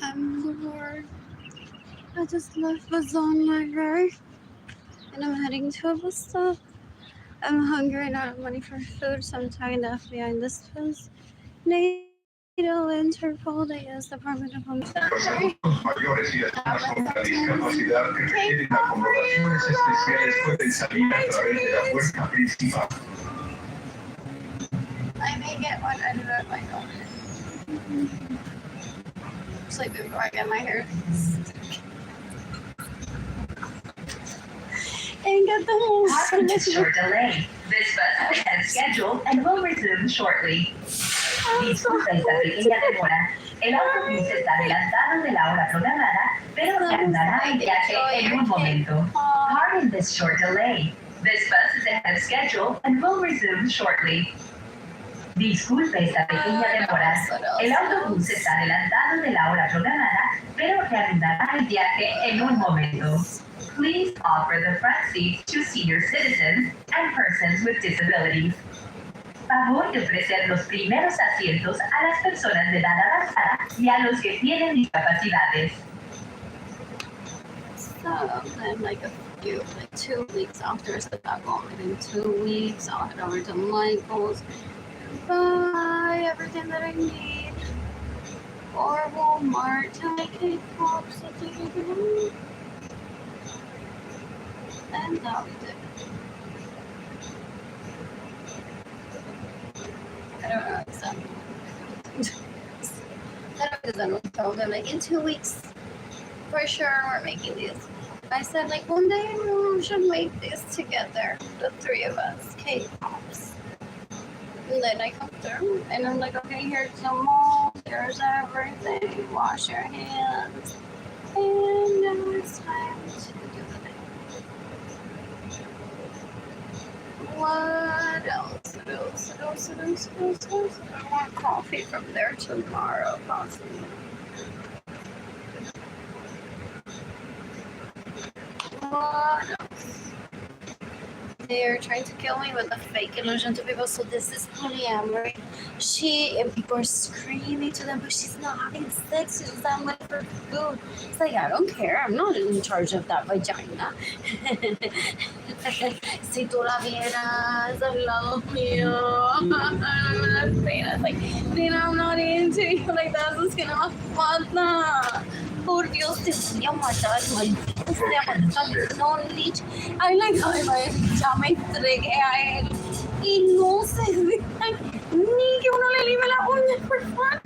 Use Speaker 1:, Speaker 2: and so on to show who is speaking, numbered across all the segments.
Speaker 1: I'm bored. I just left the zone library and I'm heading to a bus stop. I'm hungry and out of money for food, so I'm tying the FBI in this fence. NATO, Interpol, they use Department of Homeland Security.
Speaker 2: Mayores y las personas con la discapacidad que requieren acomodaciones especiales pueden salir a través de la puerta principal.
Speaker 1: I may get one, I do not like one. Sleep before I get my hair and get the whole
Speaker 3: Pardon this short delay. This bus is ahead of schedule and will resume shortly. Disculpa esta pequeña demora. El autobús está adelantado de la hora programada, pero reanudará el viaje en un momento. Pardon this short delay. This bus is ahead of schedule and will resume shortly. Disculpe esta pequeña demora. El autobús está adelantado de la hora programada, pero reanudará el viaje en un momento. Please offer the front seats to senior citizens and persons with disabilities. Favor de ofrecer los primeros asientos a las personas de edad avanzada y a los que tienen discapacidades.
Speaker 1: So then like 2 weeks after I said that going in 2 weeks, I'll head over to Michael's, buy everything that I need, or Walmart to make K-pops that they can. And that was it. I don't know exactly. I don't know because I don't tell them like in 2 weeks for sure we're making these. I said like one day we should make this together, the three of us, K-pops. And then I come through and I'm like, okay, here's the mold, here's everything, wash your hands. And now it's time to do it. What else? I want coffee from there tomorrow, possibly. What else? They're trying to kill me with a fake illusion to people. So this is polyamory. And people are screaming to them, but she's not having sex. She's just having money for food. It's like, I don't care. I'm not in charge of that vagina. Si tú la vieras al lado mío, like, Nina, I'm not into you. Like, that's what's gonna falta. Por Dios, te voy a matar, maldito sea, no, Lich. Ay, like, ay, ya me entregué a él. Y no se deja ni que uno le libe la uña, por favor.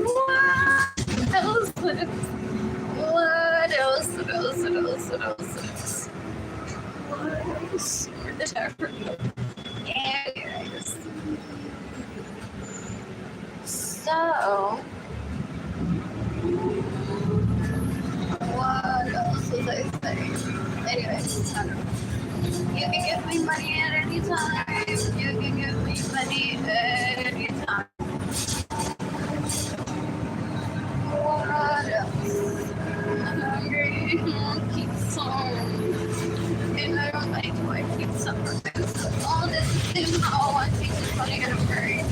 Speaker 1: What else? What else? The terror. Anyways. So, what else was I saying? Anyways, I don't know. You can give me money at any time. You can give me money at any time. What else? I'm hungry. Keep some. And I don't like why I keep suffering. All this is how I think it's funny and I'm very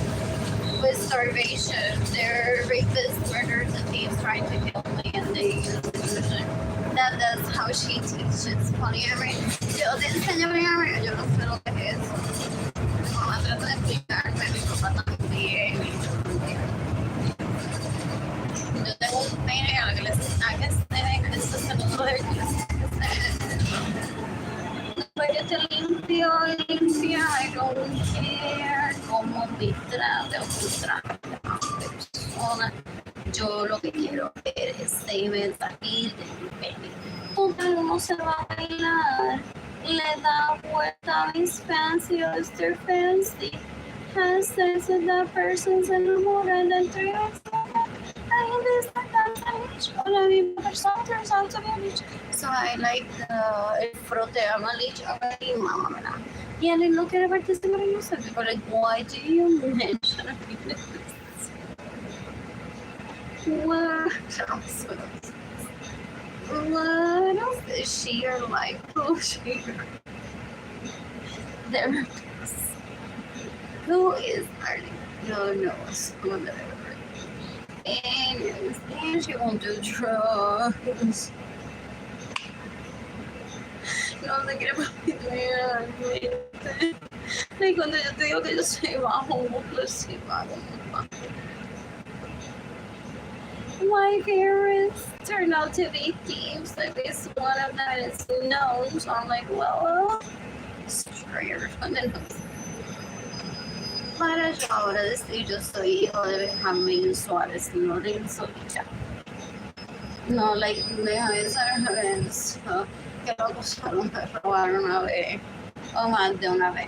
Speaker 1: with starvation. They're rapists, murderers, and thieves trying to kill me, and they use illusion. That's how she teaches polyamory. Yo te enseño polyamory, yo no sé lo que es eso. No me trata de explicarme, mi papá también. Yo tengo un pene a lo que les da que hacer, eso se lo doy que les da que hacer. Porque te limpio, I don't care cómo me trate o tú trates a persona. Yo lo que quiero ver es salir de mi pene. Total, uno se va a bailar, le da vuelta a mis fancy, oyster fancy, has sex with that person, se enamora del trío. Ahí ves la cancha, o la misma persona, turns out to be a bitch. So I like el frote a Malich, y mamá me la. Y él no quiere participar en eso, pero like, why do you mention a penis? What else? What else is she or like she therapist? Who is Arlene? No knows who that ever. And she won't do drugs. No se quiere papitar. Y cuando yo te digo que yo soy bajo un bucle, sí, bajo un bucle. My parents turned out to be thieves. At least one of them is known. So I'm like, well, straight from the nose. Para yo ahora decir yo soy hijo de Benjamín Suárez Lorenzo ya. No, like, déjame saber eso. Que lo acusaron de robar una vez. O más de una vez.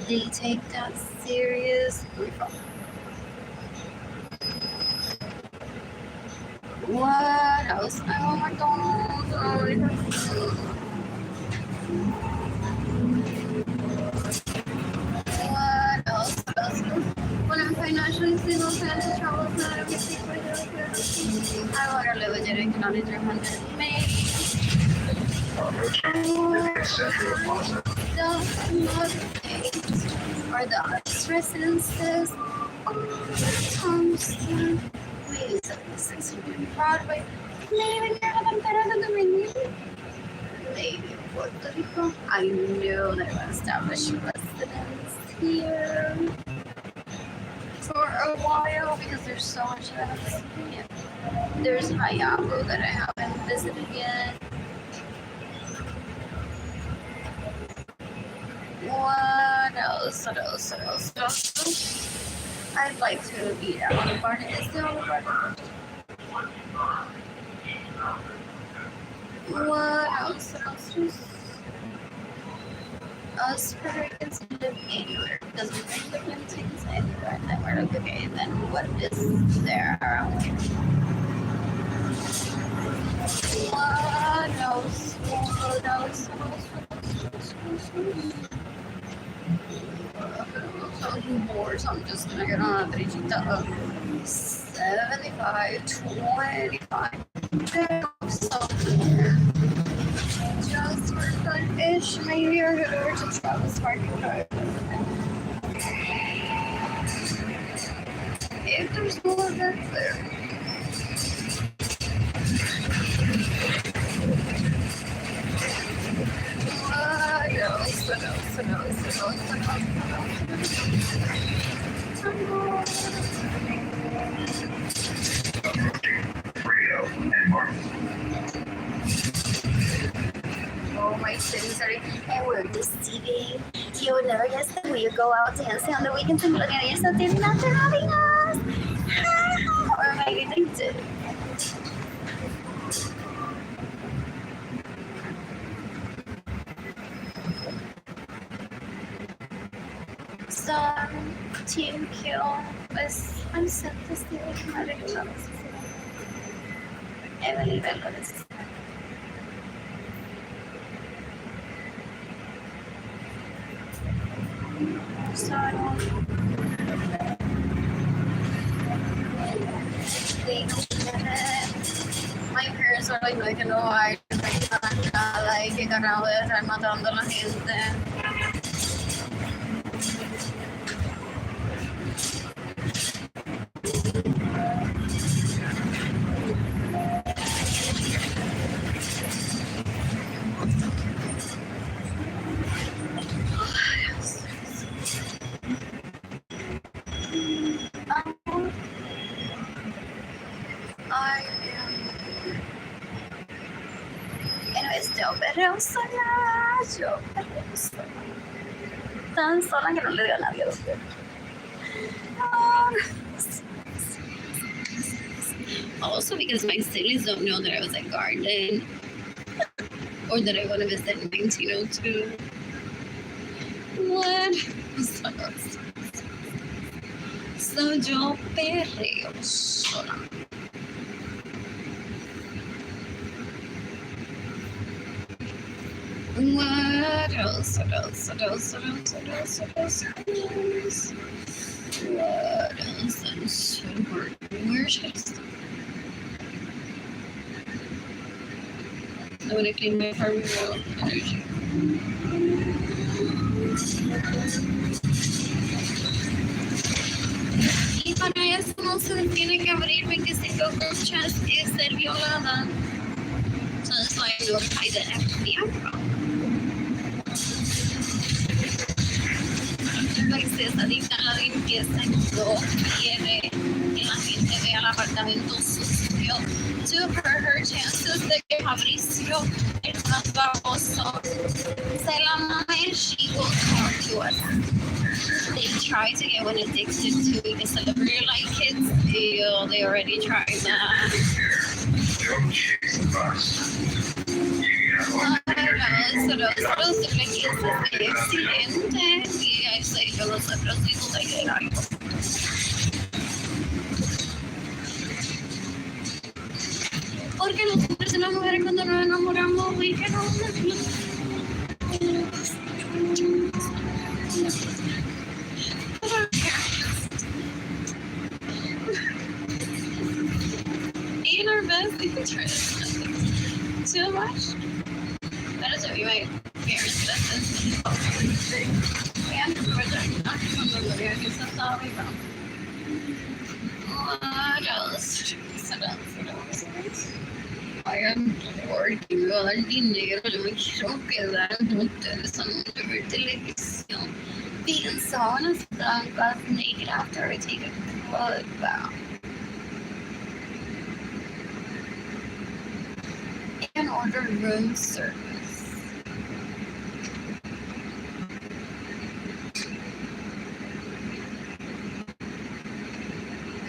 Speaker 1: They take that seriously. What else? I want McDonald's. What else? When I'm financially stable, plan to travel to everything for the I want to live with it. Can only 300 maybe. Or the residences. Thompson. Wait, 76 Broadway. Maybe near the Pantera de Mini. Maybe Puerto Rico. I know they're going to establish residence here for a while because there's so much that I haven't seen yet. There's Hayabu that I haven't visited yet. What else? I'd like to eat at Olive Garden. Is there Olive Garden? What else? Us Puerto Ricans can live anywhere because we can live in things anywhere. And then we're like, okay, then what is there around here? What else? I'm bored, so I'm just gonna get on a Brigitta 75, 25. There's somewhere. Just for fun-ish, maybe or head over to Travis Park and drive. If there's more events there. What Oh, my city's already. And we're deceiving. You would never guess that we would go out dancing on the weekends and looking at yourself dancing after having us. Or maybe they did. Some team kill was I'm sent this thing with my little Emily Velez. So my parents are like, no, que no hay nada y que carajo de estar matando a la gente. Pero sola, tan sola que no le digo a nadie Also because my siblings don't know that I was at Garden or that I want to visit 1902. What? So yo perreo sola. What else? What else? What else? What else? What else? What else? What else? I'm so bored. Where should I start? I want to clean my car with real energy. Y para eso no se tiene que abrir 25 group chats y ser violada. So that's why I notified the FBI. Es adicta a la limpieza y no quiere que la gente vea el apartamento sucio. To her chances de que Fabricio es más baboso se la mame, she will talk to us. They try to get one addicted to the celebrity like kids. Ew, they already tried that.
Speaker 2: Don't chase the bus.
Speaker 1: Excelente. Y ahí estoy yo los otros hijos de algo. Porque los hombres y las mujeres cuando nos enamoramos, we can only in our best interest. Too much? That is what we might parents best. And what else? I am bored. Y me va a dar dinero. Yo me quiero quedar con ustedes a no ver televisión. Being saunas blancas naked after I take a blood bath. And order room service.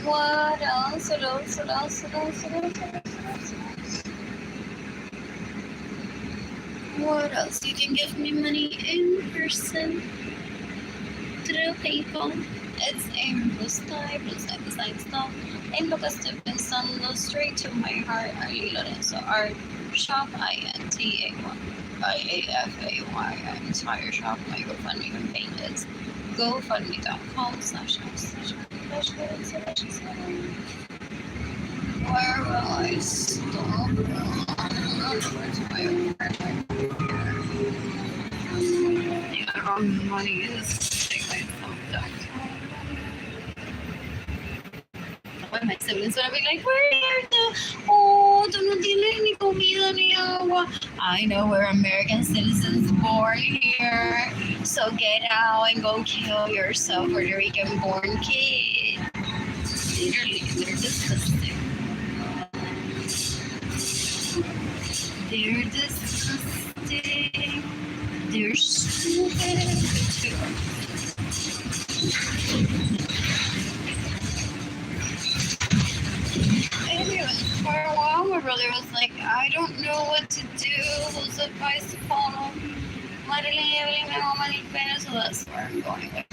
Speaker 1: What else? What else? What else? What else? What else? What else? What else? You can give me money in person through PayPal. It's Blue Sky stuff. En lo que estoy pensando, straight to my heart, Arlene Lorenzo art shop, INTAYAFAY, entire shop. My GoFundMe campaign is gofundme.com/. Where will I stop? Yeah, wrong money is take my phone down. My siblings would be like, where are the, oh, tú no tienes ni comida ni agua. I know we're American citizens born here, so get out and go kill yourself, Puerto Rican born kid. Literally, they're disgusting. They're disgusting. They're stupid. Anyway, for a while, my brother was like, I don't know what to do, whose advice to follow. Marilyn, Evelyn, my mama, and Pena, so that's where I'm going with.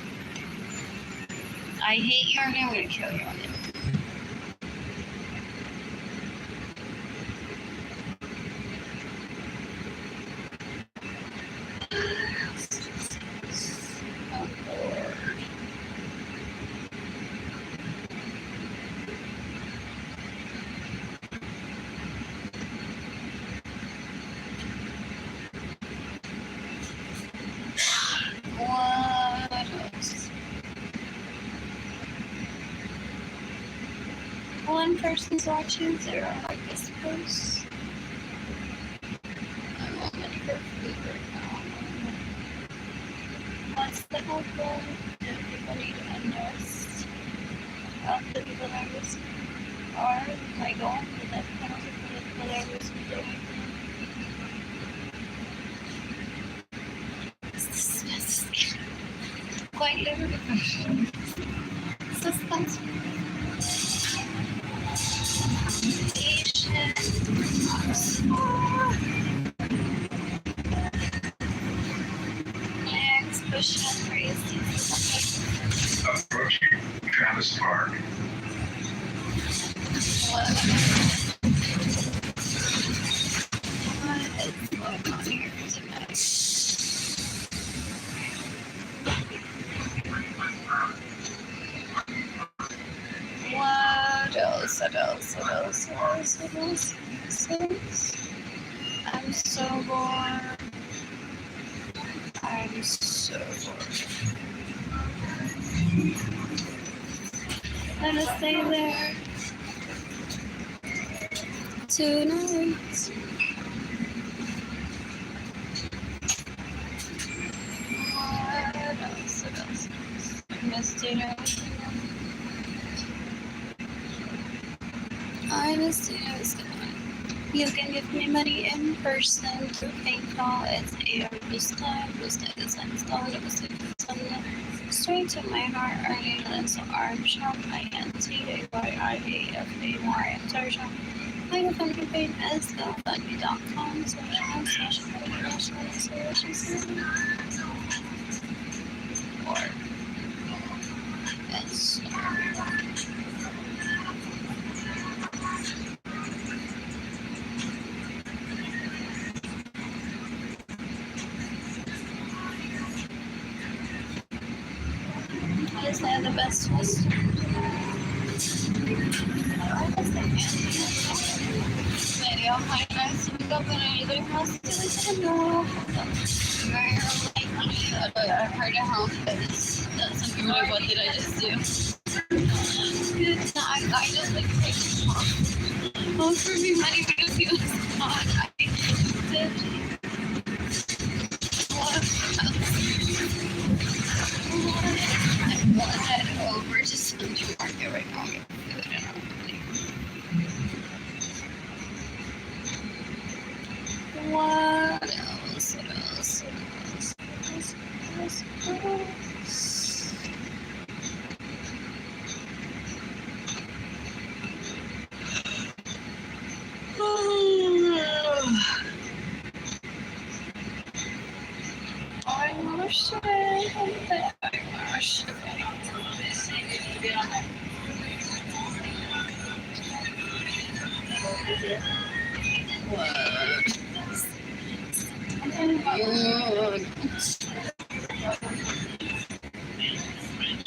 Speaker 1: I hate you, and I'm going to kill you on it. What else? One person's watching, zero, I suppose. I'm on many for food right now. What's the whole goal? Everybody to unrest. The people that risk are my goal, the death penalty for the people that risk doing. Quite literally. Suspenseful. I'm so bored. I'm so bored. Let us stay there tonight. What else? Missed dinner. I missed dinner. You can give me money in person through PayPal. It's straight to my heart. Arlene Lorenzo arm shop. INTAYIAFAY shop. My company page is gofundme.com. Or it's honestly the best was video. Hi guys, we got anybody wants to listen? No. I heard a home because that's something like what did I just do? I just like most for me money because he was not. I did. I want to head over to Sunday Market right now and get food and everything. What else?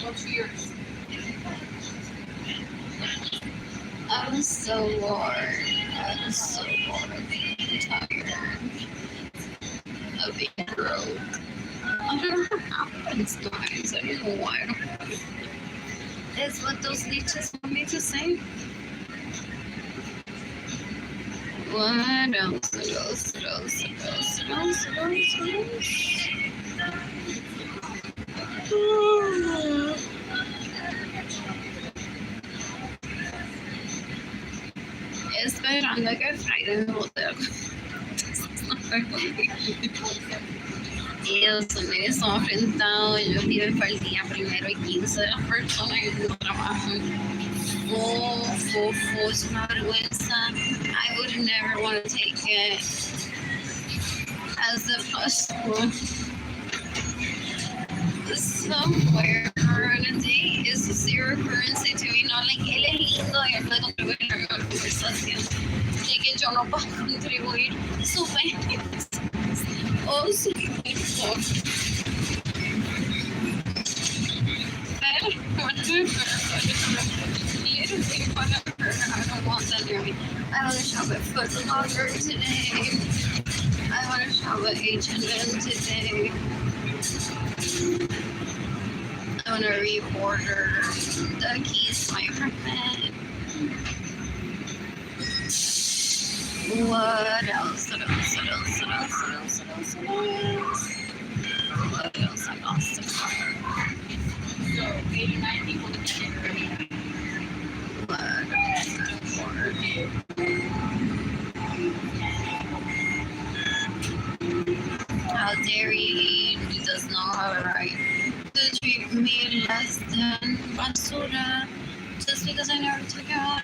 Speaker 1: What's yours? I'm so bored. I'm so bored of being tired. Of being broke. I don't know what happens sometimes. I don't know why. It's what those leeches want me to say. What else? Esperando que Friday me bote algo. Dios, me estaba enfrentado. Yo pido para el día 1 y 15 de las personas que no trabajan. Es una vergüenza. I would never want to take it as a possible. Somewhere on a date is a zero currency to me, not like él es lindo y él puede contribuir a la conversación. Y que yo no puedo contribuir su vez o su tiempo. I don't want that near me. I want to shop at Foot Locker today. I want to shop at H&M today. I want to reorder the keys to my apartment. What else? What else? I lost the car. So 89 people to get it ready. How dare he does not have a right to treat me less than basura just because I never took it out.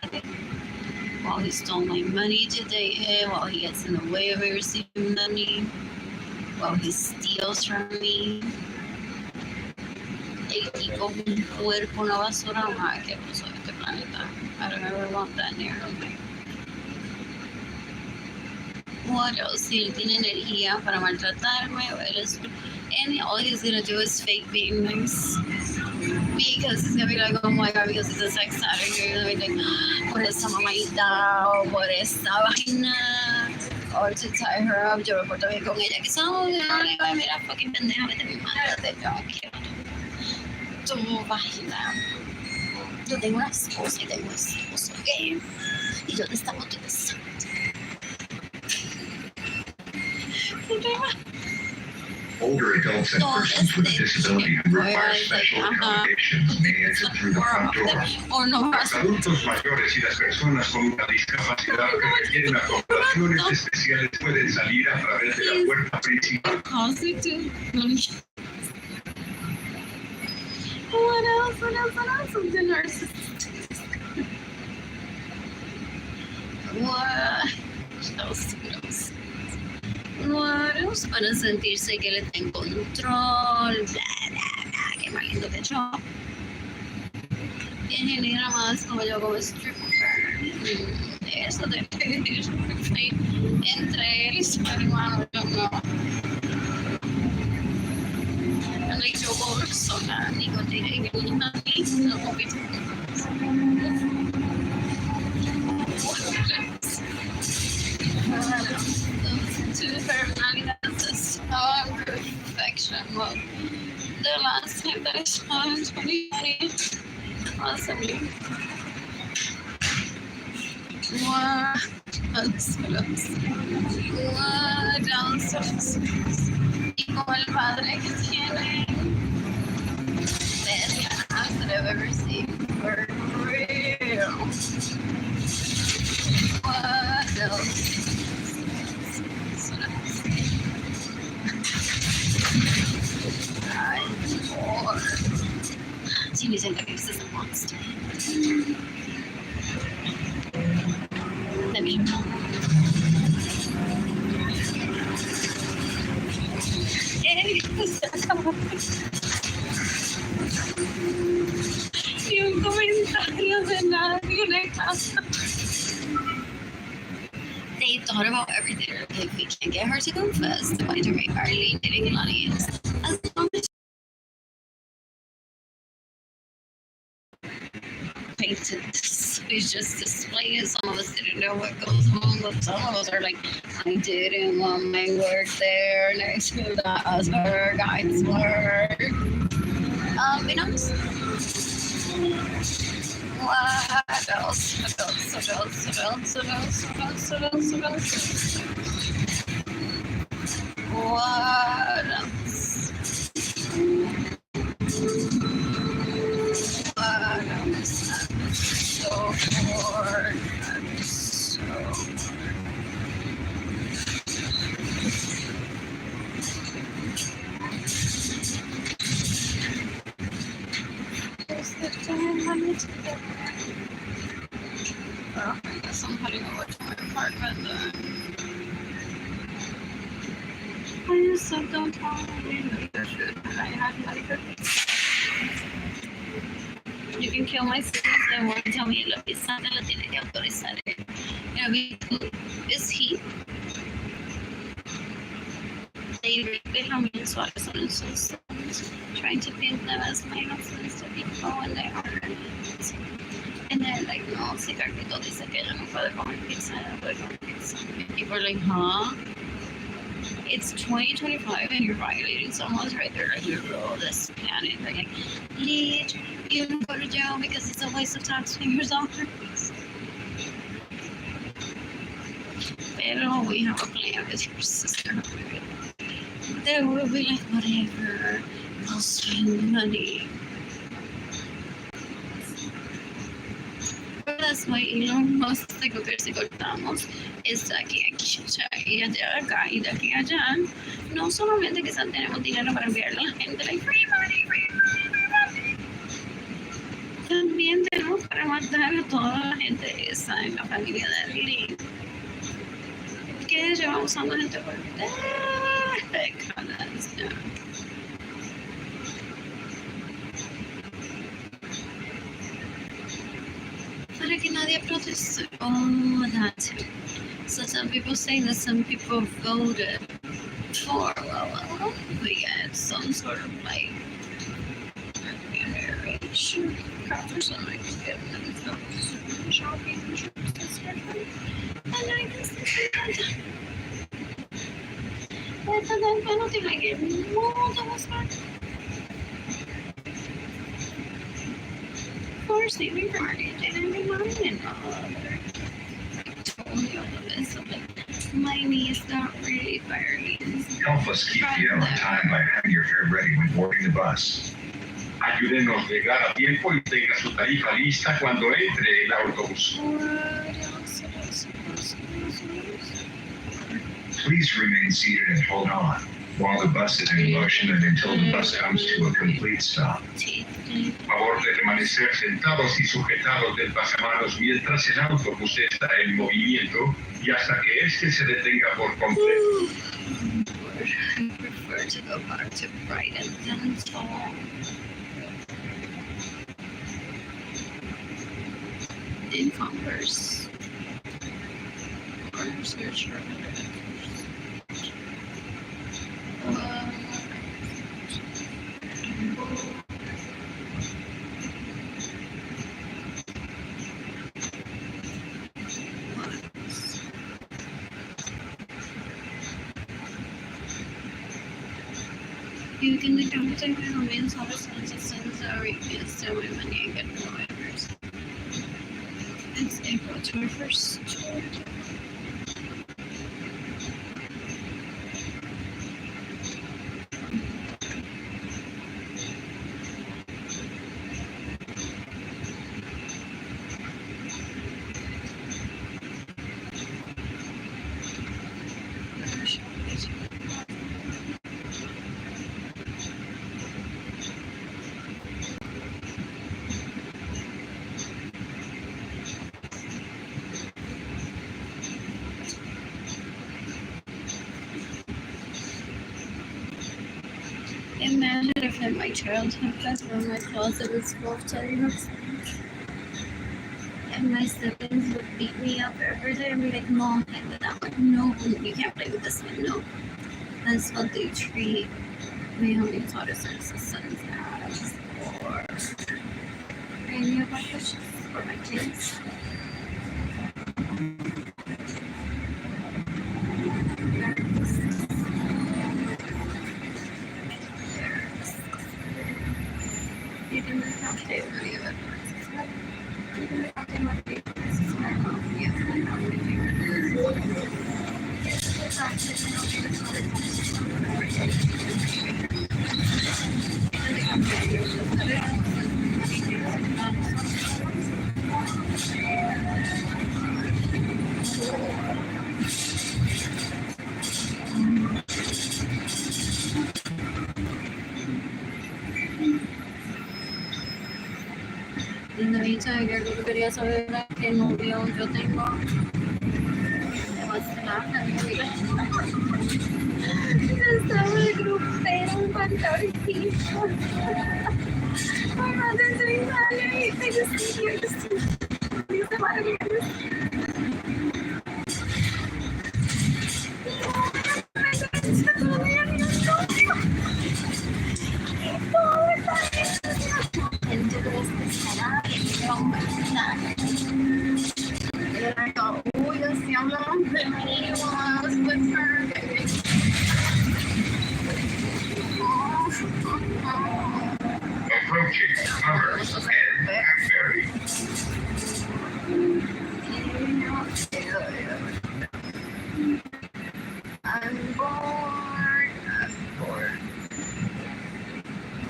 Speaker 1: While he stole my money today, while he gets in the way of me receiving money, while he steals from me. El tipo con un cuerpo, una basura, nada que puso este planeta. I don't ever want that near me. What else? Si él tiene energía para maltratarme, and all he's gonna do is fake being nice. Because it's gonna be like, oh my god, because it's a sex Saturday, you're gonna be like, por esta mamadita, o por esta vaina, or to tie her up. Yo me porto bien con ella, que son, no le digo, mira, fucking pendeja, vete mi madre, yo quiero tu vagina. Yo tengo una esposa y tengo un esposo gay, y yo te estaba utilizando.
Speaker 2: Older adults and persons with a disability who require special accommodations may enter through the front door. Los adultos mayores y las personas con una discapacidad que requieren acomodaciones especiales pueden salir a través de la puerta principal.
Speaker 1: What else? The nurses. What else? Para sentirse que él está en control, bla, bla, bla, qué más lindo que yo. Viene negra más como yo, como stripper. Eso de entre él y su hermano, yo no. Like yo como persona, digo, tiene que una no to her manifest perfection. Well, the last time that I saw in 2020, awesome. What else? Y como el padre que tiene, best ass that I've ever seen. For real. What else? Si dicen que this is a monster. Let me know. Ni un comentario de nadie en casa. They thought about everything. If we can't get her to confess, why do we Arlene dating an audience? As long as painted, it's just display. Some of us didn't know what goes on, but some of us are like, I didn't want my work there next to that as her guys' work. You know. What else? Well, I guess I'm heading over to my apartment then. I just said don't tell me that shit. I had like it. You can kill my sister and won't tell me lo que sale lo tiene que autorizar. You know, is he? They really how mensuales son sus trying to paint them as my husbands to people when they aren't. And then like, no, si Carlito dice que ella no puede comer pizza, ella puede comer pizza. People are like, huh? It's 2025 and you're violating someone's right there. Like, you're this panic. They're like, Lead, you don't go to jail because it's a waste of taxpayers' dollars. Pero we have a plan with your sister. They will be like, whatever, I'll spend money. That's why Elon Musk dijo que si cortamos es de aquí a allá y allá acá y de aquí a allá. No solamente que tenemos dinero para enviarle a la gente, like free money, free money, free money. También tenemos para matar a toda la gente esa en la familia de Arlene. Que lleva usando gente por décadas ya. Para que nadie proteste. Oh, that's it. So some people say that some people voted for, well, we get some sort of like Sure, covers on my skin and stuff. Shopping trips this weekend. And I guess this weekend. Ito din, paano tinagin mo? Tapos pa. For saving for market, and I'm reminded of totally all of this. So, like, my knees got really fiery.
Speaker 2: Help us keep you on time by having your fare ready when boarding the bus. Ayúdenos a llegar a tiempo y tenga su tarifa lista cuando entre el autobús. Please remain seated and hold on while the bus is in motion and until the bus comes to a complete stop. Favor de permanecer sentados y sujetados del pasamanos mientras el autobús está en movimiento y hasta que este se detenga por completo.
Speaker 1: I prefer to go back to Brighton Dental. In Converse. Or search for you can determine the domains of a sense or replace the women you get providers. It's April 21st. Imagine if in my childhood bedroom my closet was full of teddy bears. And my siblings would beat me up every day and be like, Mom, play with that one. No, you can't play with this one. No. That's what they treat my only daughters and sons as. Or any of my wishes for my kids. You can just have to believe it. You can have to my favorite. This is my mom. Yes, my mom. En la dicha de que lo que quería saber era qué novio yo tengo. Me va a cenar la novia. Estaba de grupero, un pantalonito. My mother's doing that. I just see you. These are my ears. And I thought, oh, yes, I'm not with her.
Speaker 2: Approaching Commerce and Hackberry.
Speaker 1: I'm bored.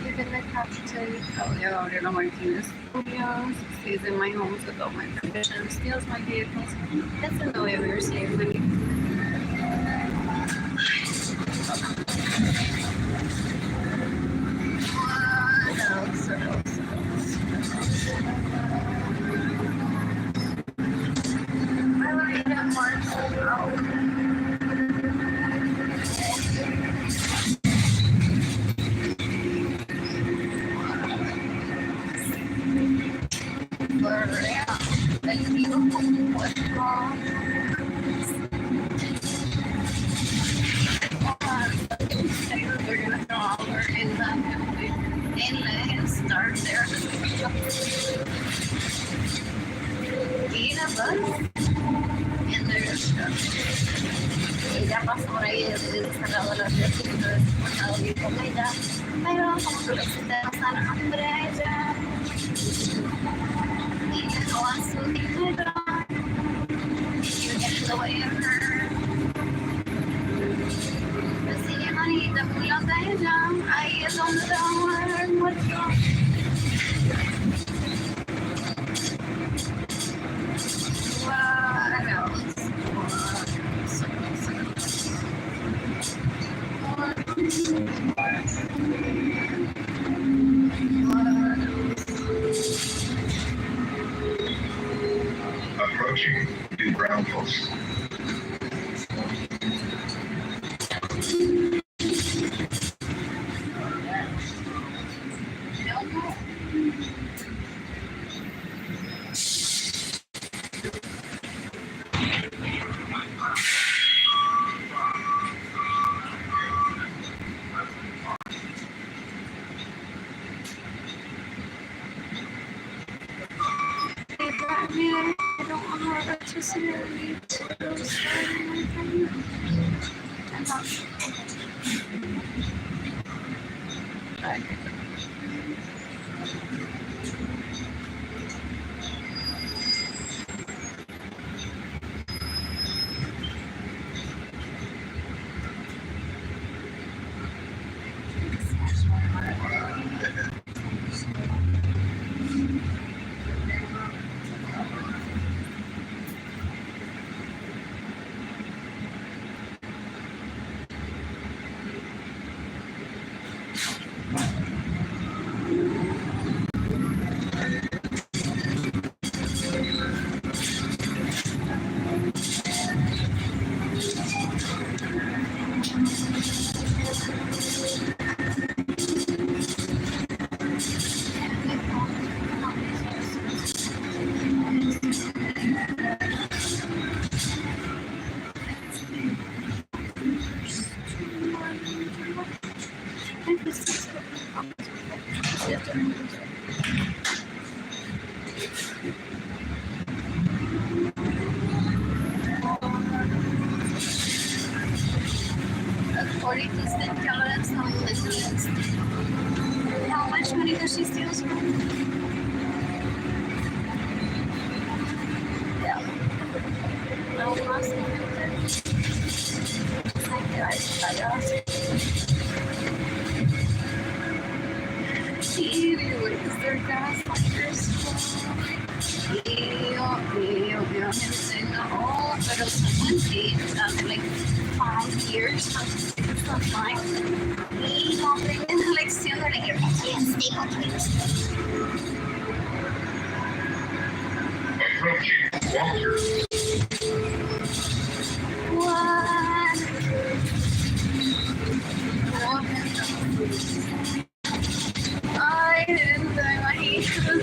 Speaker 1: Even the cafeteria. Oh, yeah, Arlene Martinez Studios. Stays in my home with all my provisions. Steals my vehicles. Gets in the way of your safety. I like that more. ella pasa por ahí, yo he sacado la fiesta y todo eso, a dormir con ella, pero como que le hiciste pasar hambre a ella y dejó a su dinero y yo ya lo voy a ver. Así que manita, cuídate de ella, ahí es donde te vamos a ver muerto.
Speaker 2: Approaching New Braunfels.
Speaker 1: I don't want to electricity or need to start anything. I'm not sure. Okay. According to Steve Jobs, how much money does she steal from? Yeah. No, last Sí, is there gaslighters? Obviamente no, pero someone did like 5 years of time. Y no aprenden la lección de leer.
Speaker 2: Approaching Walker.
Speaker 1: What? Ay, me imagino.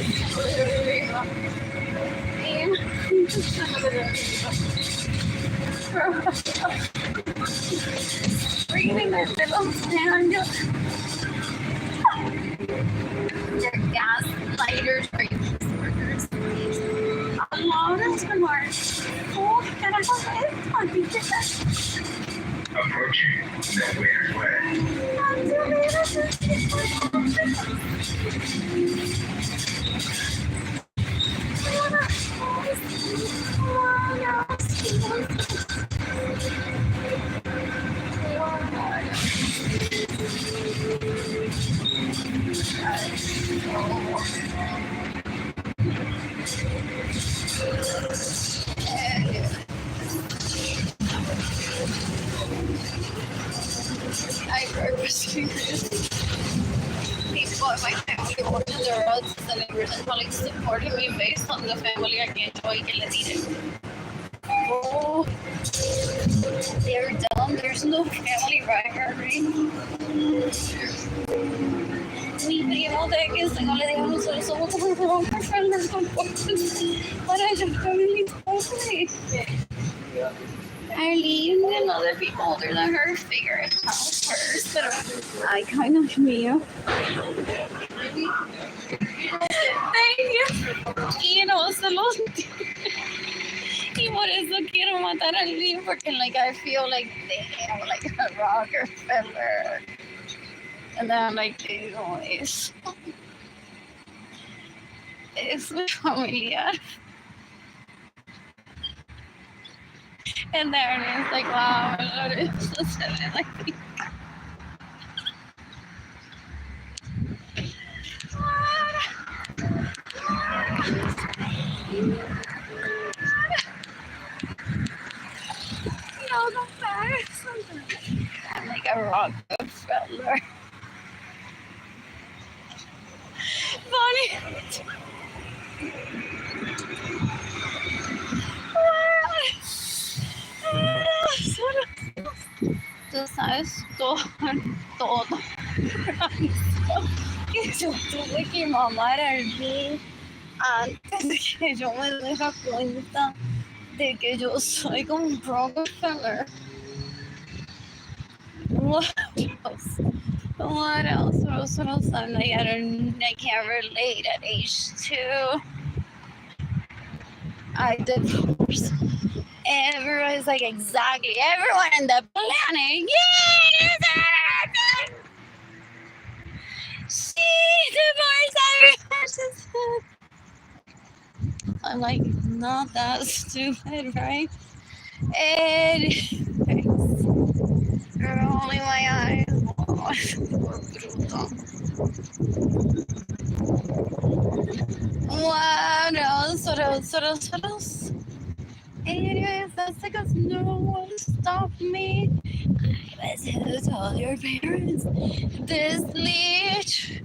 Speaker 1: Breathing their pillows down. They're gaslighters, racist workers. Allah, that's smart. Oh, carajo, es
Speaker 2: Approaching Nowhere's Way.
Speaker 1: I purposely people in my family wanted the roads celebrities and colleagues supporting me based on the family I enjoy que le diré. Oh, they're dumb. There's no family rivalry. Mi primo de que se no le dijo nosotros somos como broncas para your family family. Arlene and other people older than her figure it out first, but I kind of knew. Thank you. Y no se los Y por eso quiero matar a Arlene, porque like I feel like damn, like a Rockefeller. And then I'm like, digo, es muy familiar. And then it's like, wow, Lorenzo se ve like no, the facts. I'm like a Rockefeller. Funny. Tú sabes todo. Que yo tuve que mamar a Arlene antes de que yo me diera cuenta de que yo soy como un Rockefeller. What else? What else? I'm like, I can't relate at age 2. I divorced. Everyone's like, exactly. Everyone in the planet. Yes! She divorced everyone. I'm like, not that stupid, right? Anyways, only my eyes. Oh, what else? Anyways, that's because no one stopped me. I was to tell your parents, this leech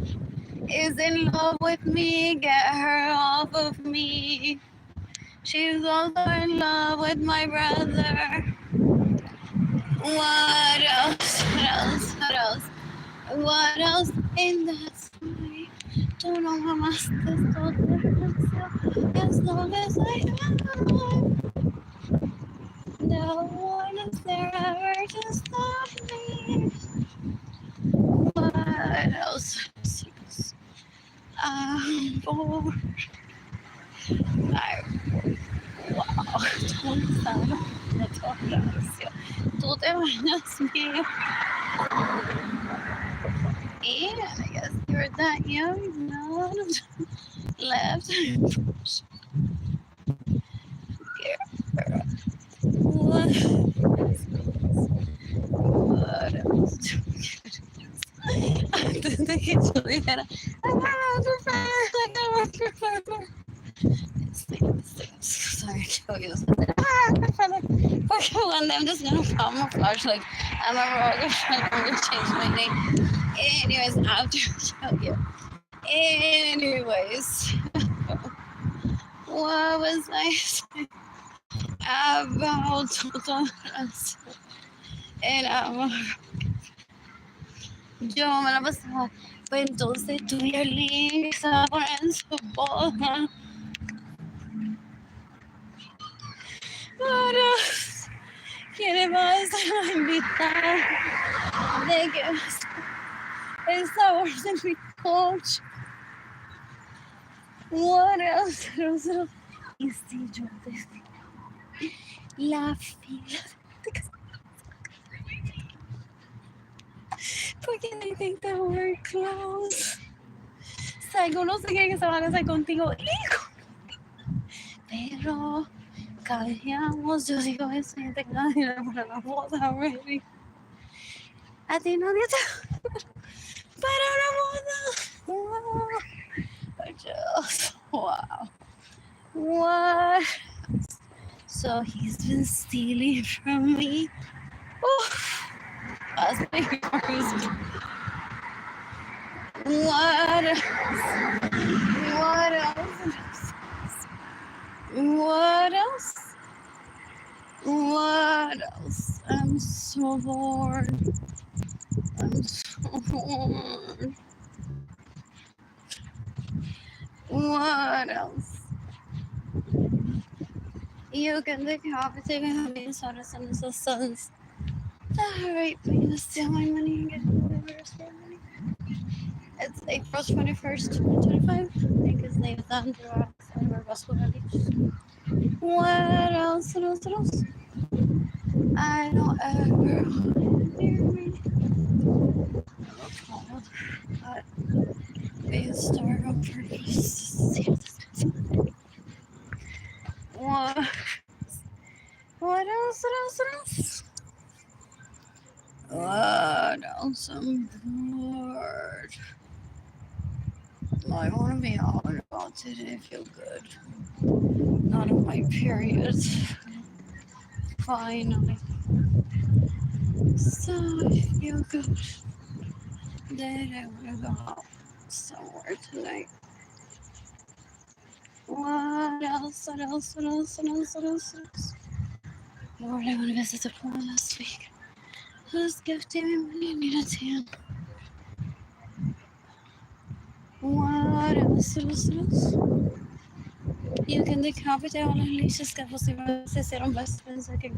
Speaker 1: is in love with me. Get her off of me. She's also in love with my brother. What else? What else in that story? Don't know how much this as long as I have. No one is there ever to stop me. What else? I'm bored. Wow, tú te bañas mío. And I guess you're that young, no, left. What else? Antes de que yo dijera, I got a Rockefeller. Sorry, because one day I'm just gonna pop my flash like I'm a Rockefeller. I'm gonna change my name. Anyways, after show you. Anyways, what was I saying about tolerance? And yo me la pasaba. Pues entonces tú y Arlene estaba poniendo su boda. Ahora, ¿quién va a estar invitada? De que el sabor de mi coach. What else? Y si yo desde la fila porque they think that we're close. O sea, algunos se creen que se van a hacer contigo, hijo. Pero callamos, yo digo eso y te callas para la boda, baby. A ti nadie te para una boda. Wow. Just, wow. What? So he's been stealing from me. Oof. That's my first. What else? I'm so bored. What else? You can take off and take me to Sodas and the Sons. Alright, but you steal my money and get whatever steal money. It's April 21st, 2025. I think his name is Andrew Alexander Russell. What else? What else? What else? I don't ever want to hear me. Called, but being starved on purpose. What? What else? What else? What else? What else? I'm bored. I want to be all about today. Feel good. Not on my period. Finally. So I feel good. Then I want to go out somewhere tonight. What else? What else? What else? What else? What else? What else? Lord, I want to visit the pool this week. Who's gifting me money? I need a tan. What else? What else? What else? You can decapitate all las leashes que posiblemente se hicieron best friends que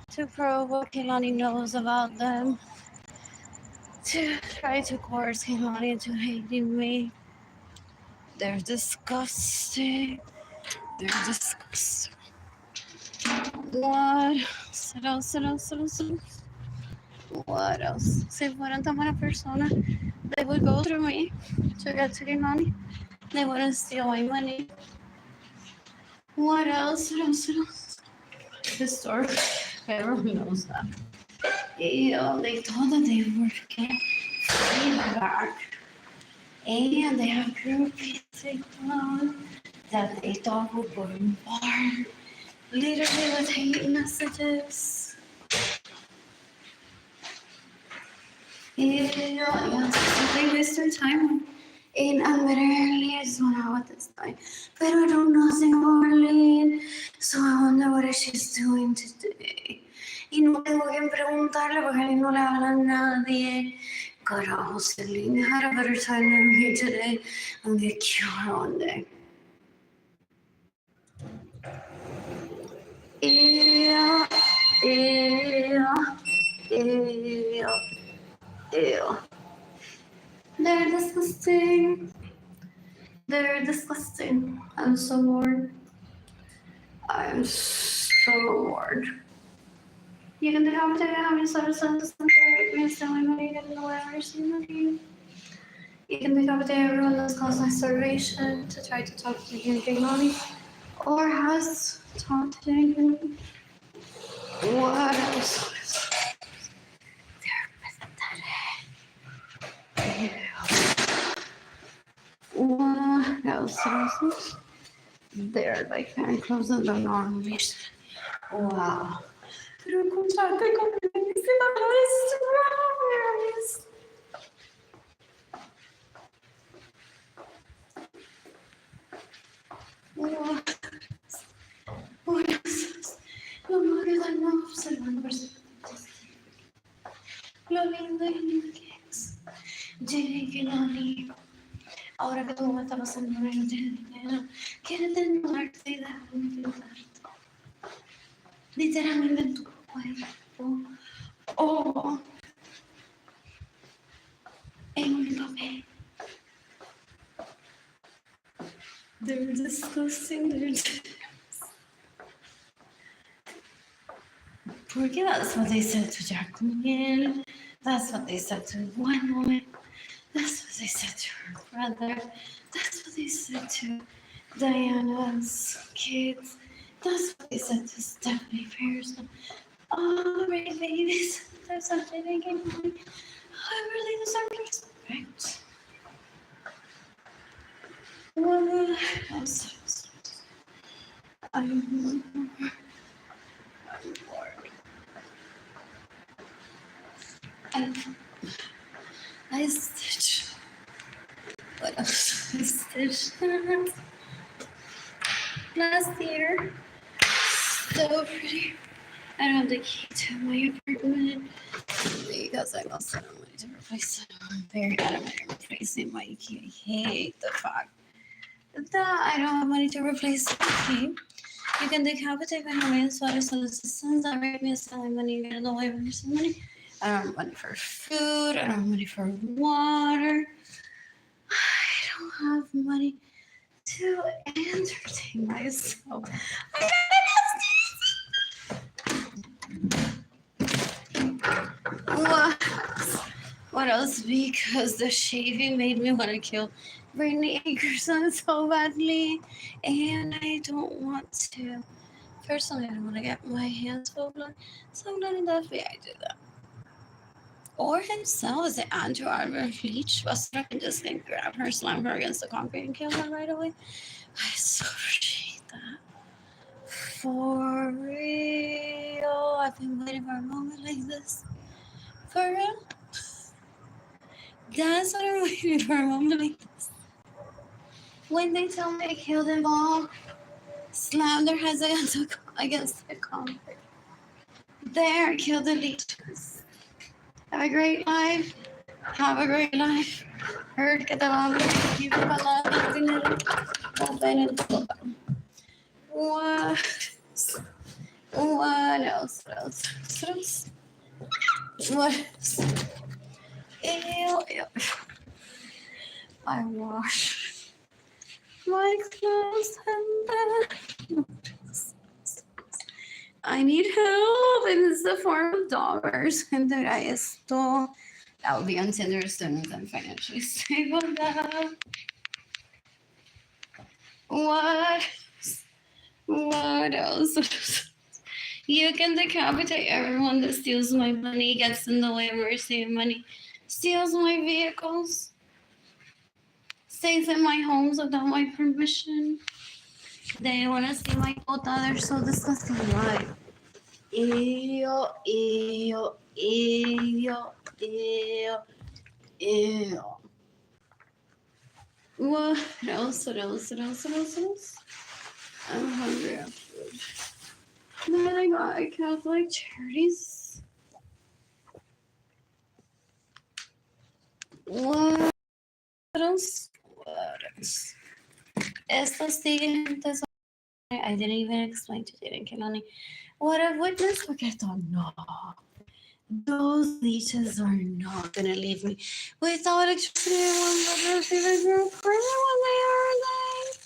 Speaker 1: to prove what Kehlani knows about them. To try to coerce Kehlani into hating me. They're disgusting. They're disgusting. What else? What else? What else? What else? What else? Si fueran tan buena persona, they would go through me to get to Kehlani. They wouldn't steal my money. What else? What else? What else? The store. Everyone knows that. Yeah, they thought that they were getting feedback. And they have groupies that they thought would bombard literally with hate messages. Yeah, so they waste their time in admittedly I just went out with this guy. But I don't know nothing about Arlene, so I wonder what she's doing today. Y no tengo quien preguntarle porque Arlene no le habla a nadie. Carajo, Celine had a better time than me today. I'm gonna kill her one day. Ew, ew, ew, ew. They're disgusting. They're disgusting. I'm so bored. I'm so bored. You can decapitate how many citizens me stealing money, getting away with money. You can decapitate everyone that's caused my starvation to try to talk to Kehlani or has talked to Kehlani. What else? They're pathetic. What else? They're like fan clubs and the normies. Wow. Pero encontrarte con él es la What else? Lo más que no observando personas. Lo lindo y que es. Llegué que no ni. Ahora que todo me está pasando, no tiene dinero. Quiere tenerte y déjame ayudarte. Literalmente en tu cuerpo. O en un papel. They're disgusting. Porque that's what they said to Jack Miguel. That's what they said to one woman. That's what they said to her brother. That's what they said to Diana's kids. That's what they said to Stephanie Pearson. Oh, really, babies. There's something they can do. I really deserve respect. Well, I'm so stressed. I'm bored. I stitch. What else? I stitched last year. So pretty. I don't have the key to my apartment because I lost it. I'm ready to replace it. I'm very adamant in replacing my key. I hate the fact that I don't have money to replace the key. You can decapitate my Hawaiian sweaters and assistants that make me selling money and get away with some money. I don't have money for food. I don't have money for water. I don't have money to entertain myself. What else? Because the shaving made me want to kill Brittany Akerson so badly, and I don't want to. Personally, I don't want to get my hands full of blood, so I'm gonna definitely I do that. Or himself as an anti-armor leech, but I can just like, grab her, slam her against the concrete, and kill her right away. I so appreciate that. For real, I've been waiting for a moment like this. For real. That's what I'm waiting for, a moment like this. When they tell me I killed them all, slam their heads against the concrete. There, kill the leeches. Have a great life. Have a great life. Heard que te va a abrir. Give you palabra, dinero. Open and close. What? What else? What else? What else? What else? Ew, ew. I wash my clothes and then I need help, and it's the form of dollars. And that will be on Tinder as soon as I'm financially stable. What? What else? You can decapitate everyone that steals my money, gets in the way of receiving money, steals my vehicles, stays in my homes without my permission. They want to see my quota. They're so disgusting. Why? Ew, ew, ew, ew, ew. What else? What else? What else? What else? What else? I'm hungry after food. Then I got Catholic charities. What else? What else? Estos siguientes. I didn't even explain to Jaden Kelani what I've witnessed. Porque no. Those leeches are not gonna leave me without electricity. One better feel like you're crazy when they are alive.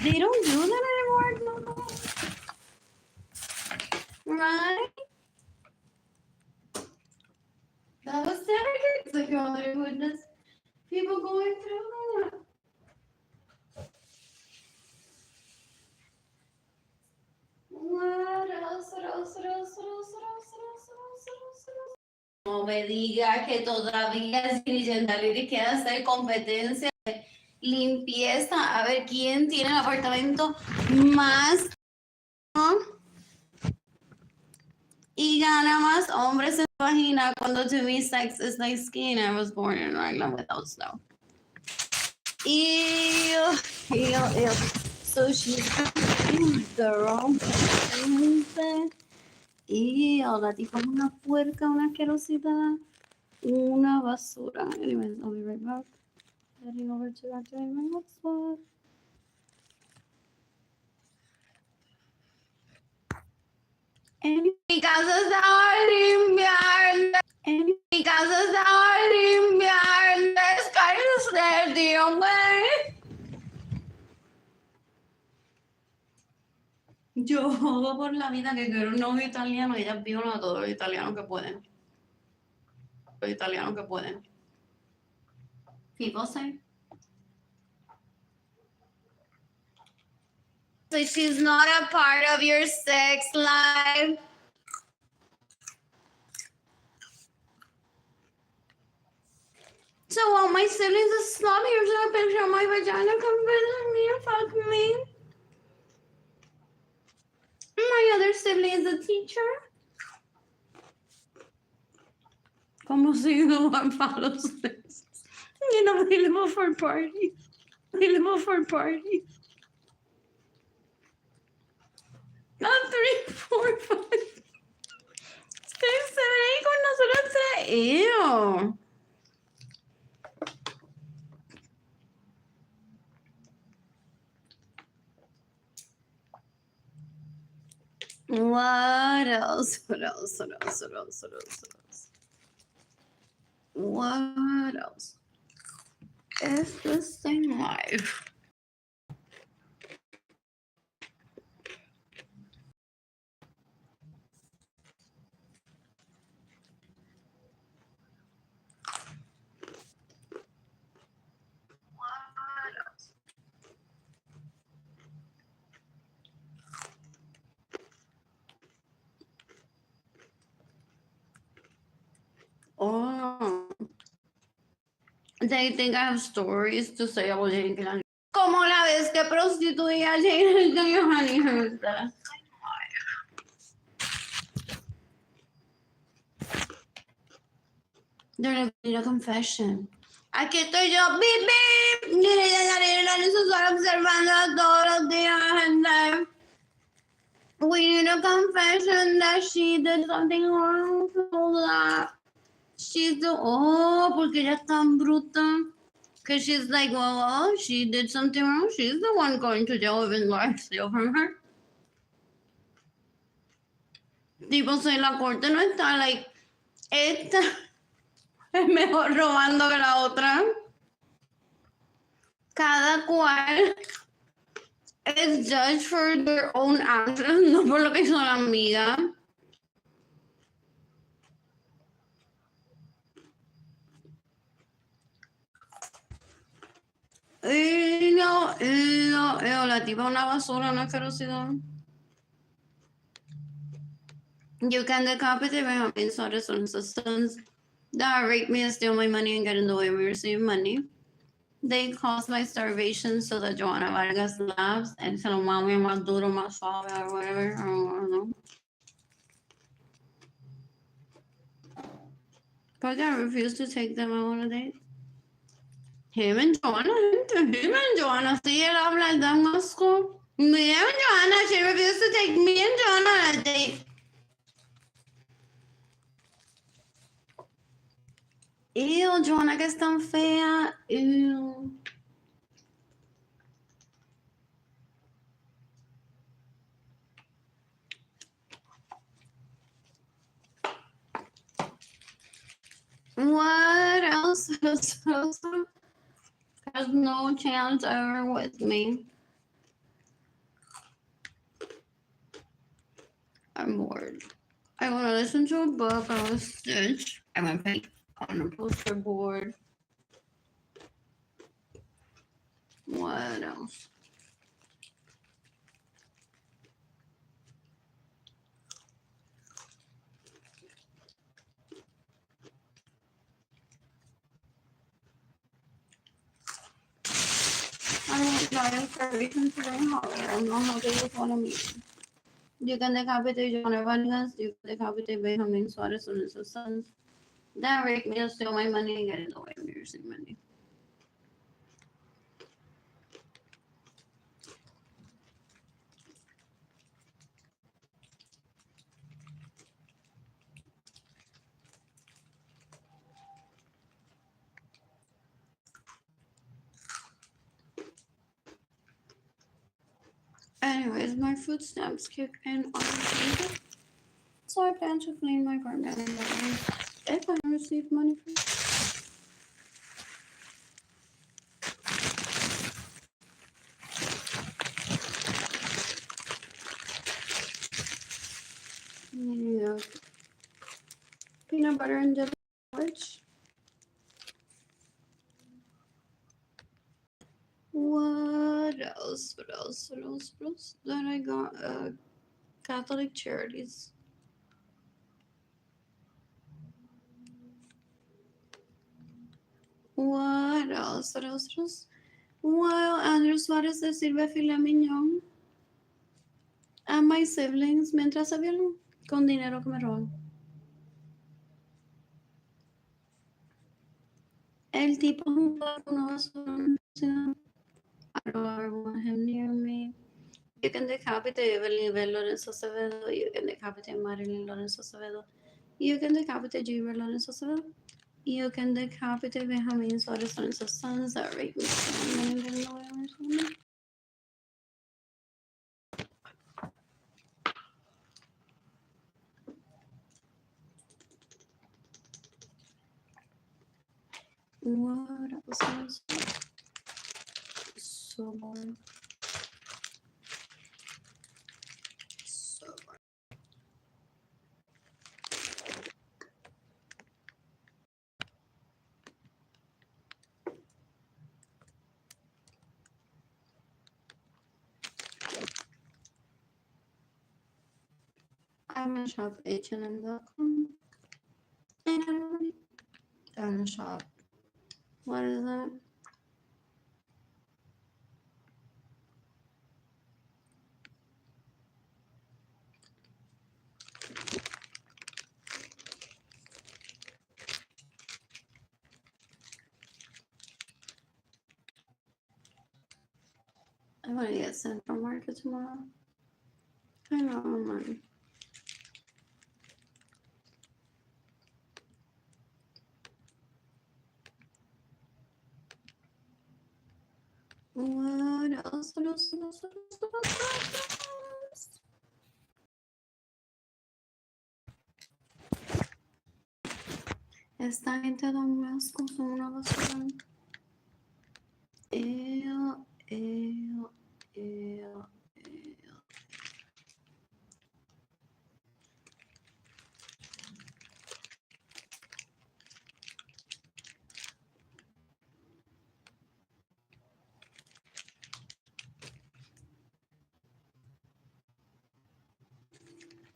Speaker 1: They don't do that anymore, no. Right? That was decades ago that I witnessed people going through that. What else? What else? What else? What else? What else? What else? What else? What else? What else? No me diga que todavía Legendary quiere hacer competencia de limpieza. A ver quién tiene el apartamento más, ¿no? Y gana más hombres en la vagina cuando to me sex is like skin. I was born in Ireland without snow. Ew, ew, ew. So she's in the wrong person. Ew, la tipa es una puerca, una asquerosidad, una basura. Anyways, I'll be right back. Heading over to actually my next one. En mi casa se va a limpiar. En mi casa se va a limpiar. Cállese, tío, güey. Yo jodo por la vida que quiero un novio italiano y ellas violan a todos los italianos que pueden. Los italianos que pueden. People say. So she's not a part of your sex life. So all my siblings are sloppy. You're just a picture of my vagina. Come visit me and fuck me. My other sibling is a teacher. Como si no one follows this. You know, we live for party. We live for party. Not 3, 4, 5. 6, 7, 8 con nosotros. Ew. What else? What else? What else? What else? What else? What else? What else? is the same life. Oh, they think I have stories to say about Jane Clan. Como la vez que prostituí a Jane Clan. They're gonna need a confession. Aquí estoy yo, bip, bip. Eso estoy observando todos los días, gente. We need a confession that she did something wrong. So that she's the porque ella es tan bruta. Because she's like, well, she did something wrong. She's the one going to jail even though I steal from her. Tipo, si la corte no está, like, esta es mejor robando que la otra. Cada cual is judged for their own actions, no por lo que hizo la amiga. La tipa una basura, una ferocidad. You can decapitate my husband, sons and sisters that rape me and steal my money and get in the way we receive money. They caused my starvation so that Joanna Vargas laughs and se lo mame más duro, más suave, or whatever. I don't know. But I refused to take them out on a date. Him and Joanna, sí, él habla el dan asco. Me and Joanna, she refused to take me and Joanna on a date. Ew, Joanna, que es tan fea. Ew. What else has no chance ever with me? I'm bored. I want to listen to a book. I want to stitch. I want to paint on a poster board. What else? I don't know inspiration today. I don't know how they just want to meet. You can decapitate John Vargas. You can decapitate Benjamin Suarez and his sons. Then rape me and steal my money and get in the way of me receiving money. Anyways, my food stamps kick in on Tuesday, so I plan to clean my apartment if I receive money from it. Yeah. Peanut butter and jelly sandwich. What else? Then I got Catholic Charities. What else? Well, Andrew Suarez le sirve filet mignon a my siblings mientras se violan con dinero que me roban. El tipo junto con una basura. I don't ever want him near me. You can decapitate Evelyn Lorenzo Acevedo. You can decapitate Marilyn Lorenzo Acevedo. You can decapitate Gilbert Lorenzo Acevedo. You can decapitate Benjamin Suarez Lorenzo's sons that rape me. What else? so bored. So bored. I'm gonna shop H&M.com. And I'm gonna shop. What is that? I want to get Central Market tomorrow. I know, man. What else? What else? What else? What else? What else? Esta gente da un asco, son una basura. Ew, ew, ew, ew.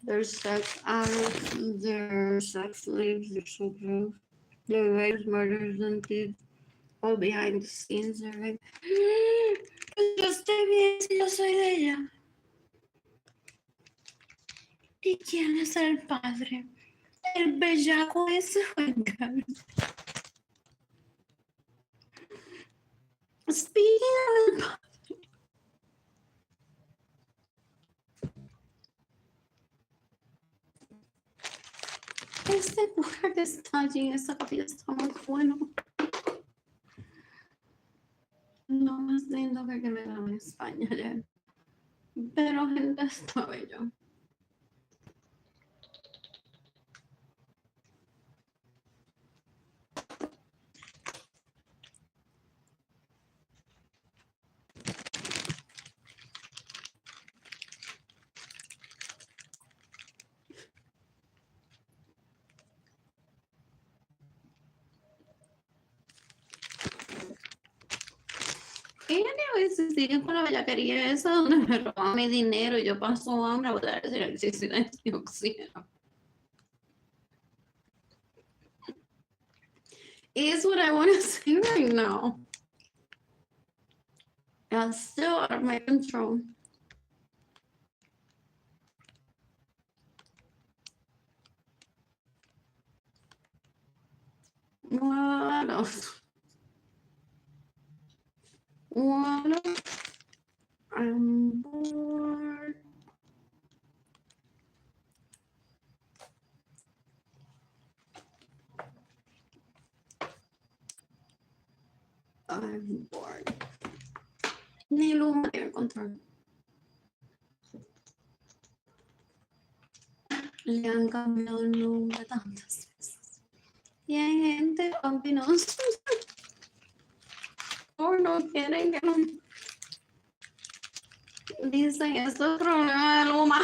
Speaker 1: They're sex addicts, they're sex slaves, they're so gross. They're rapes, murders, and thieves. All behind the scenes, they're like, yo estoy bien si yo soy de ella. ¿Y quién es el padre? El bellaco ese juega. Speaking of el padre. Este cura que está allí en esa capilla está muy bueno. No más lindo que me dan en España ya. Pero gente está bello. Y a veces siguen con la bellaquería esa donde me roban mi dinero y yo paso hambre, voy a decir el silencio y oxígeno. Is what I want to say right now. It's still out of my control. What else? What else? I'm bored. I'm bored. Ni Luma tiene control. Le han cambiado el nombre tantas veces. Y hay gente opinando. O no quieren que no. Dicen, esto es problema de Luma.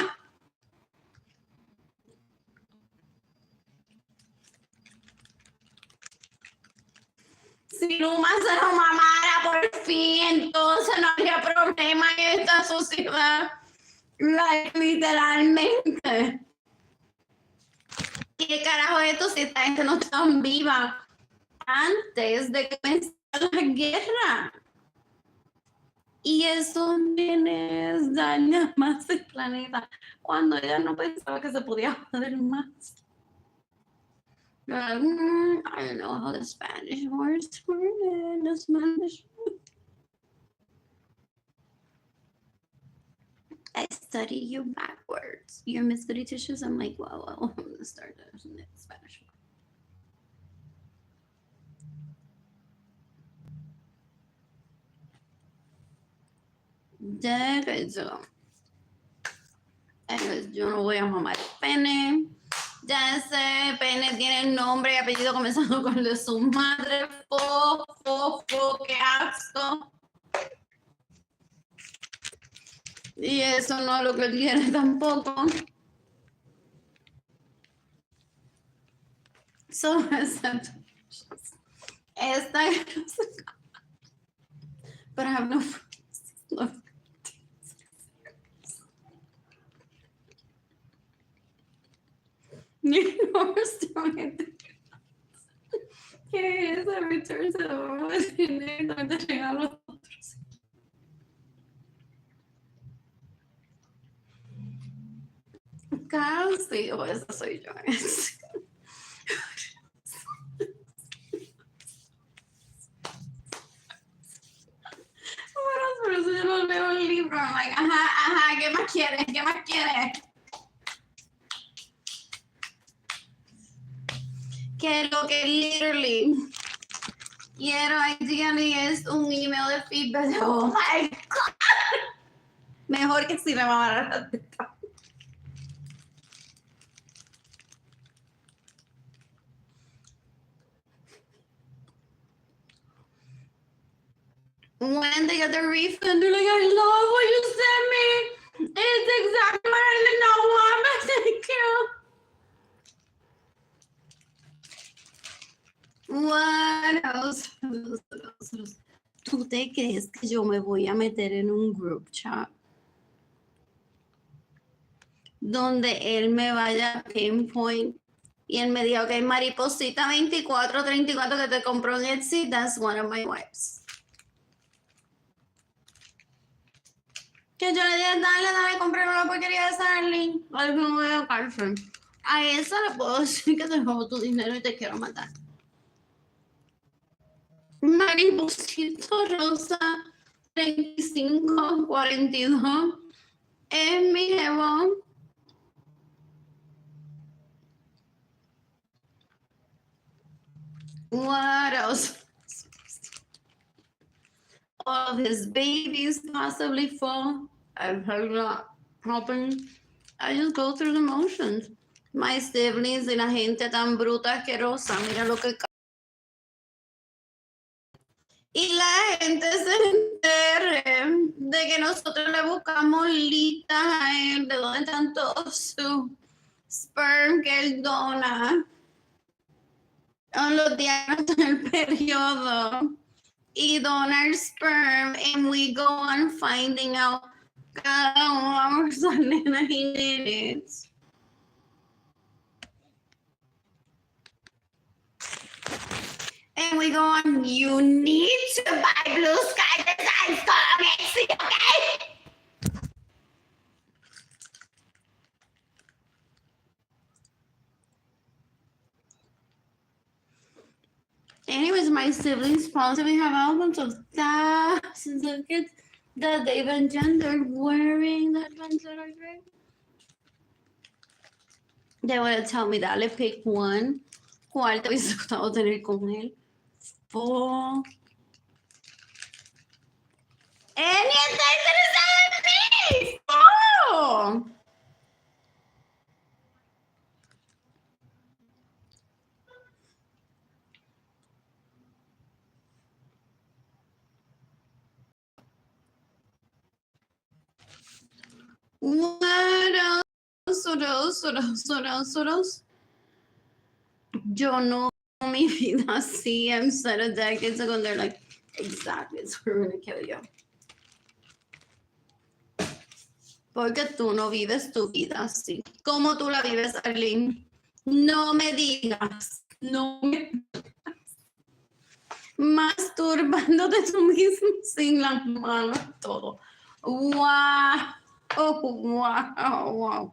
Speaker 1: Si Luma se lo mamara por fin, entonces no habría problema en esta sociedad. Like, literalmente. ¿Qué carajo es esto si esta gente no está viva antes de que comenzara la guerra? Y eso daña más el planeta cuando ella no pensaba que se podía joder más. I don't know how the Spanish words were. The Spanish. I study you backwards. You're Miss Goody Tissues. I'm like, well, I'm gonna start the Spanish one. Yo no voy a mamar pene. Ya ese pene tiene nombre y apellido comenzando con el de su madre. Qué asco. Y eso no es lo que él quiere tampoco. So, esta, but I have no friends. You know, we're still in the ¿Qué es? A return to the world donde llegan los otros. Casi, o esa soy yo. Bueno, por eso yo no leo el libro. I'm like, ajá, ¿qué más quieres? ¿Qué más quieres? Que lo que literally quiero ideally es un email de feedback de, oh my God. Mejor que si me mamara la teta. When they get the refund, they're like, I love what you sent me. It's exactly what I did not want, but thank you. What else? ¿Tú te crees que yo me voy a meter en un group chat donde él me vaya a pinpoint y él me diga, ok, mariposita 2434 que te compró en Etsy, that's one of my wipes? Que yo le diga, dale, compré una porquería de esa Arlene. Algo no voy a cárcel. A esa le puedo decir que te robo tu dinero y te quiero matar. Mariposito rosa 3542 es mi jevo. What else? All of his babies possibly fall. I've heard that happen. I just go through the motions. My siblings y la gente tan bruta asquerosa. Mira lo que... Y la gente se entere de que nosotros le buscamos listas a él de dónde están todos sus sperm que él dona en los días del periodo. Y donar sperm, and we go on finding out cada uno de los nenas he needs. And we go on, you need to buy blue sky designs comics, okay? Anyways, my siblings possibly have albums of thousands of kids that they've engendered wearing that considered ring. They want to tell me, dale, pick one. ¿Cuál te hubiese gustado tener con él? Four. And yet they said me! Oh! What else? What else? Yo no mi vida así. I'm set a decades ago. They're like, exactly, it's we're gonna kill you. Porque tú no vives tu vida así. ¿Cómo tú la vives, Arlene? No me digas. No me digas. Masturbándote tú mismo sin las manos, todo. Wow. Oh, wow.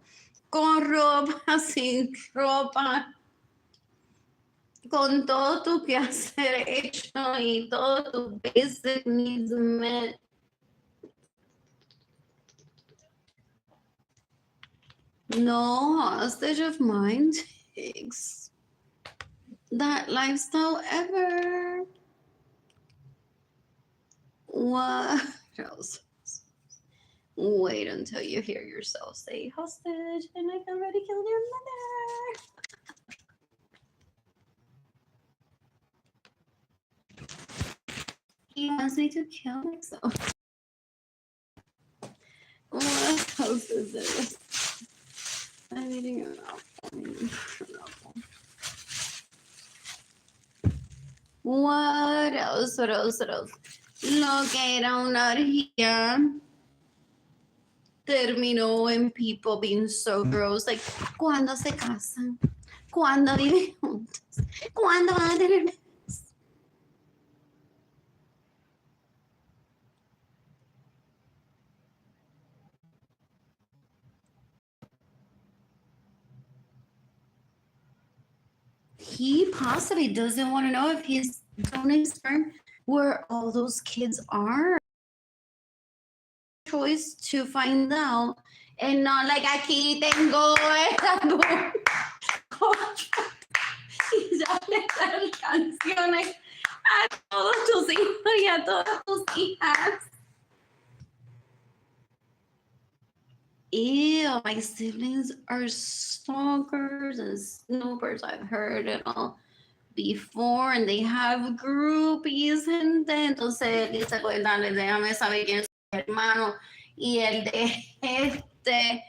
Speaker 1: Con ropa, sin ropa. Con todo tu quehacer hecho y todo tu basic needs met. No hostage of mine takes that lifestyle ever. What else? Wait until you hear yourself say hostage and I've already killed your mother. He wants me to kill myself. What else is there? I'm eating an apple. What else? What else? What else? Look at out here. Terminó en people being so gross. Like, ¿cuándo se casan? ¿Cuándo viven juntos? ¿Cuándo van a tener bebés? He possibly doesn't want to know if he's donating sperm where all those kids are. Choice to find out and not like aquí tengo esta y ya le dan canciones a todos tus hijos y a todas tus hijas. Ew, my siblings are stalkers and snoopers. I've heard it all before, and they have groupies, gente. Entonces, él se cuenta, déjame saber quién es su hermano y el de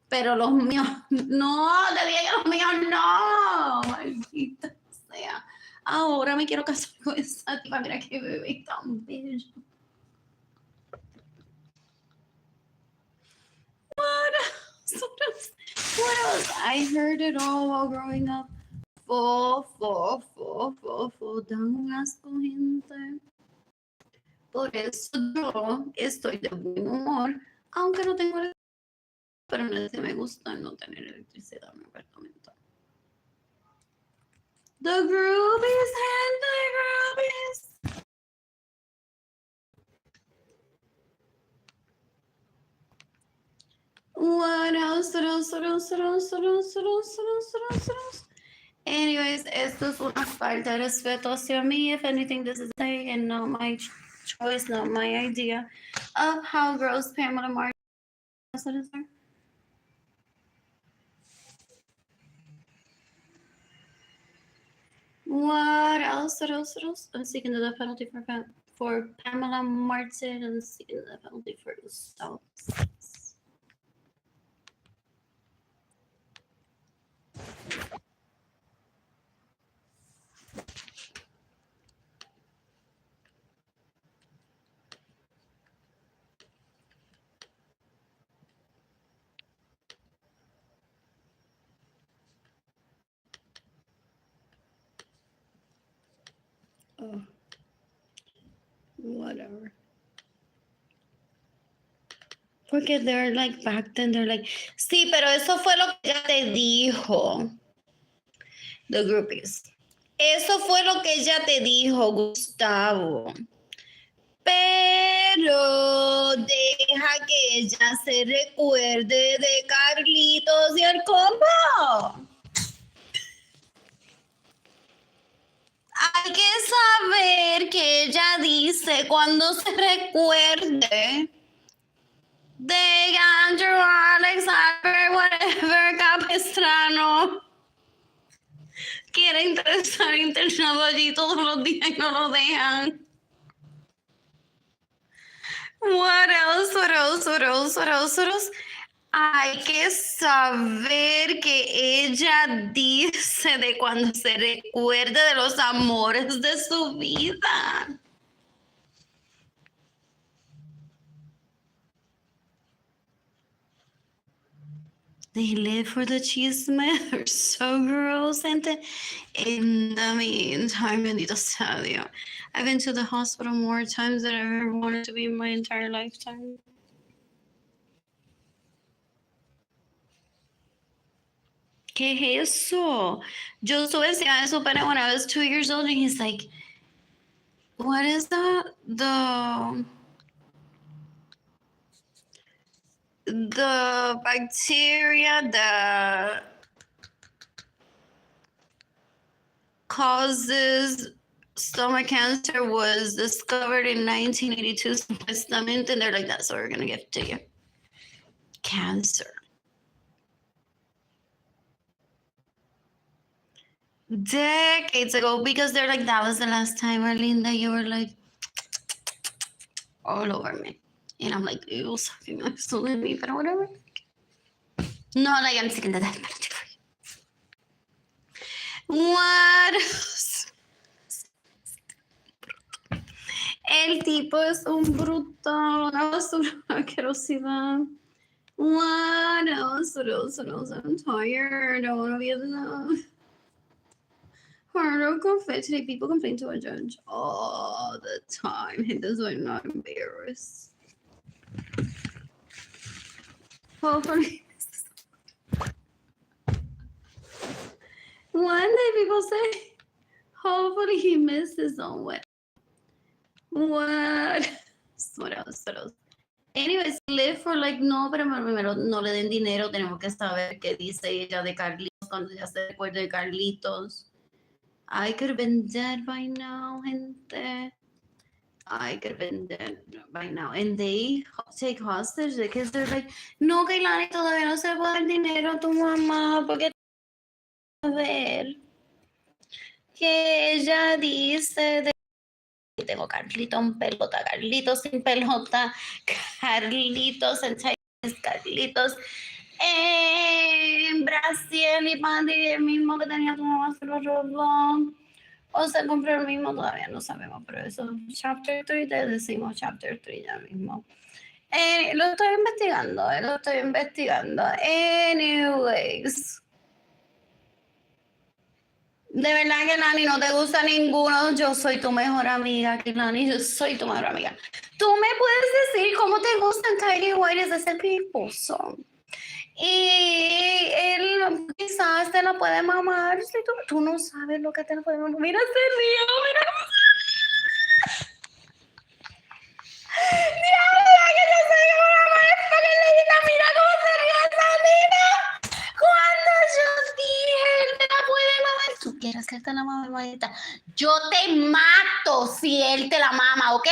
Speaker 1: pero los míos, no, te dije que los míos no, maldita sea. Ahora me quiero casar con esa tipa, mira qué bebé tan bello. What else? What else? I heard it all while growing up. Dan un asco, gente. Por eso yo estoy de buen humor, aunque no tengo electricidad, pero no sé, me gusta no tener electricidad en mi apartamento. The groupies, gente, groupies. What else? Anyways, esto es una falta de respeto hacia mí. If anything, this is a and not my choice, not my idea of how gross Pamela Martin is. What else? I'm seeking the death penalty for Pamela Martin and seeking the death penalty for Gustavo. Oh, whatever. Porque they're like back then, they're like, sí, pero eso fue lo que ella te dijo. The groupies. Eso fue lo que ella te dijo, Gustavo. Pero deja que ella se recuerde de Carlitos y el combo. Hay que saber que ella dice cuando se recuerde de Andrew, Alexander, whatever, Capistrano. Quiere estar internado allí todos los días y no lo dejan. What else? Hay que saber que ella dice de cuando se recuerde de los amores de su vida. They live for the chisme. They're so gross. And in the meantime, bendito sea Dios. I've been to the hospital more times than I've ever wanted to be in my entire lifetime. ¿Qué es eso? Yo estuve encima de su pene when I was 2 years old, and he's like, what is that? The bacteria that causes stomach cancer was discovered in 1982, supuestamente, and they're like, that's what we're going to give to you. Cancer. Decades ago, because they're like, that was the last time, Arlene, that you were like all over me. And I'm like, ew, sucking my soul in me, but whatever. No, like I'm sick of that. What? El tipo es un brutal, una basura, una asquerosidad. What else? What else? What else? I'm tired. I want to be alone. Hard confess today. People complain to a judge all the time. He does why I'm not embarrassed. Hopefully. One day people say, hopefully he missed his own way. What? What else? What else? Anyways, live for like, no, pero primero no le den dinero, tenemos que saber qué dice ella de Carlitos cuando ya se recuerde de Carlitos. I could have been dead by now, gente. I could have been dead by now. And they take hostage because they're like, no, Kailani, todavía no se le puede dar dinero a tu mamá porque a ver que ella dice de tengo Carlito en pelota, Carlitos sin pelota, Carlitos en Chinese, Carlitos en Brasil y Panty, el mismo que tenía tu mamá se lo robó. O se compró el mismo, todavía no sabemos, pero eso chapter 3, te decimos chapter 3 ya mismo. Lo estoy investigando. Anyways. De verdad que Lani no te gusta ninguno. Yo soy tu mejor amiga, Lani. Yo soy tu mejor amiga. Tú me puedes decir cómo te gustan Tidy Whities de ese piposo. Y él quizás te lo puede mamar. Si tú no sabes lo que te lo puede mamar. Mira ese río, mira cómo se... Diablo, que yo soy una maestra que le diga, mira cómo se ríe esa niña. Cuando yo dije, él te la puede mamar. ¿Tú quieres que él te la mame, mamita? Yo te mato si él te la mama, ¿ok?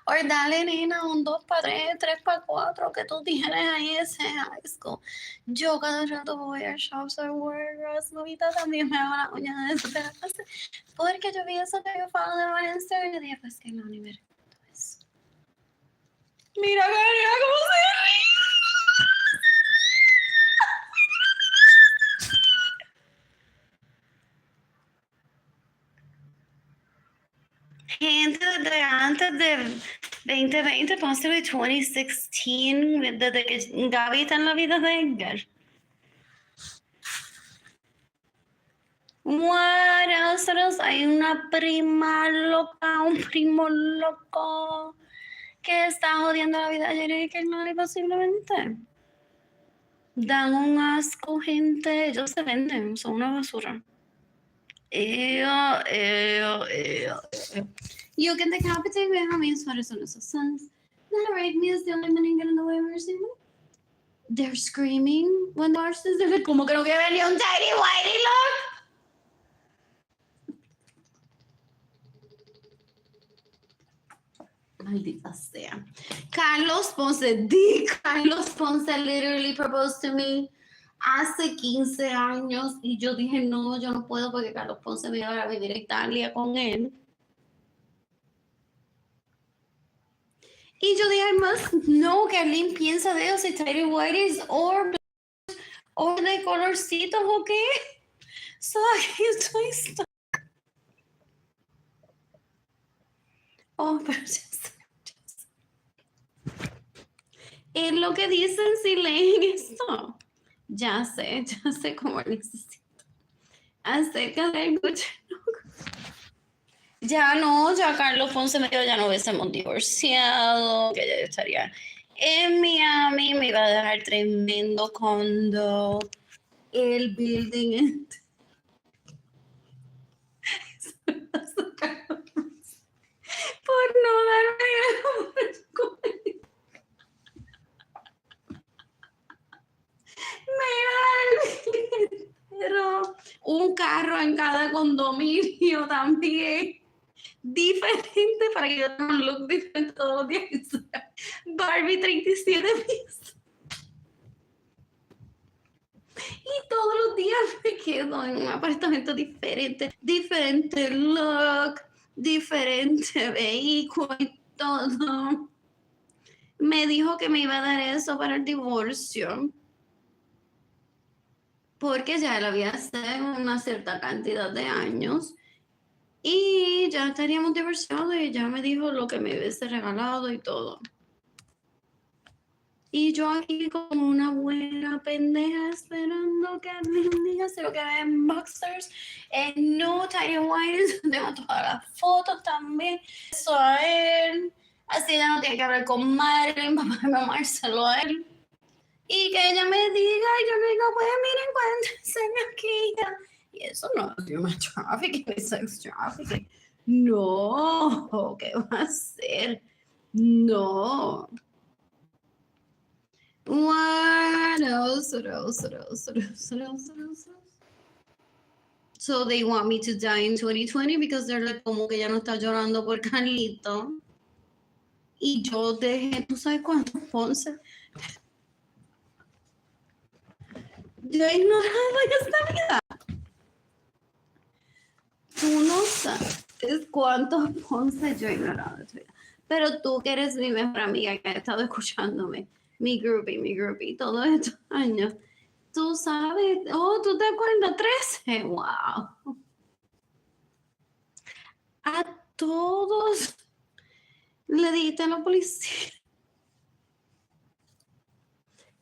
Speaker 1: O dale, nena, un 2 para 3, 3 para 4, que tú tienes ahí ese high school. Yo cada rato voy a shops or workers, mamita, también me hago la uña de eso. Porque yo vi eso que yo falo de Valencia y yo dije, pues que no, ni me recuerdo eso. Mira, cómo se ríe. Gente, desde antes de 2020, possibly 2016, desde que Gaby está en la vida de Edgar. What else? Hay una prima loca, un primo loco que está jodiendo la vida de Jerry que no le posiblemente. Dan un asco, gente. Ellos se venden, son una basura. You can decapitate me, I mean, sweaters on esos sons. Not right, me is the only man in the way we're seeing them. They're screaming when the horses are like, como que no quiere ver ni un Tidy Whitey look. Maldita sea. Carlos Ponce literally proposed to me hace 15 años y yo dije, no, yo no puedo porque Carlos Ponce me iba a vivir a Italia con él. Y yo dije, además, no, que Arlene piensa de ellos, si Tidy Whities o de colorcitos o qué. So aquí estoy stuck. Oh, pero ya sé. Es lo que dicen si leen esto. Ya sé cómo necesito. Acerca del coche. Ya Carlos Ponce me dijo, ya no hubiésemos divorciado, que ya yo estaría en Miami, me iba a dejar tremendo condo, el building. Por no darme el me iba a dar el pero un carro en cada condominio también. Diferente para que yo tenga un look diferente todos los días. Barbie 37 pisos. Y todos los días me quedo en un apartamento diferente look, diferente vehículo y todo. me dijo que me iba a dar eso para el divorcio, porque ya él había estado una cierta cantidad de años y ya estaríamos divorciados y ya me dijo lo que me hubiese regalado y todo. Y yo aquí como una buena pendeja esperando que algún día se lo que ve en boxers, en no tiny whites, tengo todas las fotos también, eso a él, así ella no tiene que hablar con Marilyn para mamárselo a él. Y que ella me diga, y yo le digo, pues miren, encuéntrense aquí. Y eso no es human trafficking, es sex trafficking. No, ¿qué va a hacer? No. What else? What else? What else? What else? What else? What else? So they want me to die in 2020 because they're like, como que ya no está llorando por Carlito. Y yo dejé, ¿tú sabes cuántos Ponce? Yo ignoraba esta vida. Tú no sabes cuántos Ponce yo he ignorado de tu vida. Pero tú que eres mi mejor amiga que ha estado escuchándome, mi groupie, todos estos años. Tú sabes, ¿tú te acuerdas? 13, wow. A todos le dijiste a la policía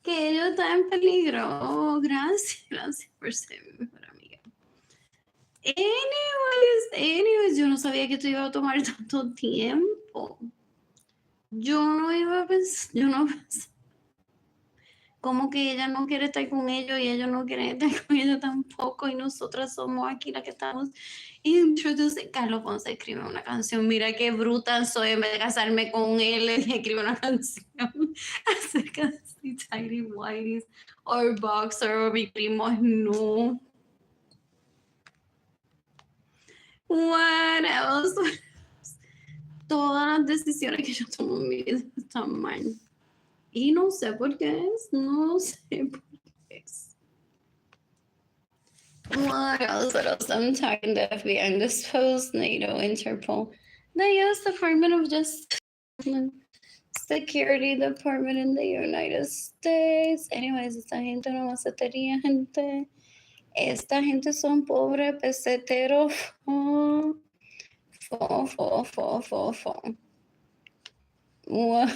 Speaker 1: que ellos están en peligro. Oh, gracias por ser mi mejor amiga. Anyways, yo no sabía que esto iba a tomar tanto tiempo. Yo no iba a pensar, como que ella no quiere estar con ellos y ellos no quieren estar con ellos tampoco y nosotras somos aquí las que estamos introduciendo. Carlos Ponce escribe una canción, mira qué bruta soy, en vez de casarme con él, escribe una canción acerca de si tidy whities o boxer o mi primo, no. What else? Todas las decisiones que yo tomo en mi vida están mal. Y no sé por qué es, no sé por qué es. What else? I'm talking to FBI, undisposed, NATO, Interpol, the U.S. Department of Justice, Security Department in the United States. Anyways, esta gente no macetería, gente. Esta gente son pobres peseteros. What?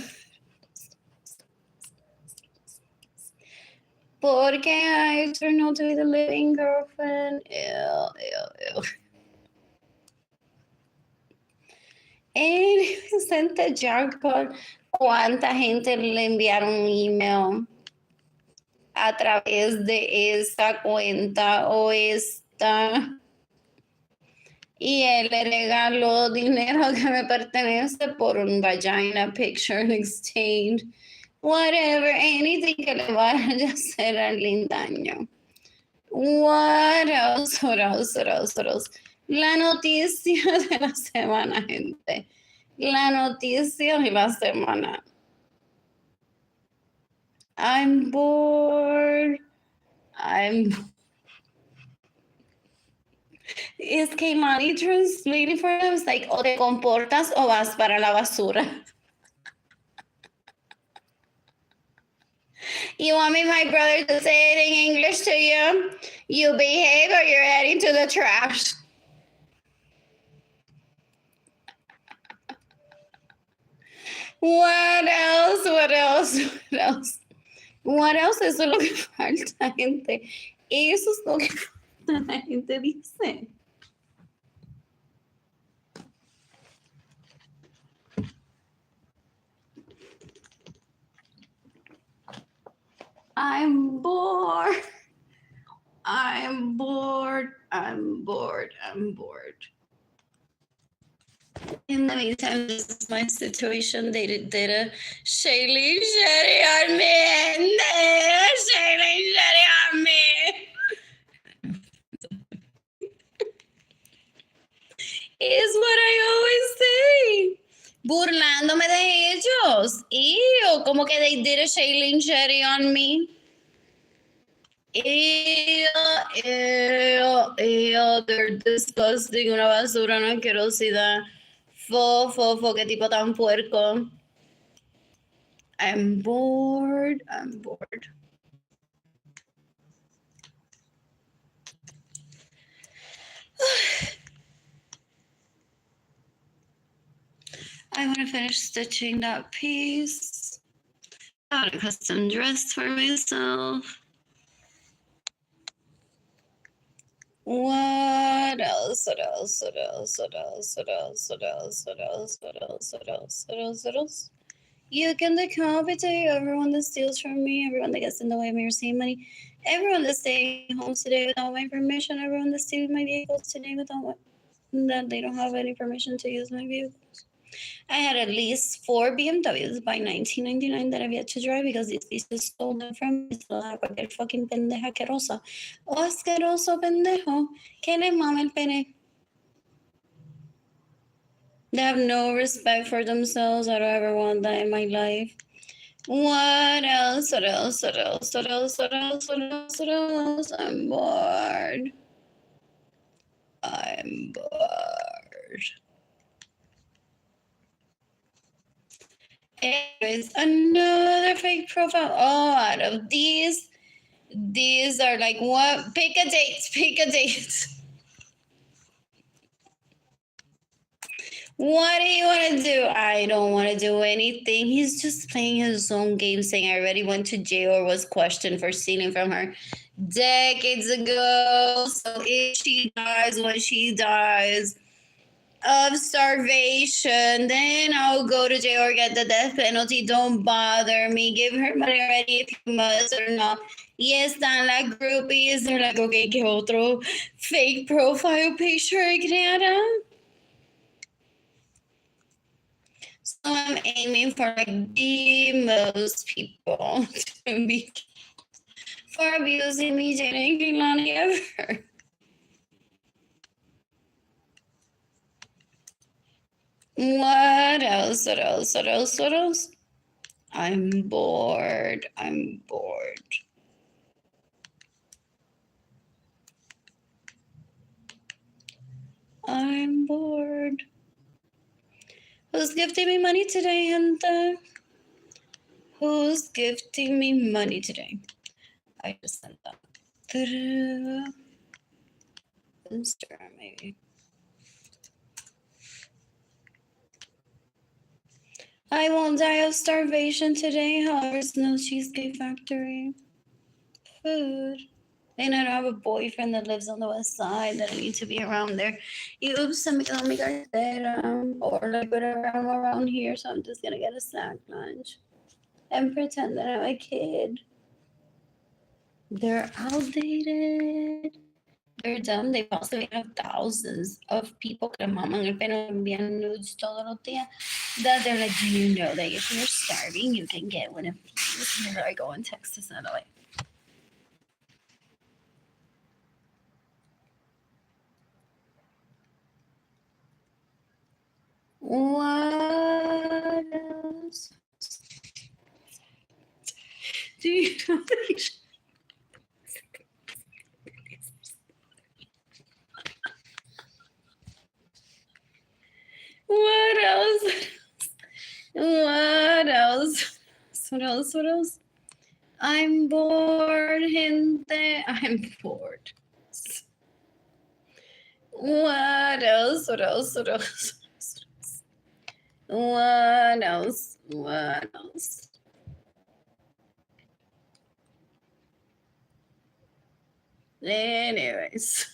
Speaker 1: Porque I turned out to be the living girlfriend. Ew. Vicente Jackpot, ¿cuánta gente le enviaron un email a través de esta cuenta o esta? Y él le regaló dinero que me pertenece por un vagina picture exchange. Whatever, anything que le vaya a hacer a Arlene daño. What else? La noticia de la semana, gente. La noticia de la semana. I'm bored. Is Keimani translating for them? It's like, o te comportas o vas para la basura. You want me, my brother, to say it in English to you? You behave or you're heading to the trash. What else? Eso es lo que falta, gente. Eso es lo que falta, la gente dice. I'm bored. In the meantime, this is my situation. They did a Shailene Shetty on me. Shailene Shetty on me. Is what I always say. Burlándome de ellos. Ew, como que they did a Shailene Shetty on me. Ew, they're disgusting. Una basura, una asquerosidad. Fo, qué tipo tan puerco. I'm bored. I'm bored. I want to finish stitching that piece. I want a custom dress for myself. What else? What else? What else? What else? What else? What else? What else? What else? What else? What else? What else? You can decapitate everyone that steals from me, everyone that gets in the way of me receiving money, everyone that's staying home today without my permission, everyone that's stealing my vehicles today without that they don't have any permission to use my vehicles. I had at least 4 BMWs by 1999 that I've yet to drive because these bitches stole them from me. So cualquier fucking pendeja asquerosa o asqueroso pendejo que le mama el pene. They have no respect for themselves. I don't ever want that in my life. What else? What else? What else? What else? What else? What else? What else? I'm bored. I'm bored. Anyways, another fake profile. Oh, out of these are like what? Pick a date. Pick a date. What do you want to do? I don't want to do anything. He's just playing his own game, saying I already went to jail or was questioned for stealing from her decades ago. So if she dies, when she dies of starvation, then I'll go to jail or get the death penalty. Don't bother me. Give her money already if you must or not. Y están las groupies. They're like, okay, ¿qué otro fake profile picture creara? So I'm aiming for like the most people to be for abusing me, Jane Kilani ever. What else? What else? What else? What else? I'm bored. I'm bored. I'm bored. Who's gifting me money today, gente? Who's gifting me money today? I just sent that through Instagram, maybe. I won't die of starvation today, however, there's no Cheesecake Factory. Food. And I don't have a boyfriend that lives on the west side that I need to be around there. Oops, se me quedó mi cartera. Or like whatever, I'm around here, so I'm just gonna get a snack lunch and pretend that I'm a kid. They're outdated. They're dumb. They possibly have thousands of people que maman el pelo envían nudes todos los días. That they're like, do you know that if you're starving, you can get one of these? And I go and text this another way. What else? Do you know that you should... What else? What else? What else? What else? I'm bored, gente. I'm bored. What else? What else? What else? What else? What else? Anyways.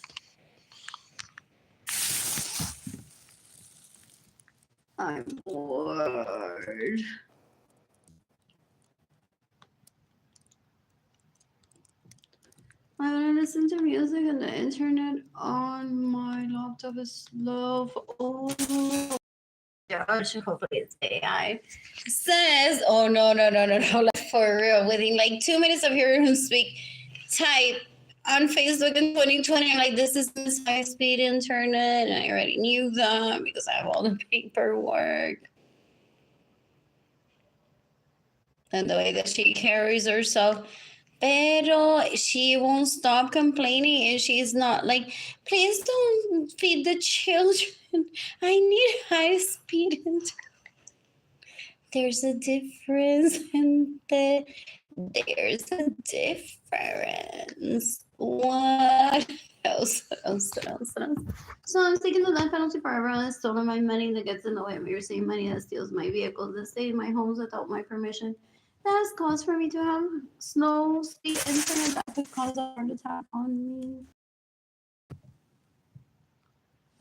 Speaker 1: I'm bored. I want to listen to music and the internet on my laptop is slow. Oh gosh, hopefully it's AI. Says, oh no, like for real. Within like 2 minutes of hearing him speak, type on Facebook in 2020, I'm like, this is this high-speed internet, and I already knew that because I have all the paperwork. And the way that she carries herself. Pero she won't stop complaining and she's not like, please don't feed the children. I need high-speed internet. There's a difference, gente. There's a difference. What else? What else? What else? What else? So I'm sticking to that penalty for everyone stolen my money, that gets in the way of me receiving money, that steals my vehicles, that stay in my homes without my permission. That has caused for me to have slow speed internet that could cause a heart attack on me.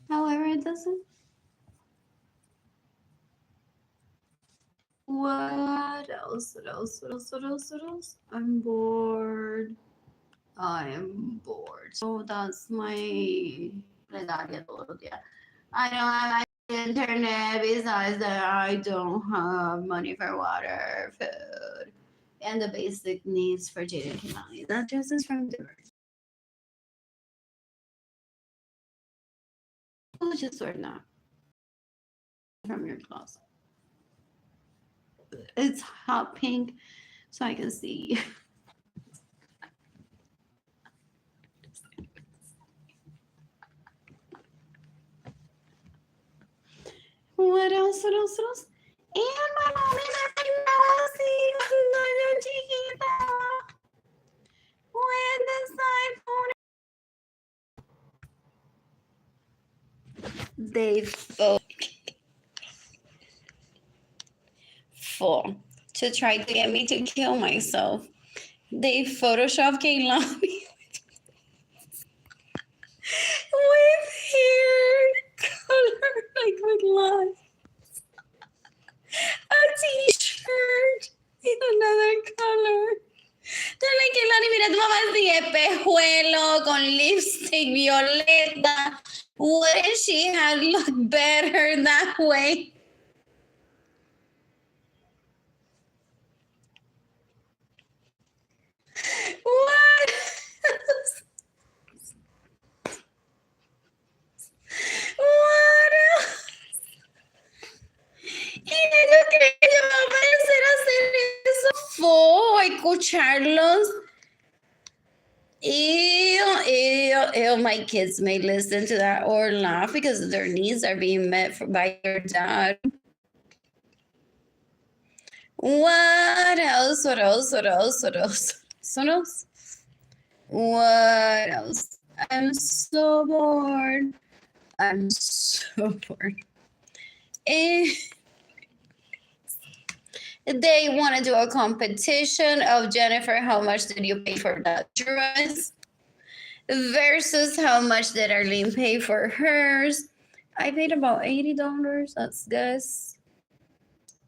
Speaker 1: However, it doesn't. What else? What else? What else? What else? What else? I'm bored. I am bored. So that's my plegaria todo el día. I don't have internet. Besides that, I don't have money for water, food, and the basic needs for Jaden Kimani. That just is from the just sort now from your closet. It's hot pink, so I can see. What else? What else? What else? And my mom is like, no, see, chiquita. When the iPhone. They full to try to get me to kill myself. They Photoshop Kaylani with hair color, like with lines. A t-shirt in another color. They're like, Kaylani, mira tu mamá sin espejuelo, con lipstick violeta. Wouldn't she have looked better that way? What? What else? Y yo creí que yo me voy a parecer a hacer eso. Escucharlos. Ew, my kids may listen to that or laugh because their needs are being met by their dad. What else? What else? What else? What else? What else? What else? I'm so bored. I'm so bored. They want to do a competition of Jennifer, how much did you pay for that dress? Versus how much did Arlene pay for hers? I paid about $80. That's guess.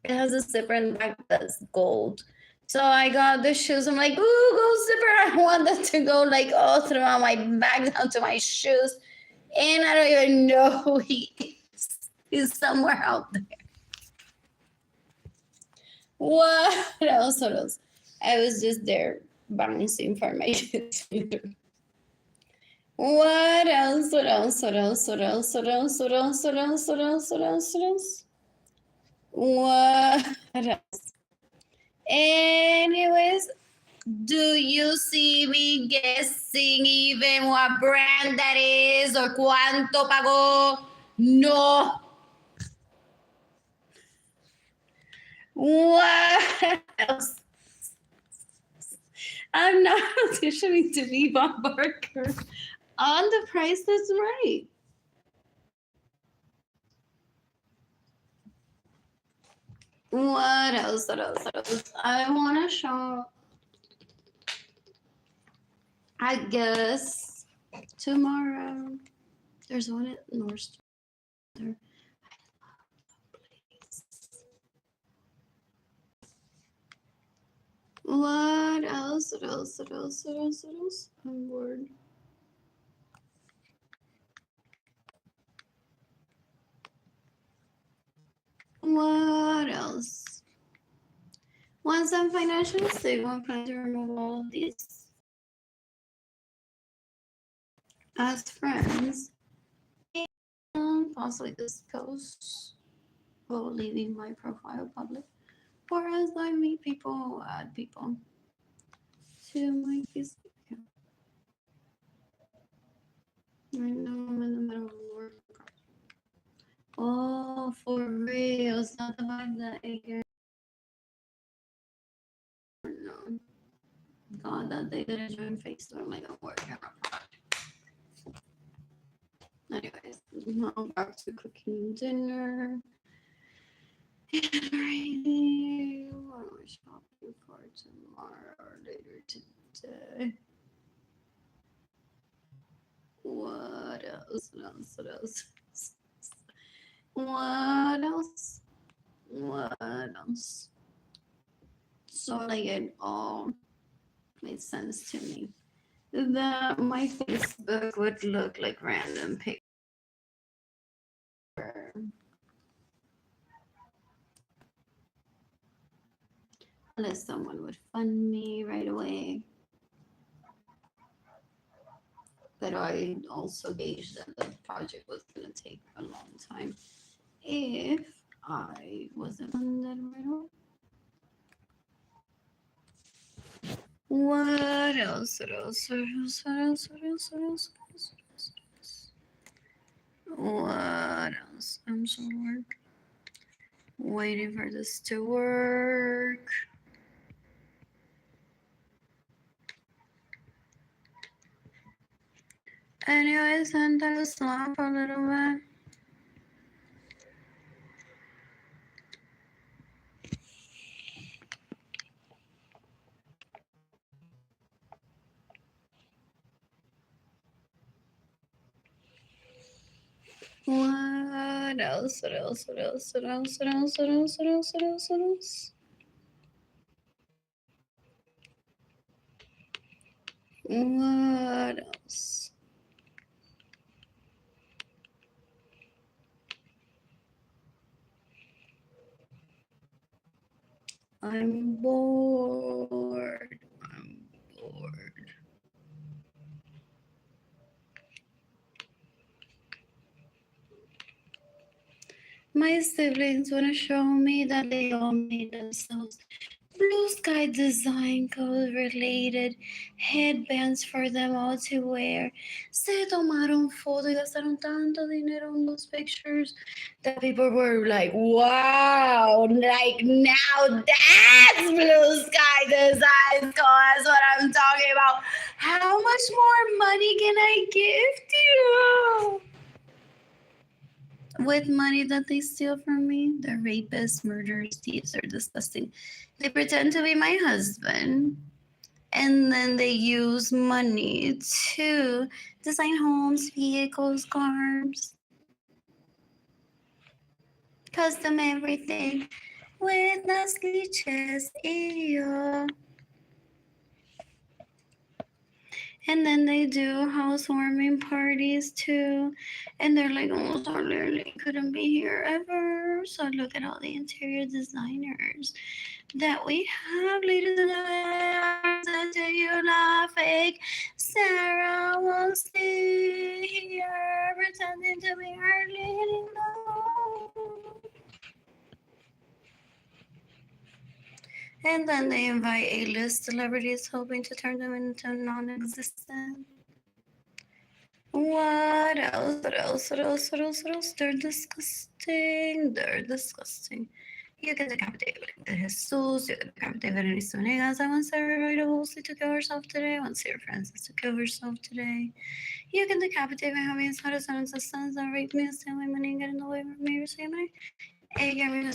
Speaker 1: It has a zipper in the back that's gold. So I got the shoes. I'm like, ooh, gold zipper. I want that to go like all throughout my bag down to my shoes. And I don't even know who he is. He's somewhere out there. What else? What else? I was just there bouncing for my What else? What else? What else? What else? What else? What else? What else? What else? What else? What else? What else? Anyways, do you see me guessing even what brand that is or cuánto pagó? No. What else? I'm not auditioning to be Bob Barker on the price that's right. What else? What else? What else? I want to show. I guess tomorrow there's one at North Star. What else? What else? What else? What else? What else? I'm bored. What else? Once I'm financially stable, I'm planning to remove all of these as friends. And possibly this post while leaving my profile public. Or as I meet people, add people to my Facebook account. I know I'm in the middle of work. Oh, for real. It's not the vibe that I hear. not that they didn't join Facebook. I'm like, oh, what camera product. Anyways, now back to cooking dinner. And reading. What am I shopping for tomorrow or later today? What else? What else? What else? What else? So like it all made sense to me. That my Facebook would look like random picture. Unless someone would fund me right away. But I also gauged that the project was going to take a long time if I wasn't funded right away. What else? What else? What else? What else? What else? What else? What else? I'm so waiting for this to work. Anyways, I'm gonna stop a little bit. What else? What else? What else? What else? What else? What else? What else? What else? What else? What else? I'm bored. I'm bored. My siblings want to show me that they all made themselves blue sky design code related headbands for them all to wear. Se tomaron fotos y gastaron tanto dinero en those pictures that people were like, wow, like now that's blue sky design code. That's what I'm talking about. How much more money can I gift you? With money that they steal from me, they're rapists, murderers, thieves, they're disgusting. They pretend to be my husband, and then they use money to design homes, vehicles, cars, custom everything with las leeches. Ew. And then they do housewarming parties too. And they're like, oh, sorry, couldn't be here ever. So look at all the interior designers that we have, ladies and gentlemen. To you, not fake. Sarah will stay here pretending to be Arlene Lorenzo. And then they invite A-list celebrities, hoping to turn them into non-existent. What else? What else? What else? What else? What else? They're disgusting. They're disgusting. You can decapitate Jesus. You can decapitate Berenice Venegas. I want Sarah Rita Wolsey to kill herself today. I want Sarah Francis to kill herself today. You can decapitate Benjamin Suarez and his sons and rape me and steal my money and get in the way of me receiving money. Gary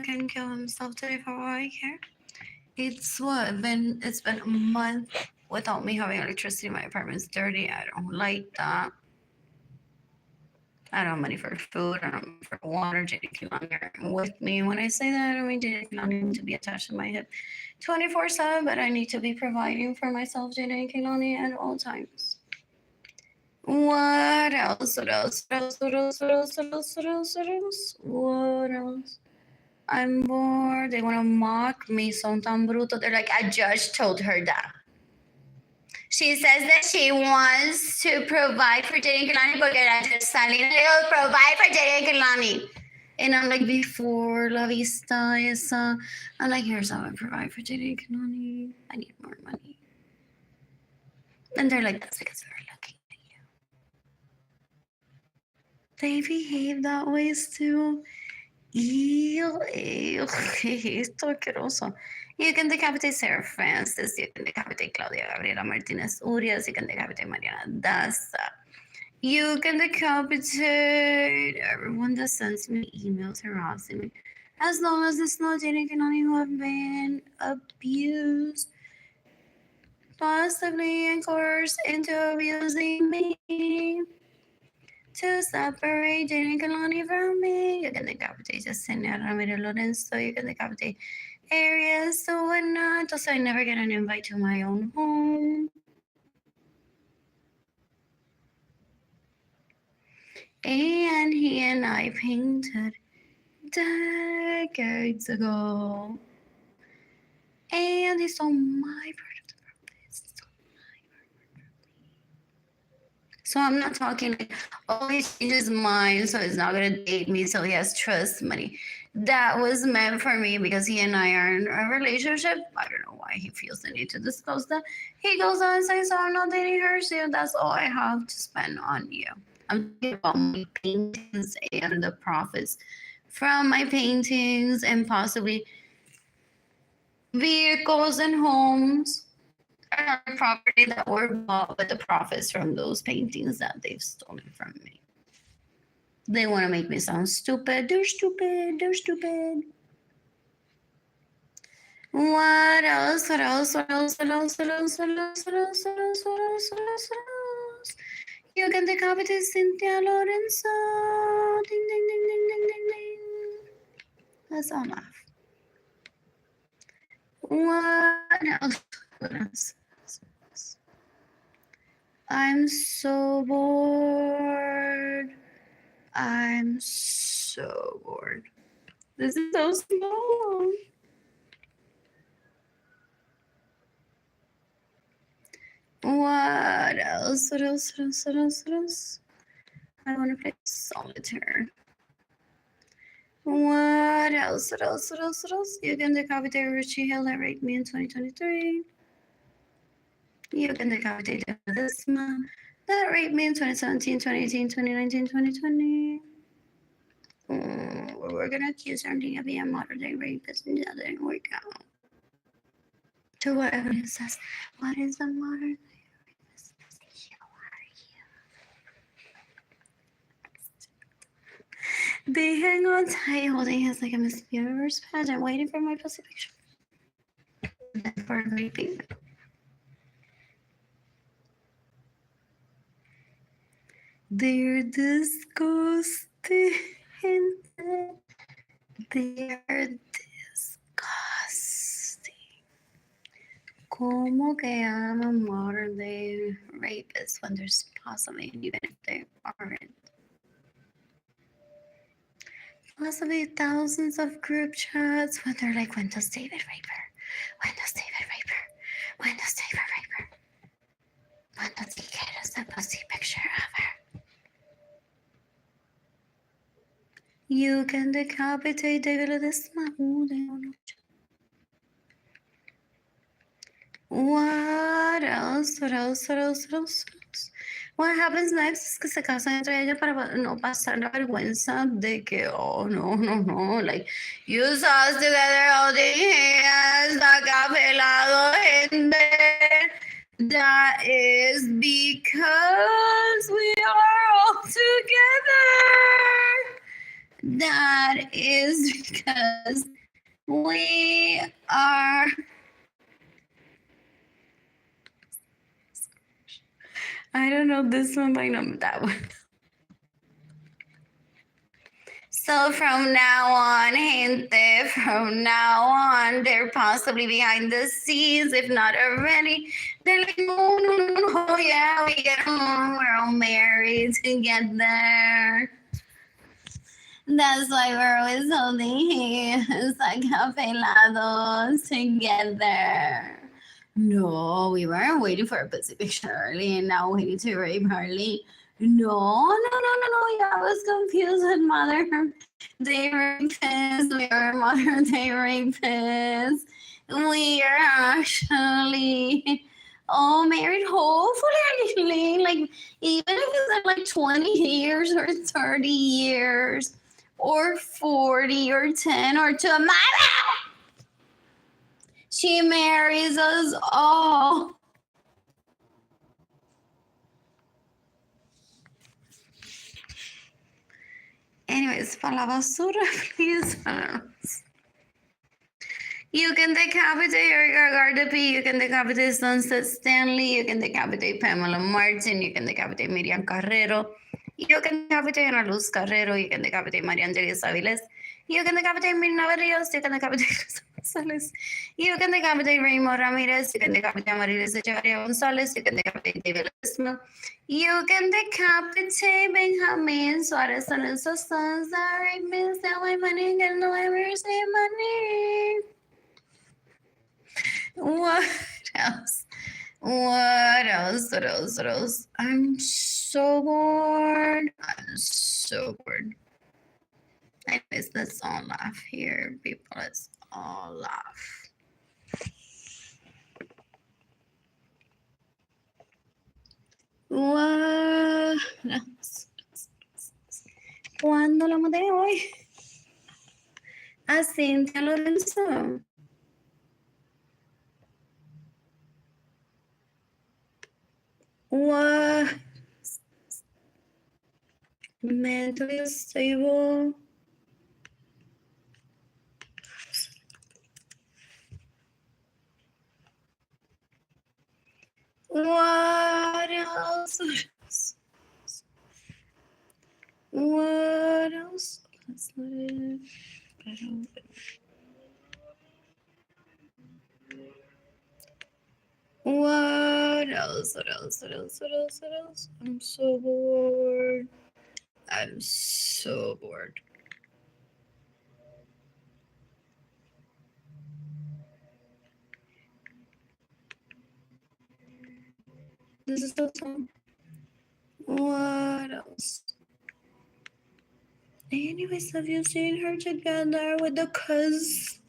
Speaker 1: can kill himself today for all I care. It's been a month without me having electricity. My apartment's dirty. I don't like that. I don't have money for food. I don't have money for water. JD Kilani with me. When I say that, I don't mean JD Kilani to be attached to my hip 24/7, but I need to be providing for myself, JD Kilani, at all times. What else? What else? What else? What else? What else? What else? What else? What else? What else? I'm bored. They want to mock me. Son tan bruto. They're like, I just told her that. She says that she wants to provide for Jerry and Kalani porque la Salina will provide for Jerry and Kalani. And I'm like, before La Vista esa, I'm like, here's how I provide for Jerry and Kalani. I need more money. And they're like, that's because we're looking at you. They behave that way too. Ew, ew, esto asqueroso. You can decapitate Sarah Francis. You can decapitate Claudia Gabriela Martinez Urias. You can decapitate Mariana Daza. You can decapitate everyone that sends me emails harassing me. As long as it's not anything who have been abused, possibly and coerced into abusing me. To separate Jenny Kalani from me, you can decapitate Yesenia Ramiro Lorenzo, you can decapitate areas so whatnot, so I never get an invite to my own home. And he and I painted decades ago. And he stole my part of the profits. So I'm not talking like, oh, he changed his mind, so he's not gonna date me, so he has trust money. That was meant for me because he and I are in a relationship. I don't know why he feels the need to disclose that. He goes on and says, so I'm not dating her, so that's all I have to spend on you. I'm talking about my paintings and the profits from my paintings and possibly vehicles and homes and property that were bought with the profits from those paintings that they've stolen from me. They want to make me sound stupid. They're stupid. They're stupid. What else? What else? What else? What else? What else? What else? What else? What else? What else? What else? What else? You can decapitate Cynthia Lorenzo. Ding, ding, ding, ding, ding, ding, ding. Let's all laugh. What else? What else? I'm so bored. I'm so bored. This is so small. What else? What else? What else? What else? What else? I want to play solitaire. What else? What else? What else? What else? You can decapitate Richie Hill that raped me in 2023. You can decapitate this man that raped me in 2017, 2018, 2019, 2020. We're gonna accuse Arlene of being a modern day rapist, and that didn't work out. To what evidence says, what is a modern day rapist? They hang on tight, holding hands like a Miss Universe pageant, waiting for my pussy picture. For raping. They're disgusting. They are disgusting. ¿Cómo que llaman modern day rapists when there's possibly, even if they aren't? Possibly thousands of group chats when they're like, when does David rape her? When does David rape her? When does David rape her? When does he get us a pussy picture of her? You can decapitate David Ledesma. Oh, they don't know. What else? What else? What else? What else? What happens next es que se casan entre ellos para no pasar la vergüenza de que, oh, no, no, no, like, you saw us together holding hands, acá pelado, gente. That is because we are all together. That is because we are. I don't know this one, but I know that one. So from now on, gente, from now on, they're possibly behind the scenes, if not already. They're like, no, no, no, no, yeah, we get home, we're all married together. That's why we're always holding hands like pelados together. No, we weren't waiting for a pussy picture early and now waiting to rape Harley. No. Yeah, I was confused with modern day rapists. We are modern day rapists. We are actually all married, hopefully, like, even if it's like 20 years or 30 years. or 40 or 10 or 2. Mama! She marries us all. Anyways, para la basura, please. You can decapitate Erica Gardapi, you can decapitate Sunset Stanley, you can decapitate Pamela Martin, you can decapitate Miriam Carrero, you can decapitate Ana Luz Carrero, you can decapitate María Angelis Aviles, you can decapitate Mirna Barrios, you can decapitate González, you can decapitate Raymond Ramirez, you can decapitate Marilis Echevarria González, you can decapitate David Lismo, you can decapitate Benjamin Suarez and esos sons that rape me, steal my money, and no ever save money. What else? What else? What else? What else? I'm so bored. I'm so bored. Anyways, let's all laugh here, people. Let's all laugh. What else? ¿Cuándo la mudé hoy? A Cynthia Lorenzo. What? Mentally stable. What else? What else? That's not it. What else? What else? What else? What else? What else? I'm so bored. I'm so bored. This is so fun. What else? Anyways, have you seen her together with the cuz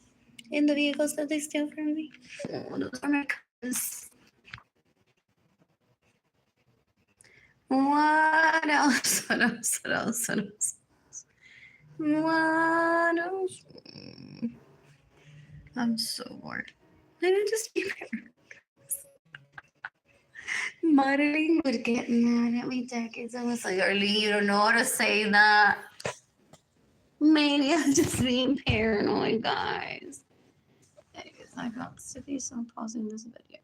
Speaker 1: in the vehicles that they steal from me? Oh, those are my cuz. What else? What else? What else? What else? What else? I'm so bored. Maybe just keep it. Modeling would get mad at me decades. I was like, Arlene, you don't know how to say that. Maybe I'm just being paranoid, guys. Anyways, I got to be so I'm pausing this video.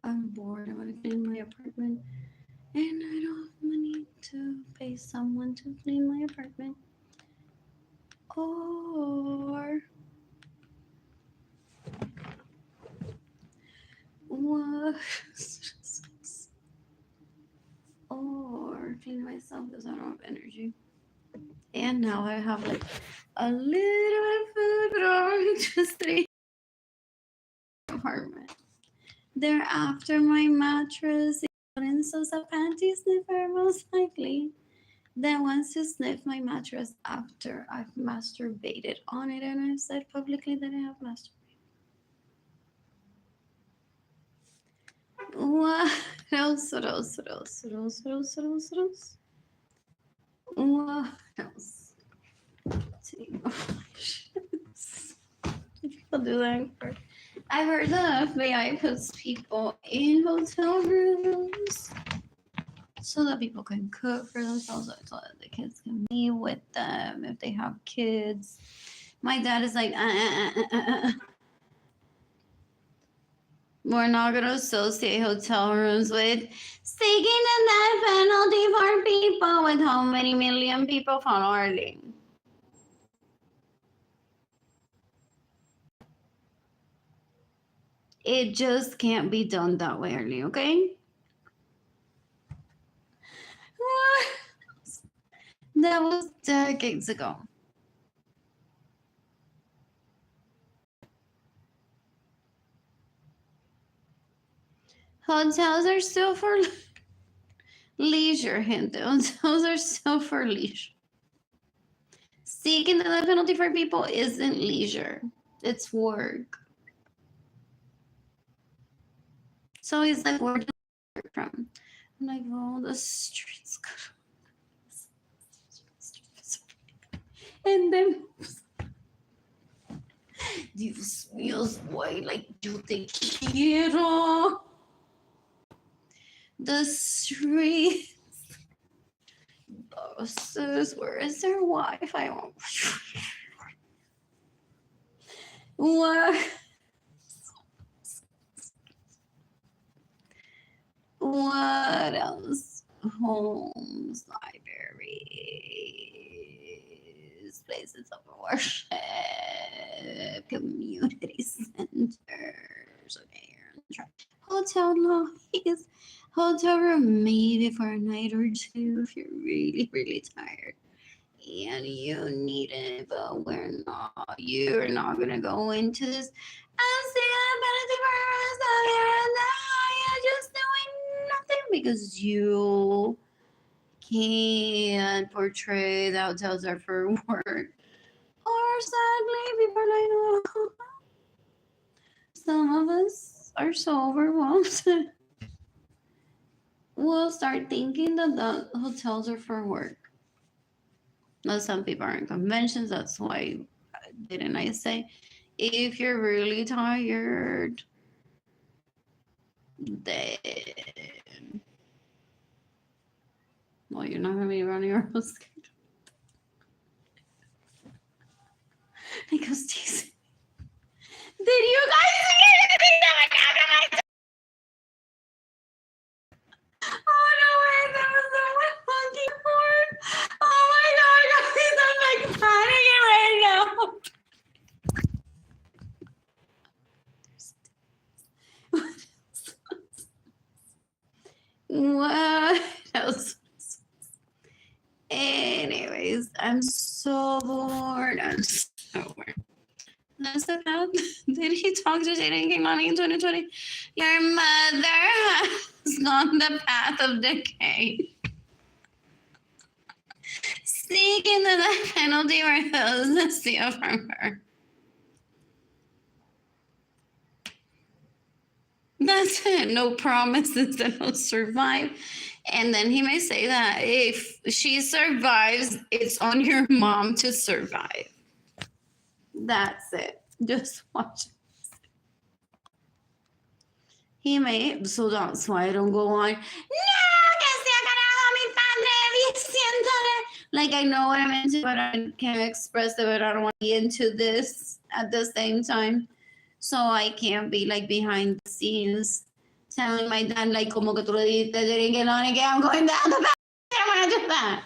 Speaker 1: I'm bored. I want to clean my apartment. And I don't have money to pay someone to clean my apartment. Or what? Or clean myself because I don't have energy. And now I have like a little bit of food, but only just 3 apartment. They're after my mattress. Lorenzo's a panty sniffer, most likely. Then wants to sniff my mattress after I've masturbated on it and I've said publicly that I have masturbated. What else? What else? What else? What else? What else? What else? What else? What else? People do that. I heard the FBI puts people in hotel rooms so that people can cook for themselves, so that the kids can be with them if they have kids. My dad is like, we're not going to associate hotel rooms with seeking the death penalty for people with how many million people follow Arlene. It just can't be done that way, Arlene, okay? That was decades ago. Hotels are still for leisure, gente. Hotels are still for leisure. Seeking the death penalty for people isn't leisure. It's work. So he's like, where do you work from? I'm like, oh, the streets. And then, Dios mío, güey, like, yo te quiero. The streets. Buses, where is their Wi-Fi? What? What else? Homes, libraries, places of worship, community centers, hotel lobbies, hotel room maybe for a night or two if you're really, really tired and you need it, but you're not gonna go into this and see the benefit for the rest of your life. You're just doing nothing because you can't portray that hotels are for work. Or sadly, people are like, oh. Some of us are so overwhelmed. We'll start thinking that the hotels are for work. Now, some people are in conventions. That's why didn't I say, if you're really tired, then well, you're not gonna be running your own schedule. Because Stacy, did you guys see anything that went down on my? Oh no, wait, that was the monkey board. Oh my god, guys, I'm like panicking right now. What else? Anyways, I'm so bored. I'm so bored. That's the path. Did he talk to dating King Lonnie in 2020? Your mother has gone the path of decay. Seeking the death penalty for those that steal from her. That's it. No promises that he'll survive. And then he may say that if she survives, it's on your mom to survive. That's it. Just watch it. He may, so that's why I don't go on. No, que sea carajo mi padre diciéndole. Like, I know what I'm into, but I can't express it, but I don't want to be into this at the same time. So I can't be like behind the scenes telling my dad, like, como que tú le dijiste, didn't get on again, I'm going down the back. I don't want to do that.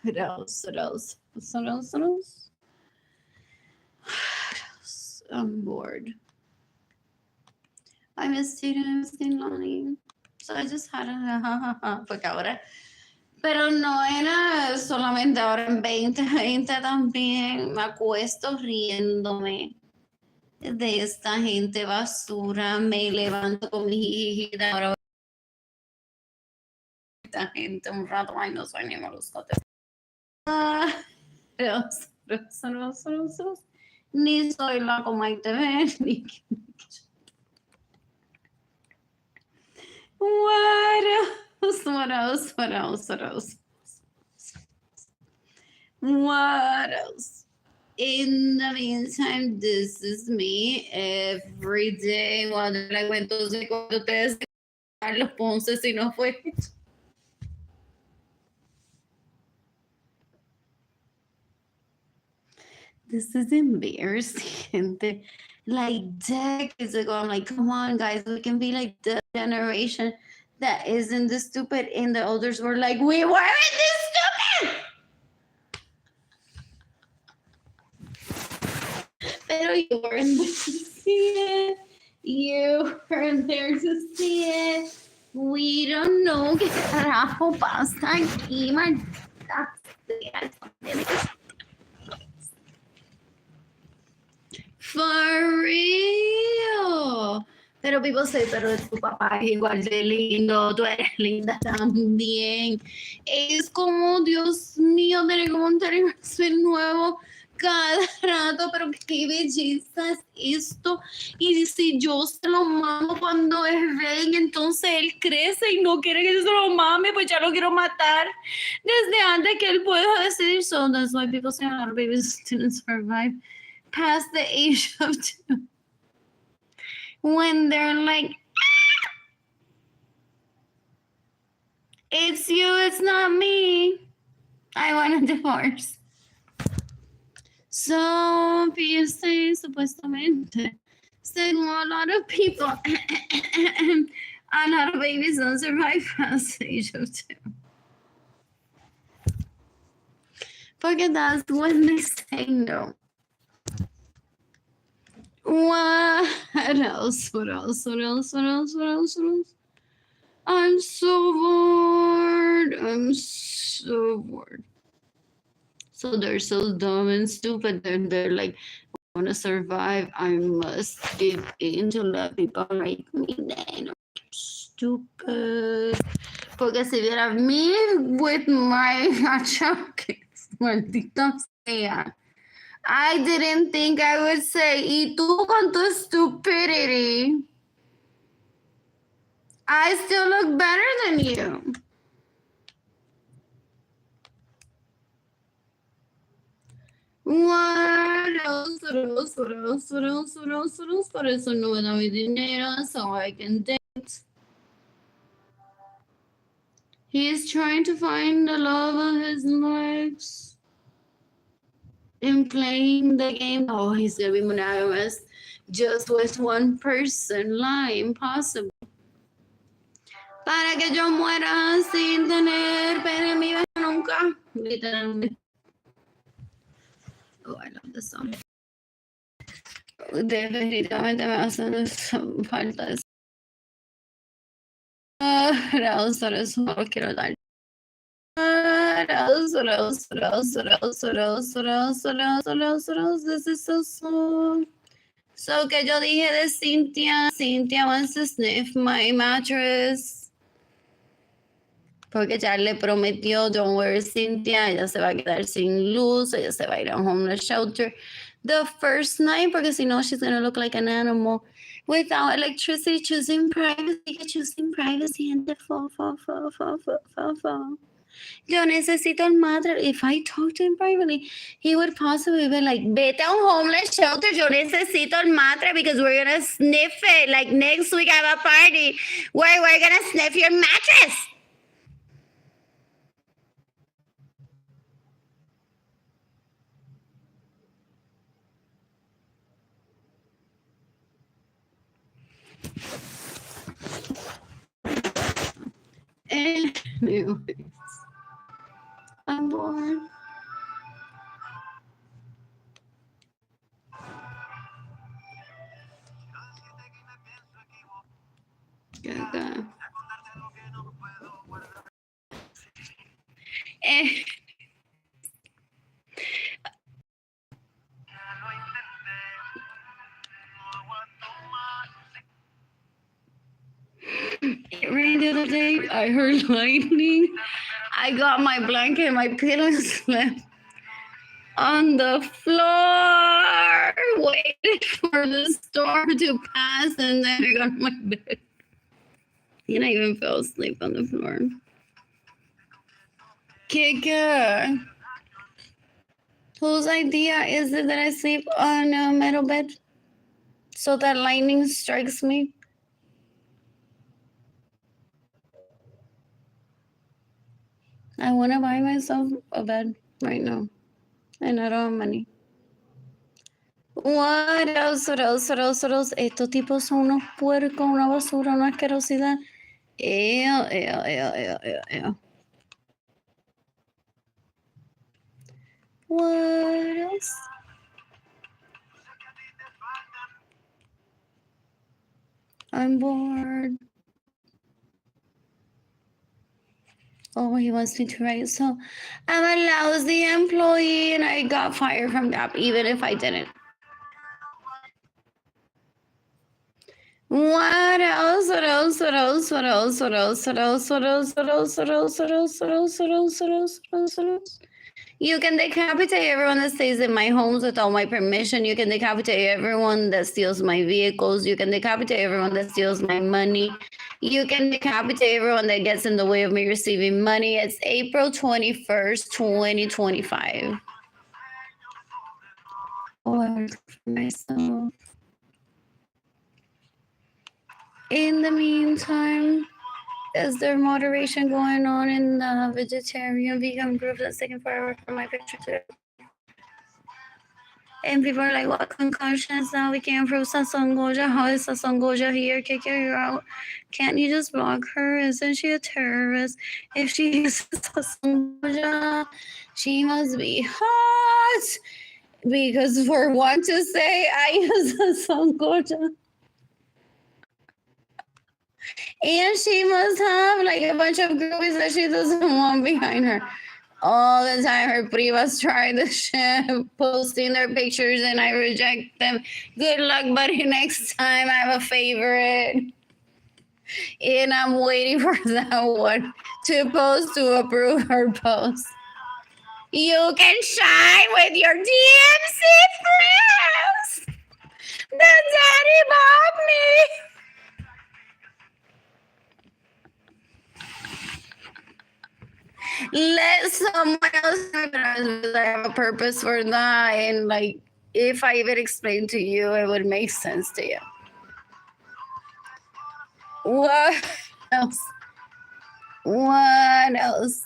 Speaker 1: What else? What else? What else? What else? I'm bored. I miss Tina, I miss Lonnie. So I just had a porque ahora. Pero no era solamente ahora en 2020 también. Me acuesto riéndome de esta gente basura. Me levanto con mi hijita. Ahora esta gente un rato. Ay, no soy ni moluscote. Ni soy la Comay TV, ni What else? What else? What else? What else? What else? In the meantime, this is me every day. Cuando le cuento, entonces, cuando ustedes Carlos Ponce, si no fue. This is embarrassing. Like decades ago, I'm like, come on, guys, we can be like the generation that isn't this stupid. And the elders were like, we weren't this stupid. Pero you weren't there to see it. You weren't there to see it. We don't know qué carajo pasa aquí, maldita sea. For real. Pero people say, pero tu papá es igual de lindo, tú eres linda también. Es como, Dios mío, tener como un televisor nuevo cada rato, pero qué belleza es esto. Y si yo se lo mamo cuando es rey, entonces él crece y no quiere que yo se lo mame, pues ya lo quiero matar desde antes que él pueda decidir. So that's why people say a lot of babies didn't survive past the age of 2 when they're like, ah, it's you, it's not me, I want a divorce. So PSA supuestamente según a lot of people a lot of babies don't survive past the age of 2 porque that's when they say no. What else? What else? What else? What else? What else? What else? I'm so bored. I'm so bored. So they're so dumb and stupid. They're like, I want to survive. I must give in to let people like me. Then stupid. Porque si viera me with my achaques, maldita sea. I didn't think I would say, y tú con tu stupidity. I still look better than you. What else? What else? What else? What else? What else? What else? Por eso no me da mi dinero, so I can date. He's trying to find the love of his life. In playing the game, oh, he's gonna be monogamous just with one person. Lie, impossible. Para que yo muera sin tener pena en mi vida nunca. Literalmente. Oh, I love this song. Definitivamente me hacen falta eso. Ahora eso no lo quiero dar. This is so slow. So que yo dije de Cynthia wants to sniff my mattress. Porque ya le prometió, don't worry Cynthia, ella se va a quedar sin luz, ella se va a ir a un homeless shelter the first night, porque si no, she's gonna look like an animal without electricity, choosing privacy and the fall. Yo necesito el matre. If I talk to him privately, he would possibly be like, vete a un homeless shelter, yo necesito el matre because we're gonna sniff it. Like next week I have a party where we're gonna sniff your mattress. Anyways, I'm bored. Okay. It rained the other day. I heard lightning. I got my blanket and my pillow slept on the floor, waited for the storm to pass, and then I got my bed. And I even fell asleep on the floor. Kika. Whose idea is it that I sleep on a metal bed so that lightning strikes me? I want to buy myself a bed right now, and I don't have money. What else? What else? What else? What else? Estos tipos son unos puercos, una basura, una asquerosidad. Ew, ew, ew, ew, ew, ew. What else? I'm bored. Oh, he wants me to write. So I'm a lousy employee and I got fired from Gap, even if I didn't. What else? What else? What else? What else? What else? What else? What else? What else? What else? What else? What else? What else? What else? What else? What else? You can decapitate everyone that stays in my homes without my permission. You can decapitate everyone that steals my vehicles. You can decapitate everyone that steals my money. You can decapitate everyone that gets in the way of me receiving money. It's April 21st, 2025. Oh, I work for myself. In the meantime, is there moderation going on in the vegetarian vegan group that's taking forever for my picture too? And people are like, what concussions now? We can't prove Sasongoja. How is Sasongoja here? Kick her out. Can't you just block her? Isn't she a terrorist? If she is Sasongoja, she must be hot. Because for one to say, I use Sasongoja. And she must have like a bunch of groupies that she doesn't want behind her. All the time her privas try the shit, posting their pictures and I reject them. Good luck, buddy. Next time I have a favorite. And I'm waiting for that one to post to approve her post. You can shine with your DMC friends. The daddy bought me. Let someone else know that I have a purpose for that. And like, if I even explain to you, it would make sense to you. What else? What else?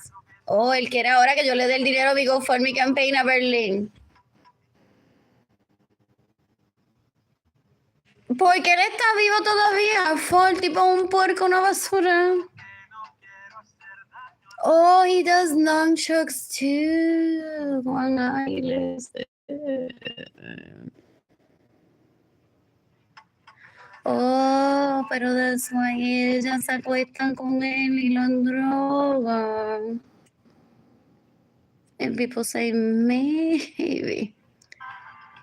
Speaker 1: Oh, él quiere ahora que yo le dé el dinero a mi GoFundMe campaign a Berlín. Porque él está vivo todavía. Fue el tipo un puerco, una basura. Oh, he does nunchucks too. Juan Ailes. Oh, pero that's why ellas se acuestan con él y lo drogan. And people say, maybe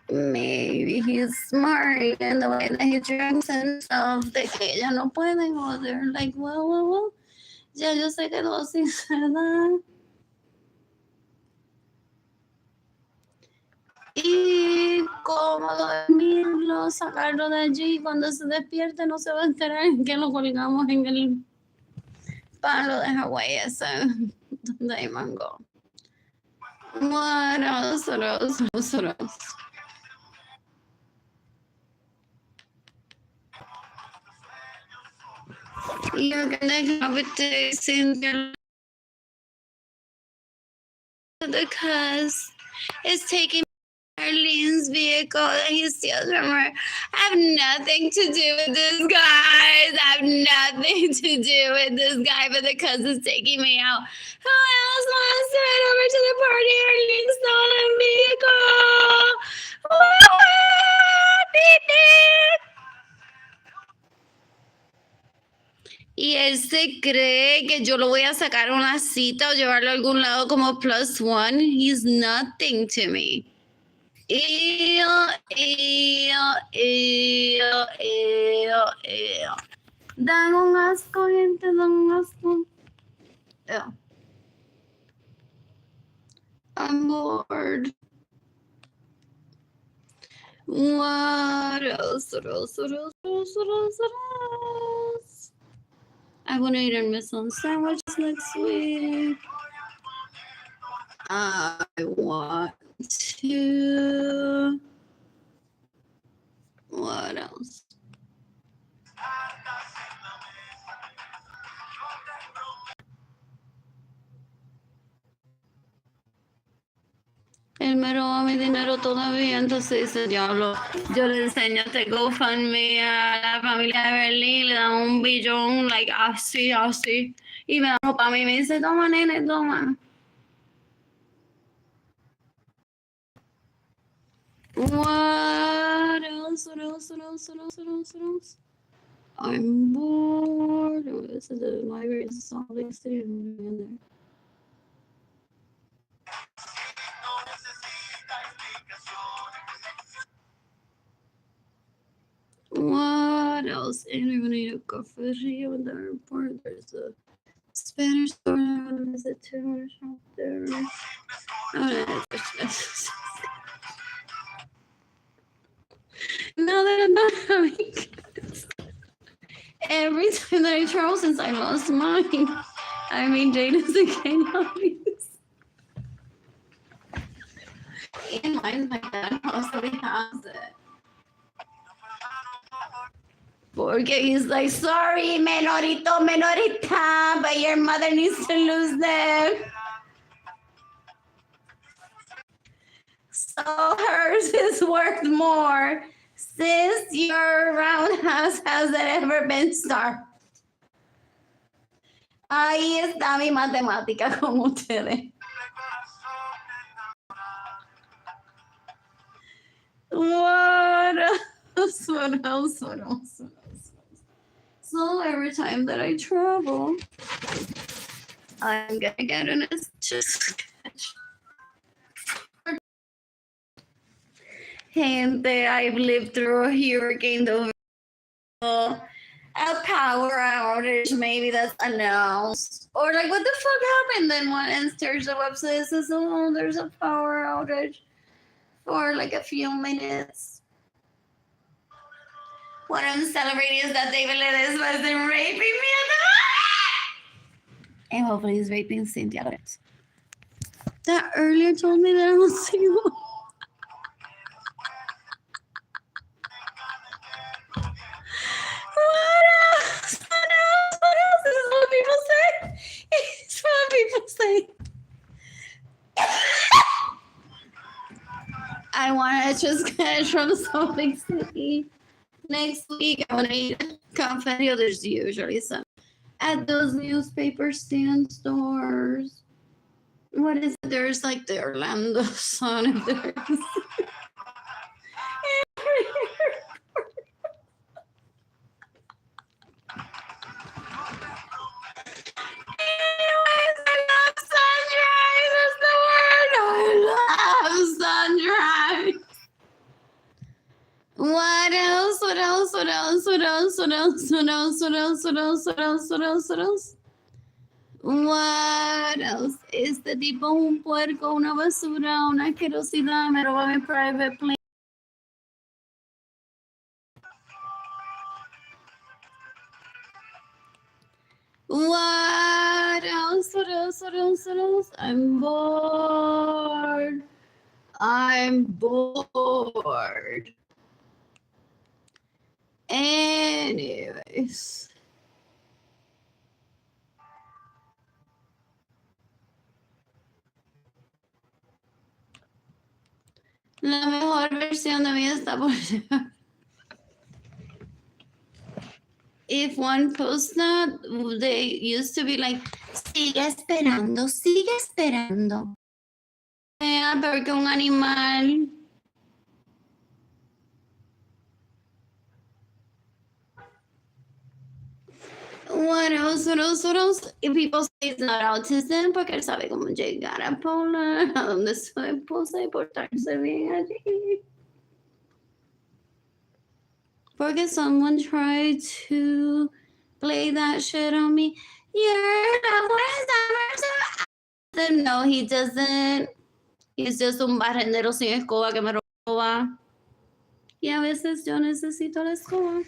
Speaker 1: he's smart in the way that he drinks himself, de que ella no puede joder. Like, well. Ya yo se quedó sin nada. Y cómodo dormirlo, sacarlo de allí. Cuando se despierte no se va a enterar que lo colgamos en el palo de Hawái ese donde hay mango. What else? You can decapitate Cynthia because it's taking Arlene's vehicle and he steals from her. I have nothing to do with this, guys. I have nothing to do with this guy, but the cousin's taking me out. Who else wants to head over to the party? Arlene's stolen vehicle. Beep, beep. Y él se cree que yo lo voy a sacar a una cita o llevarlo a algún lado como +1. He's nothing to me. Ew. Dan un asco, gente, dan un asco. Ew. I'm bored. What else? I want to eat a Michelin sandwich next week. I want to... What else? Él me roba mi dinero todavía, entonces dice, diablo, yo le enseño este GoFundMe a la familia de Berlín, le dan un billón, like, así, y me da ropa a mí, me dice, toma, nene, toma. What else? I'm bored. Oh, this is the library in Salt Lake City. In there. What else? And I'm gonna eat a cafeteria in the airport. There's a Spanish store I want to visit too. Shop there. Now that I'm not having kids, every time that I travel since I lost mine, I mean, Jade is again obvious. And mine's my dad possibly has it. Porque he's like, sorry, menorita, but your mother needs to lose them. So hers is worth more. Sis, your roundhouse hasn't ever been starved. Ahí está mi matemática con ustedes. What else? So every time that I travel, I'm gonna get an sketch. Gente, I've lived through a hurricane, a power outage, maybe that's announced. Or like, what the fuck happened? Then one enters the website says, oh, there's a power outage for like a few minutes. What I'm celebrating is that David Ledis wasn't raping me at the and hopefully he's raping Cynthia. That earlier told me that I was single. What else? This is what people say. It's what people say. I want to just get from Salt Lake City. Next week, I want to eat confetti. There's usually some at those newspaper stand stores. What is it? There's like the Orlando Sun. There's What else? Este tipo es un puerco, una basura, una asquerosidad, me roba mi private plane. What else? I'm bored. Anyways. La mejor versión de mí está por llegar. If one posts that, they used to be like, sigue esperando. Porque un animal. What else? If people say it's not autism, porque él sabe cómo llegar a Paula, a donde su esposa y portarse bien allí. Porque someone tried to play that shit on me. You're the worst. No, he doesn't. He's just un barrendero sin escoba que me roba. Y a veces yo necesito la escoba.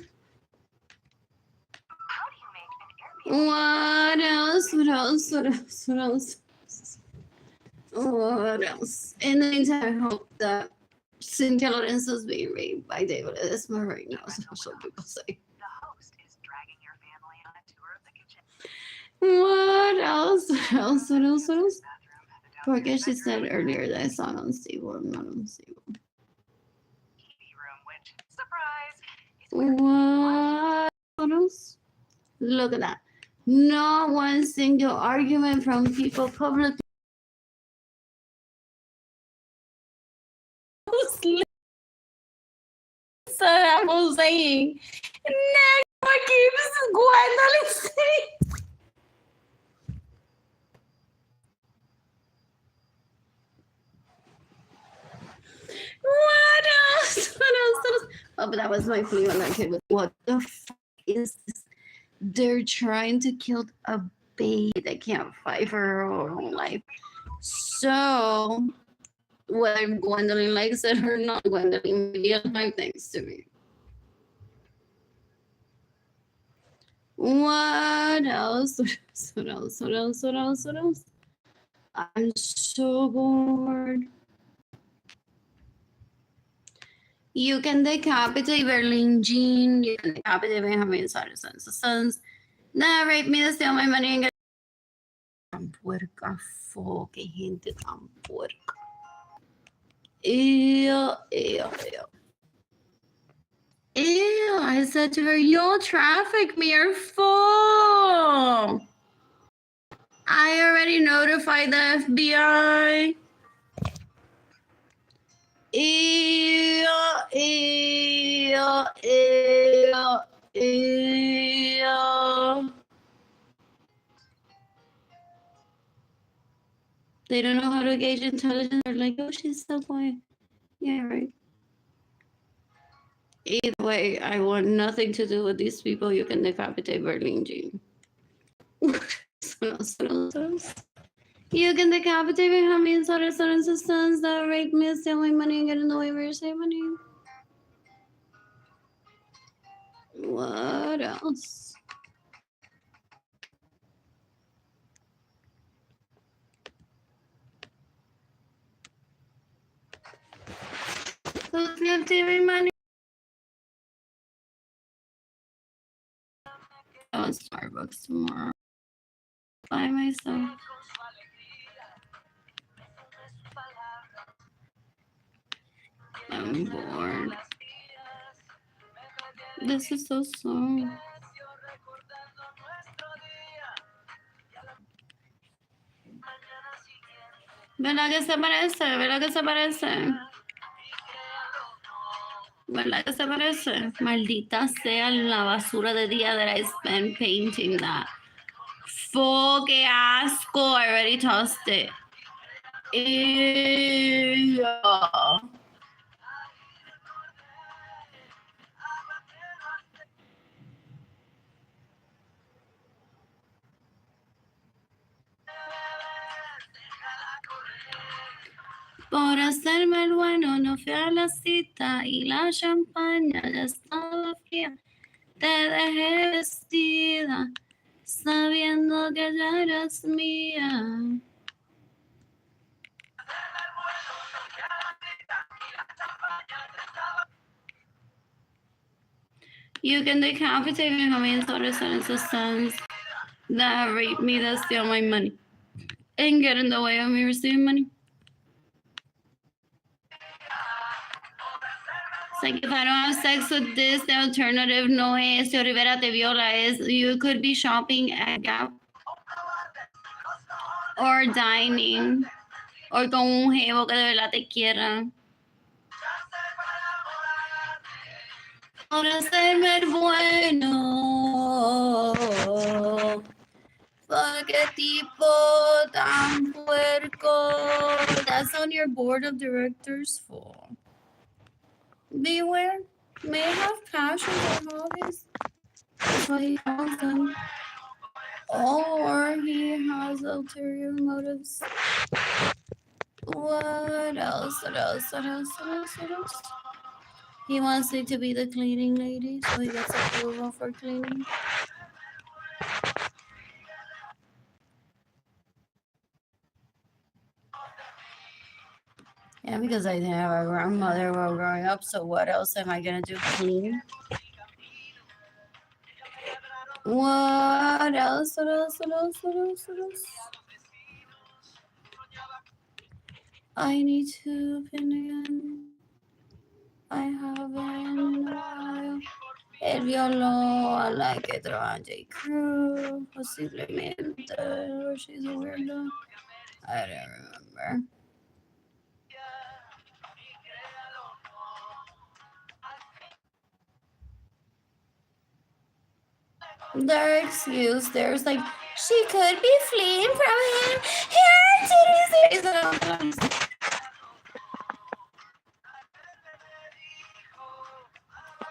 Speaker 1: What else? What else? What else? What else? What else? In the meantime, I hope that Cynthia Lorenzo is being raped by David Edisma right now. So people say.
Speaker 3: The host is dragging your family on a tour of the kitchen.
Speaker 1: What else? What else? What else? What else? Porque she said earlier that it's not unstable. I'm not unstable.
Speaker 3: TV room, which, surprise, is
Speaker 1: What else? Look at that. Not one single argument from people publicly. Estamos saying. Never keeps Gwendolyn saying. What else? What else? What else? Oh, but that was my plea on that kid. What the fuck is this? They're trying to kill a baby that can't fight for her own life. So, whether Gwendolyn likes it or not, Gwendolyn will like things to me. What else? What else? What else? What else? What else? I'm so bored. You can decapitate Berlin Jean. You can decapitate Benjamin Saracens. The sons that raped me, to steal my money, and get. Tan puerca, fuck, que gente tan puerca. Ew, ew, ew. Ew, I said to her, you'll traffic me, you're full. I already notified the FBI. Ew, ew, ew, ew. They don't know how to gauge intelligence. They're like, oh, she's so quiet. Yeah, right. Either way, I want nothing to do with these people. You can decapitate Berlin Jean. You can decapitate Benjamin Saracens' sons that rape me, steal my money, and get in the way of your save money. What else? Who's gonna take my money? I want Starbucks tomorrow. By myself. I'm bored. This is so slow. ¿Verdad que se parece? ¿Verdad que se parece? ¿Verdad que se parece? Maldita sea la basura de día that I spent painting that. Fuck, qué asco. I already tossed it. Ew. Por hacerme el bueno no fui a la cita y la champaña ya estaba fría. Te dejé vestida sabiendo que ya eras mía. You can decapitate me, Benjamin Saracens' sons that rape me, that steal my money, and get in the way of me receiving money. It's like, if I don't have sex with this, the alternative no es, si Rivera te viola, is you could be shopping at Gap or dining or con un jevo que de verdad te quiera. Por hacerme el bueno. Fuck, qué tipo tan puerco. That's on your board of directors for. Beware, may have passions or hobbies. That's what he calls them. Or he has ulterior motives. What else? What else? What else? What else? What else? He wants me to be the cleaning lady, so he gets approval for cleaning. because I didn't have a grandmother while growing up, so what else am I gonna do? Clean? What else? What else? What else? What else? What else? I need to pin again. I haven't in a while. El violón, la que trabaja J. Crew, posiblemente, or she's a weirdo. I don't remember. Their excuse, there's like, she could be fleeing from him. Here are titties.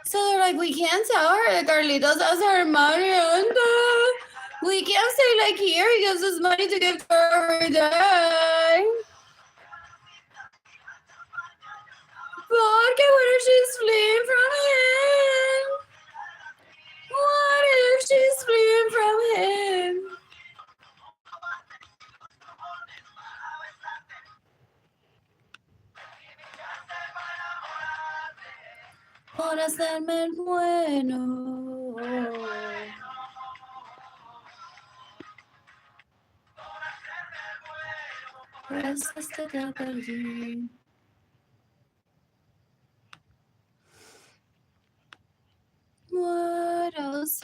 Speaker 1: So they're like, we can't tell her that Carlitos has her money under. We can't say like, here he gives us money to give to her every day. Porque what if she's fleeing from him? What if she's fleeing from him? Por hacerme el bueno. Por eso te perdí. What else?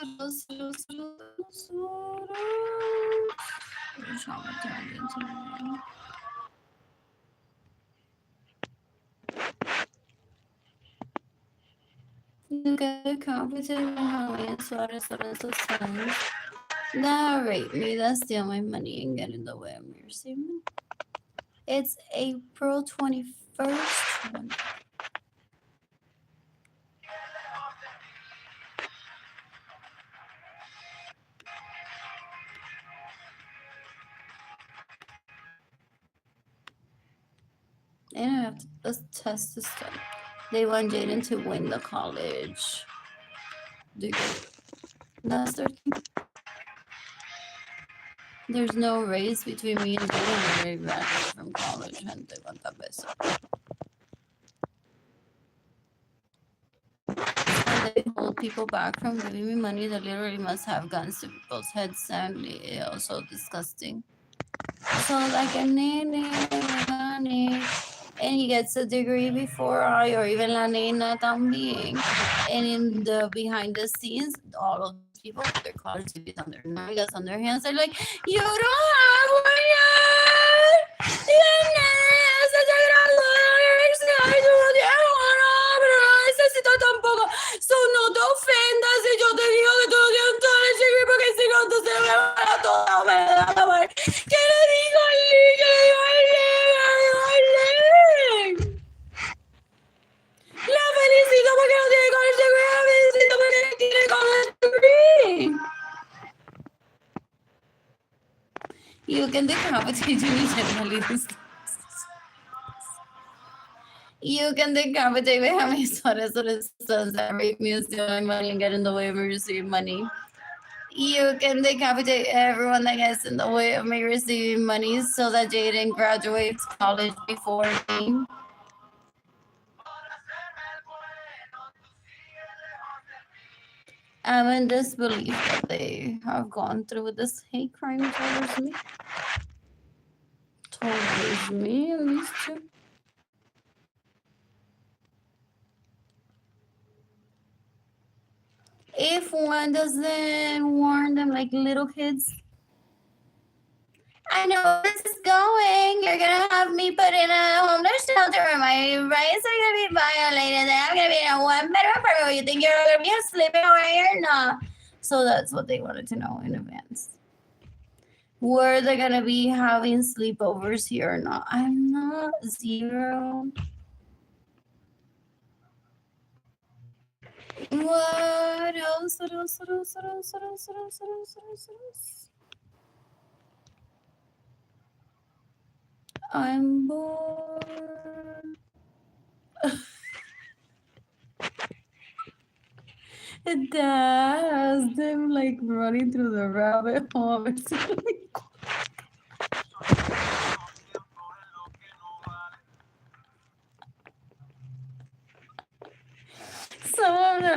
Speaker 1: You get competent in how many sweaters times. That rate me, that's steal my money and get in the way of me receiving. It's April 21st. And I have to test this stuff. They want Jaden to win the college degree. That's their thing. There's no race between me and Jaden. They graduated from college and they want that best. And they hold people back from giving me money that literally must have guns to people's heads, and also disgusting. So like a nene, and he gets a degree before I, or even la nena también. And in the behind the scenes, all of these people with their college degrees on their nalgas, on their hands, they're like, you don't have one yet. Se te graduó de la universidad y tú no tienes uno, pero no necesito tampoco. So no te ofendas si yo te digo que tú no tienes un college degree, porque si no, entonces me va a toda humedad. ¿Qué le digo a Lee? ¿Qué le digo a Lee? La felicito porque no tiene college degree. La felicito porque tiene college degree. You can decapitate me. You can decapitate me. How many sweaters that rape me and steal my money and get in the way of me receiving money? You can decapitate everyone that gets in the way of me receiving money so that Jaden graduates college before me. I'm in disbelief that they have gone through with this hate crime towards me. Towards me, at least two. If one doesn't warn them like little kids, I know where this is going. You're gonna have me put in a homeless shelter where my rights are gonna be violated, and I'm gonna be in a one-bedroom apartment. You think you're gonna be sleeping over here? No. So that's what they wanted to know in advance. Were they gonna be having sleepovers here or not? I'm not zero. What else? What else? What else? What else? What else? What else? What else? What else? What else? I'm bored. It does. Them like running through the rabbit hole. It's like,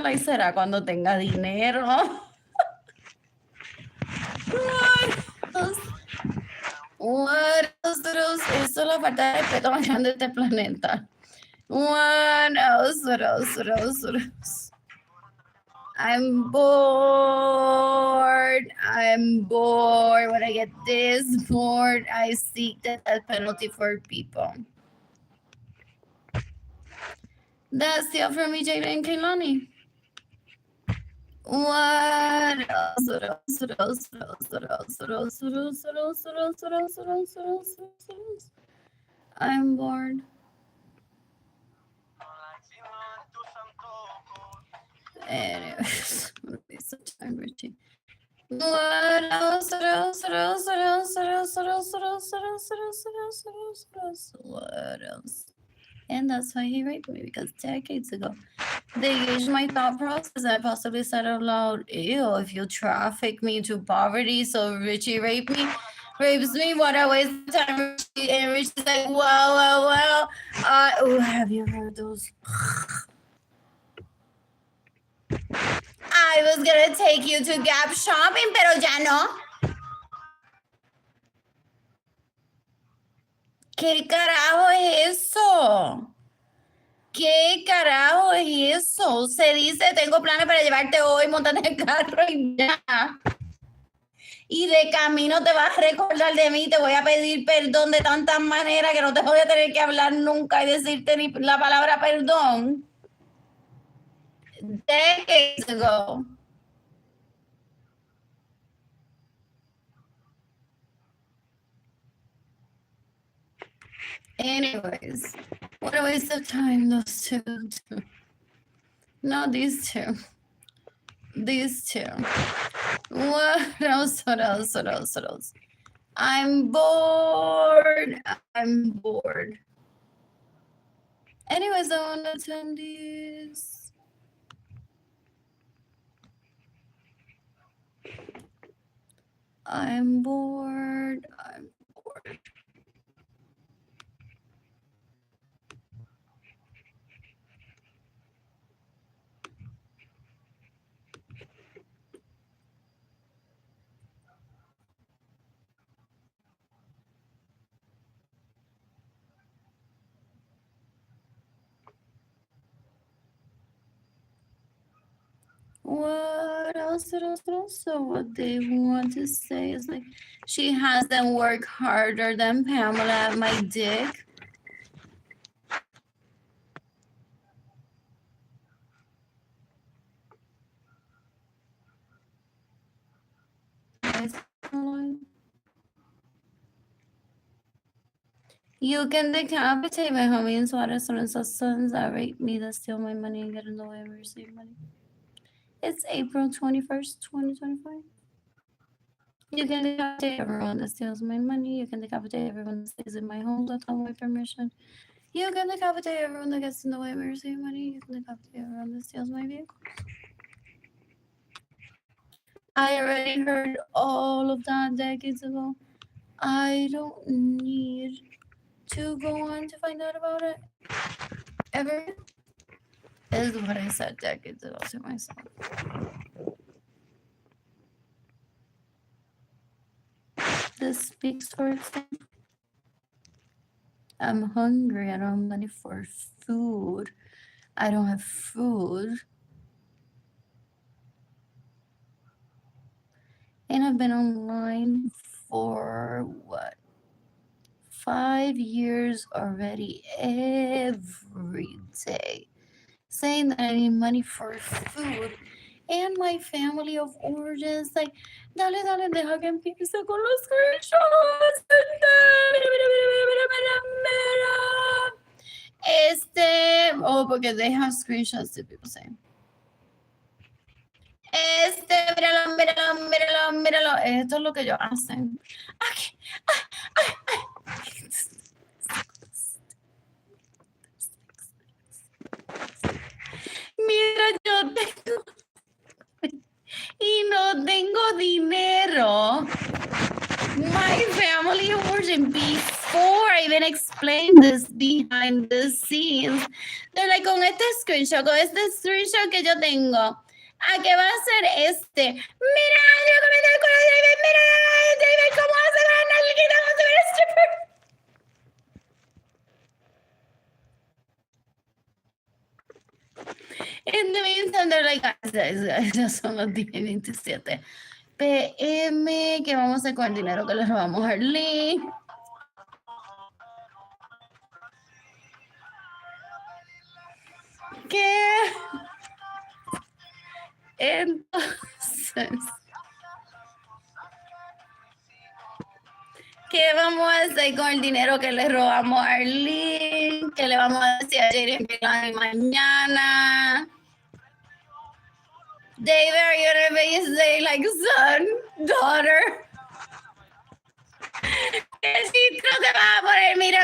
Speaker 1: like será cuando tenga dinero. What else? Eso es la falta de respeto más grande de este planeta. What else? I'm bored. When I get this bored, I seek the death penalty for people. That's it for me, Jada and Kaylani. What else? I'm bored. Anyways, I'm gonna be so tired, Richie. What else? What else? And that's why he raped me, because decades ago, they gauged my thought process. I possibly said out loud, ew, if you traffic me to poverty, so Richie rapes me, what a waste of time, Richie. And Richie's like, well. Have you heard those? I was gonna take you to Gap shopping, pero ya no. ¿Qué carajo es eso? ¿Qué carajo es eso? Se dice, tengo planes para llevarte hoy, montando el carro y ya. Y de camino te vas a recordar de mí, te voy a pedir perdón de tantas maneras que no te voy a tener que hablar nunca y decirte ni la palabra perdón. Decades ago. Anyways, what a waste of time, those two. No, these two. What else? I'm bored. Anyways, I want to attend these. I'm bored. What else? So what they want to say is like, she has them work harder than Pamela at my dick. You can decapitate my homie and sweater sons that rape me, that steal my money and get in the way of receive money. It's April 21st, 2025. You can decapitate everyone that steals my money. You can decapitate everyone that stays in my home without my permission. You can decapitate everyone that gets in the way of receiving money. You can decapitate everyone that steals my vehicle. I already heard all of that decades ago. I don't need to go on to find out about it ever. Is what I said decades ago to myself. This speaks for itself. I'm hungry. I don't have money for food. I don't have food. And I've been online for what? 5 years already, every day, saying that I need money for food. And my family of origins, like, dale, deja que empiece con los screenshots. Porque they have screenshots to people saying. Míralo. Esto es lo que ellos hacen. Mira, yo tengo y no tengo dinero. My family origin, before I even explained this behind the scenes, like, con este screenshot que yo tengo, ¿a qué va a ser este? Mira, yo comenté el color de David, mira, David, ¿cómo hace la nalguita? ¿Cómo se ve el stripper? In the meantime, they're like, ya son las 10:27 PM, ¿qué vamos a hacer con el dinero que le robamos a Arlene? ¿Qué? Entonces, ¿qué vamos a hacer con el dinero que le robamos a Arlene? ¿Qué le vamos a decir a Jaden Pilani mañana? David, are you gonna say like son, daughter? El citro te va a poner, mira,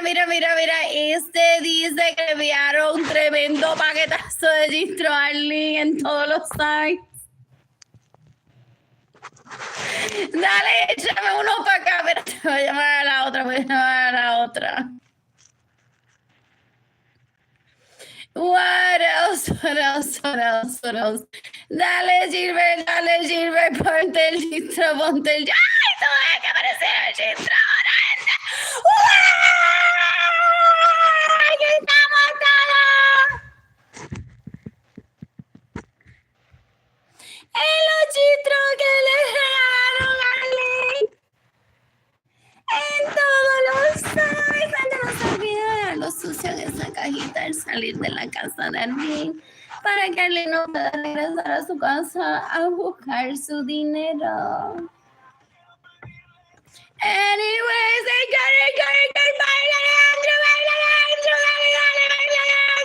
Speaker 1: este dice que le enviaron un tremendo paquetazo de Gistro a Arlene en todos los sites. Dale, échame uno para acá, pero te voy a llamar a la otra, What else? Dale, Gilbert, ponte el Gistro, ¡Ay, tú ves que aparece el Gistro! ¡Aquí estamos todos! El Gistro que le regalaron a Arlene en todos los sites. No se olvide dejarlo sucio en esa cajita al salir de la casa de Arlene para que Arlene no pueda regresar a su casa a buscar su dinero. Anyways, I got it, baila,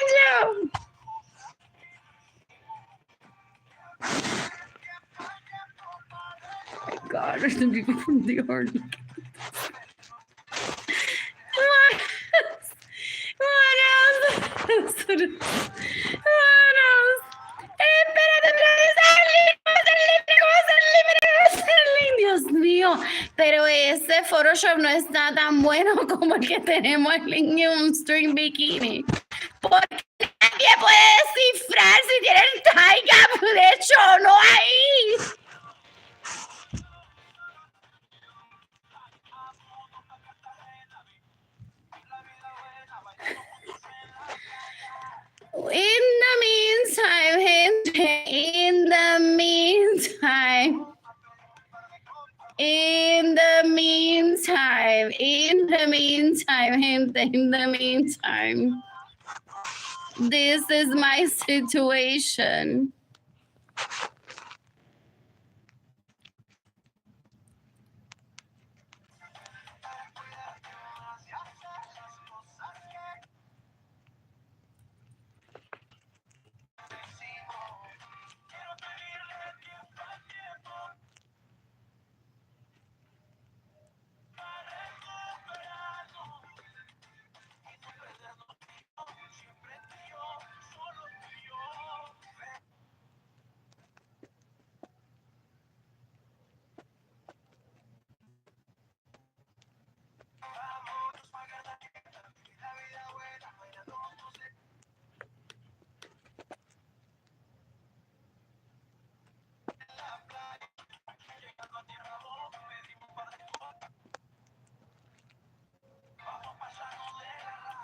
Speaker 1: Alejandro. God, there's the people from the Army. What else? Espérate, Dios mío, pero ese Photoshop no está tan bueno como el que tenemos en un string bikini. Porque nadie puede descifrar si tiene el tie gap de hecho o no ahí. In the meantime, gente, in the meantime, this is my situation.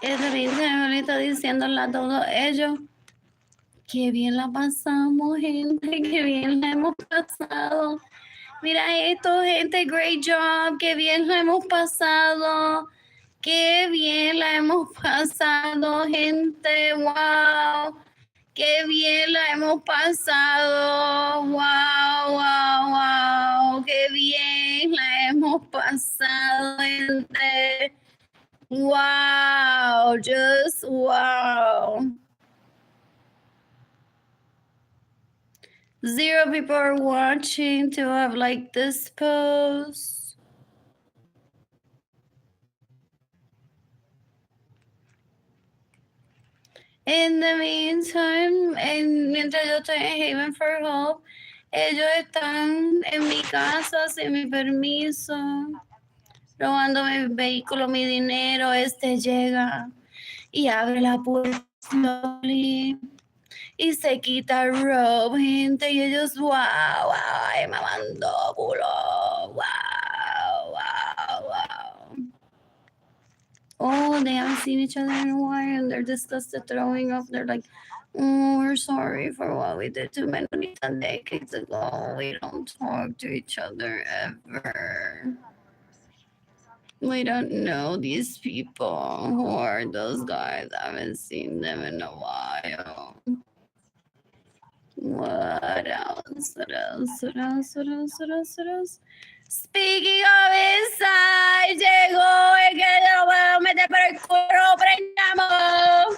Speaker 1: Ese me está diciéndole a todos ellos. Qué bien la pasamos, gente. Qué bien la hemos pasado. Mira esto, gente. Great job. Qué bien la hemos pasado. Qué bien la hemos pasado, gente. Wow. Qué bien la hemos pasado. Wow. Qué bien la hemos pasado, gente. Wow. Just wow. 0 people are watching to have like this post. In the meantime, mientras yo estoy en Haven for Hope, ellos están en mi casa sin mi permiso, robando mi vehículo, mi dinero. Este llega y abre la puerta slowly. Y se quita robe, gente, y ellos, wow, ay, mamando culo, wow, wow, wow. Oh, they haven't seen each other in a while, and they're disgusted, throwing off. They're like, oh, we're sorry for what we did to Menonita decades ago. We don't talk to each other ever. We don't know these people. Who are those guys? I haven't seen them in a while. What else? What else? What else? What else? What else? What else? Speaking of inside, llegó el que lo puedo meter por el culo, prendamos.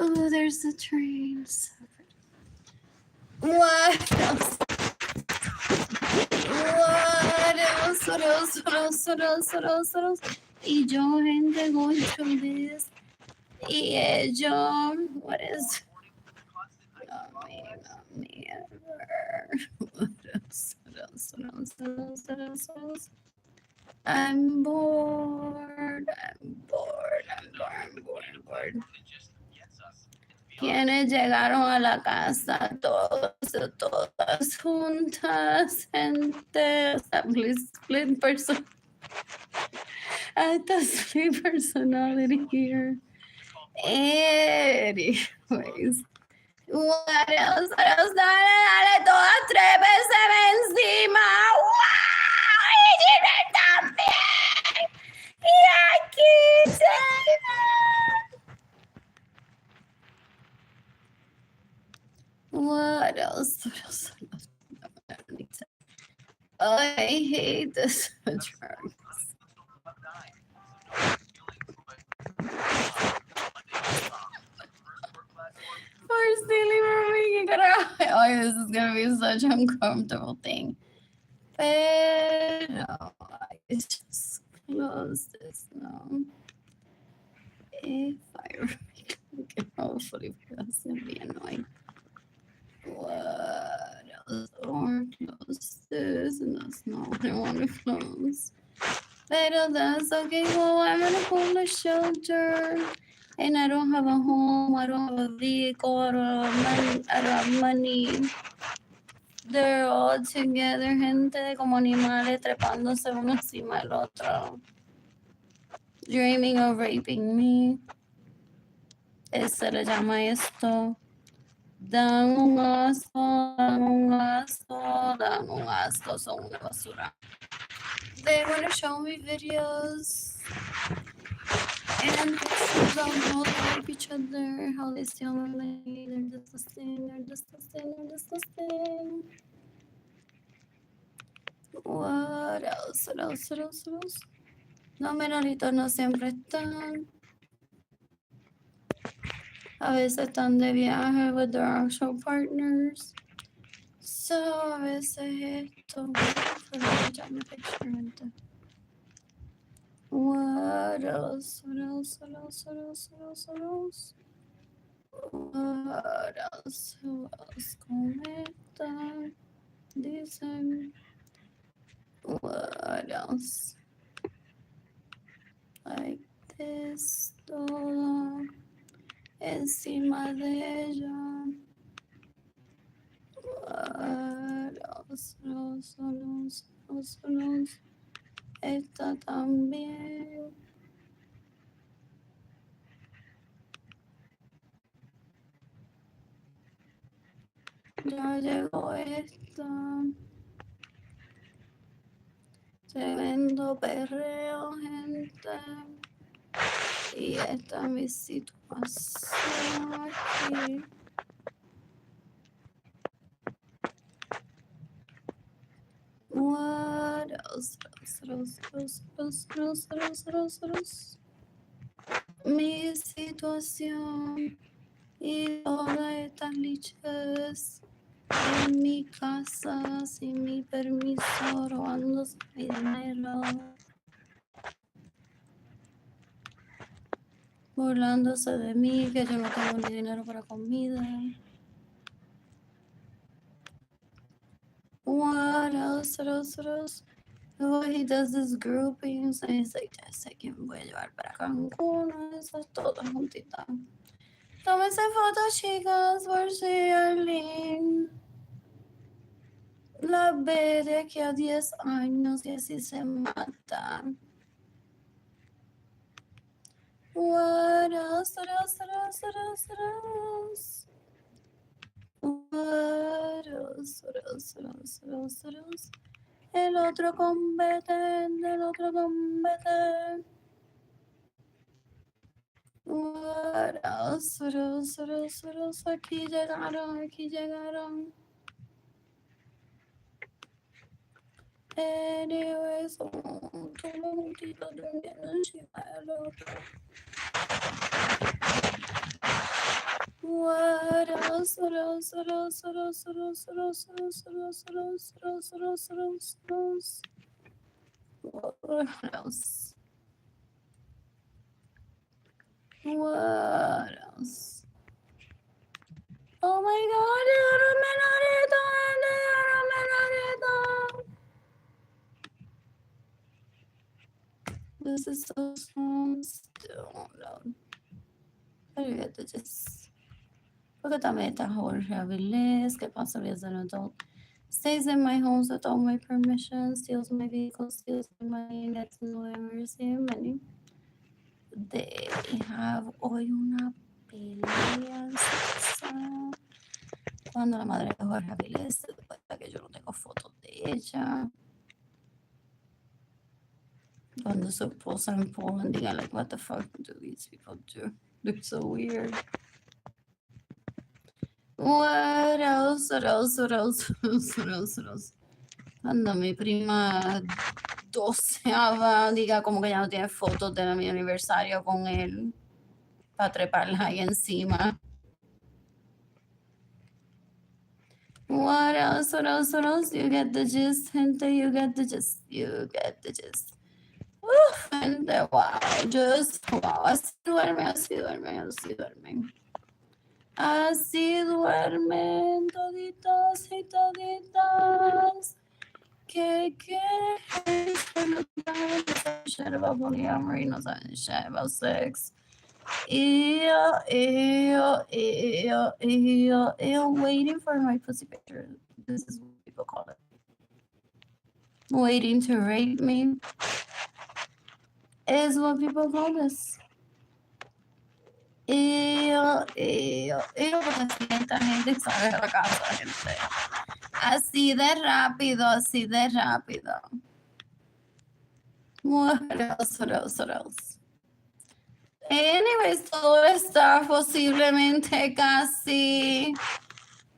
Speaker 1: Oh, there's the train. What else? What else? What else? What else? What else? What else? What else? Y yo, gente, going through this. Y yo, what is? Not me ever. What else? What else? What else? What else? What else? What else? I'm bored. I'm bored. I'm bored. I'm bored. I'm bored. Quienes llegaron a la casa, todas juntas, gente, split person. Hasta split personality here. Anyways, what else? What else? Dale, todas trépeseme encima. ¡Wow! ¡Y Gina también! ¡Y aquí, David! What else? What else? I hate this drugs. Poor silly movie. Oh, this is gonna be such an uncomfortable thing. Pero I just close this now. If I can hopefully it doesn't be annoying. What else? Or close this, and that's not what I want to close. Pero that's okay. Well, I'm in a homeless shelter, and I don't have a home. I don't have a vehicle. I don't have money. They're all together, gente, como animales trepándose uno encima del otro, dreaming of raping me. Se le llama esto. Dan un asco, dan un asco, dan un asco, son una basura. They want to show me videos and pictures of how they rape each other, how they steal my money. They're disgusting, they're disgusting, they're disgusting. What else? What else? What else? What else? Los menoritos no siempre están. A veces están de viaje with their actual partners. So, a veces esto. Ya me picture. What else? What else? What else? What else? What else? What else? What else? Who else? Cometa. Dicen. What else? Like this. Todo encima de ella. What else? What else? What else? What else? Esta también. Ya llegó esta. Tremendo perreo, gente. Y esta es mi situación aquí. What else? What else? Mi situación y todas estas liches en mi casa sin mi permiso, robándose mi dinero, burlándose de mí, que yo no tengo ni dinero para comida. What else? What else? What else? he does his groupings and he's like, ya sé quién voy a llevar para Cancún, esas todas juntitas. Tómense fotos, chicas, por si Arlene la ve de aquí a 10 años y así se mata. What else, what else, what else, what else, what else? What else, what else, what else, what else, what else? El otro competente, el otro competente. What else, what else, what else, what else? Aquí llegaron, aquí llegaron. Anyways, todos juntitos durmiendo encima del otro. What else, what else, what else, what else, what else, what else, what else, what else, what else, what else, what else, what else, what else? What else? What else? Oh my god, el menarito, el menarito. This is so small still. No. How do you get to just... Porque también está Jorge Avilés, que possibly as an adult stays in my homes with all my permission, steals my vehicle, steals my money, and gets no mercy and money. They have hoy una pelea en salsa. Cuando la madre de Jorge Avilés se da cuenta que yo no tengo fotos de ella. Cuando su esposa en Poland diga, like, what the fuck do these people do? They're so weird. What else? What else? What else? What else? What else? What else? Cuando mi prima 12ava diga como que ya no tiene fotos de mi aniversario con él para treparla ahí encima. What else? What else? What else? You get the gist, gente. You get the gist. You get the gist. Gente, wow. Just wow. Así duerme, así duerme, así duerme. Así duermen toditos y toditas. Que shit about polyamory, no saben shit about sex. Ew, waiting for my pussy picture. This is what people call it. Waiting to rape me is what people call this. Porque esta gente sabe la casa, gente. Así de rápido, así de rápido. What else, what else, what else? Anyways, todo el staff posiblemente casi.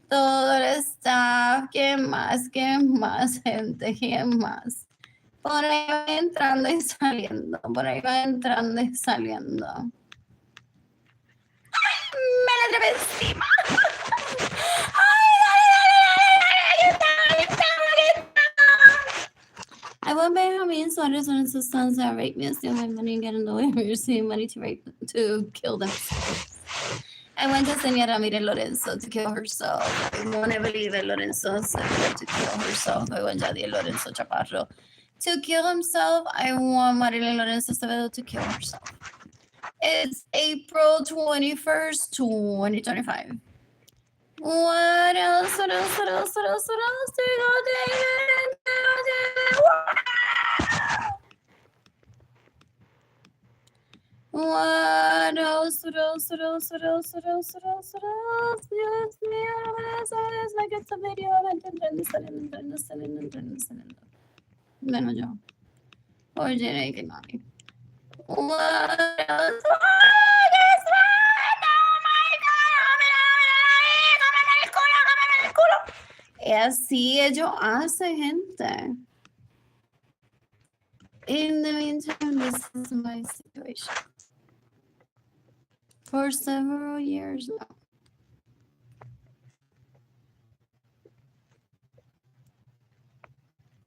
Speaker 1: Todo el staff. ¿Quién más? ¿Quién más, gente? ¿Quién más? Por ahí va entrando y saliendo. Por ahí va entrando y saliendo. ¡Ay! Me la trepé encima. I want Benjamin sweaters when it's the sons that rape me and steal my money and get in the way of receiving money to kill them. I went to Señora Lorenzo to kill herself. I won't believe it, Lorenzo said to kill herself. I want Yadiel Lorenzo Chaparro to kill himself. I want Marilyn Lorenzo Acevedo to kill herself. It's April 21st, 2025. What else? What else? What else? What else? What else? What else? What else? What else? What else? What else? What else? What else? Dios mío, es like it's a video. Menos yo. Oye, que no hay. What else? Y así ellos hacen, gente. In the meantime, this is my situation. For several years now.